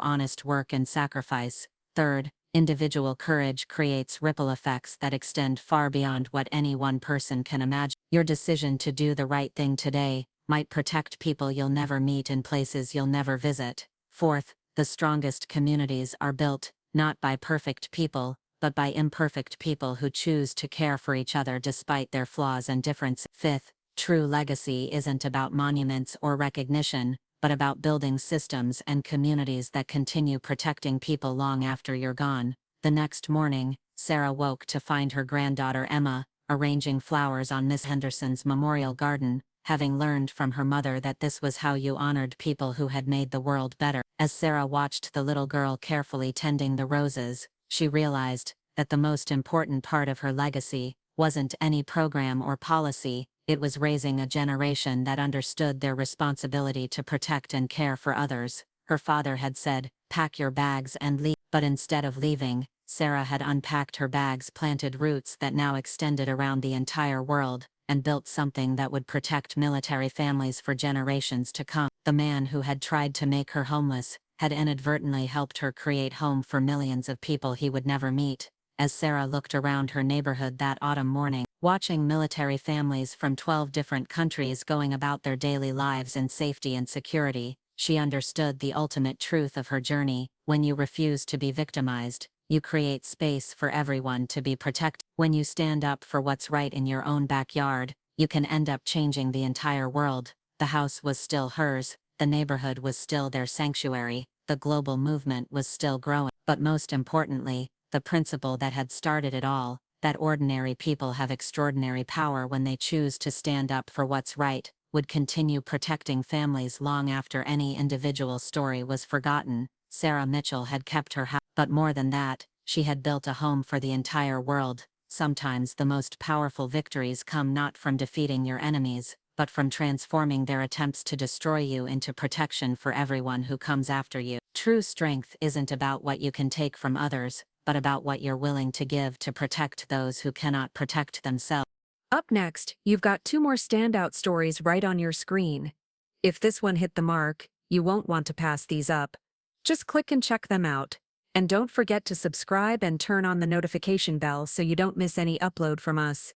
honest work and sacrifice. Third, individual courage creates ripple effects that extend far beyond what any one person can imagine. Your decision to do the right thing today might protect people you'll never meet in places you'll never visit. Fourth, the strongest communities are built, not by perfect people, but by imperfect people who choose to care for each other despite their flaws and differences. Fifth, true legacy isn't about monuments or recognition, but about building systems and communities that continue protecting people long after you're gone. The next morning, Sarah woke to find her granddaughter Emma arranging flowers on Miss Henderson's memorial garden, having learned from her mother that this was how you honored people who had made the world better. As Sarah watched the little girl carefully tending the roses, she realized that the most important part of her legacy wasn't any program or policy. It was raising a generation that understood their responsibility to protect and care for others. Her father had said, "Pack your bags and leave." But instead of leaving, Sarah had unpacked her bags, planted roots that now extended around the entire world, and built something that would protect military families for generations to come. The man who had tried to make her homeless had inadvertently helped her create home for millions of people he would never meet. As Sarah looked around her neighborhood that autumn morning, watching military families from 12 different countries going about their daily lives in safety and security, She understood the ultimate truth of her journey. When you refuse to be victimized, you create space for everyone to be protected. When you stand up for what's right in your own backyard, you can end up changing the entire world. The house was still hers, the neighborhood was still their sanctuary, the global movement was still growing. But most importantly, the principle that had started it all, that ordinary people have extraordinary power when they choose to stand up for what's right, would continue protecting families long after any individual story was forgotten. Sarah Mitchell had kept her house, but more than that, she had built a home for the entire world. Sometimes the most powerful victories come not from defeating your enemies, but from transforming their attempts to destroy you into protection for everyone who comes after you. True strength isn't about what you can take from others, but about what you're willing to give to protect those who cannot protect themselves. Up next, you've got 2 more standout stories right on your screen. If this one hit the mark, you won't want to pass these up. Just click and check them out. And don't forget to subscribe and turn on the notification bell so you don't miss any upload from us.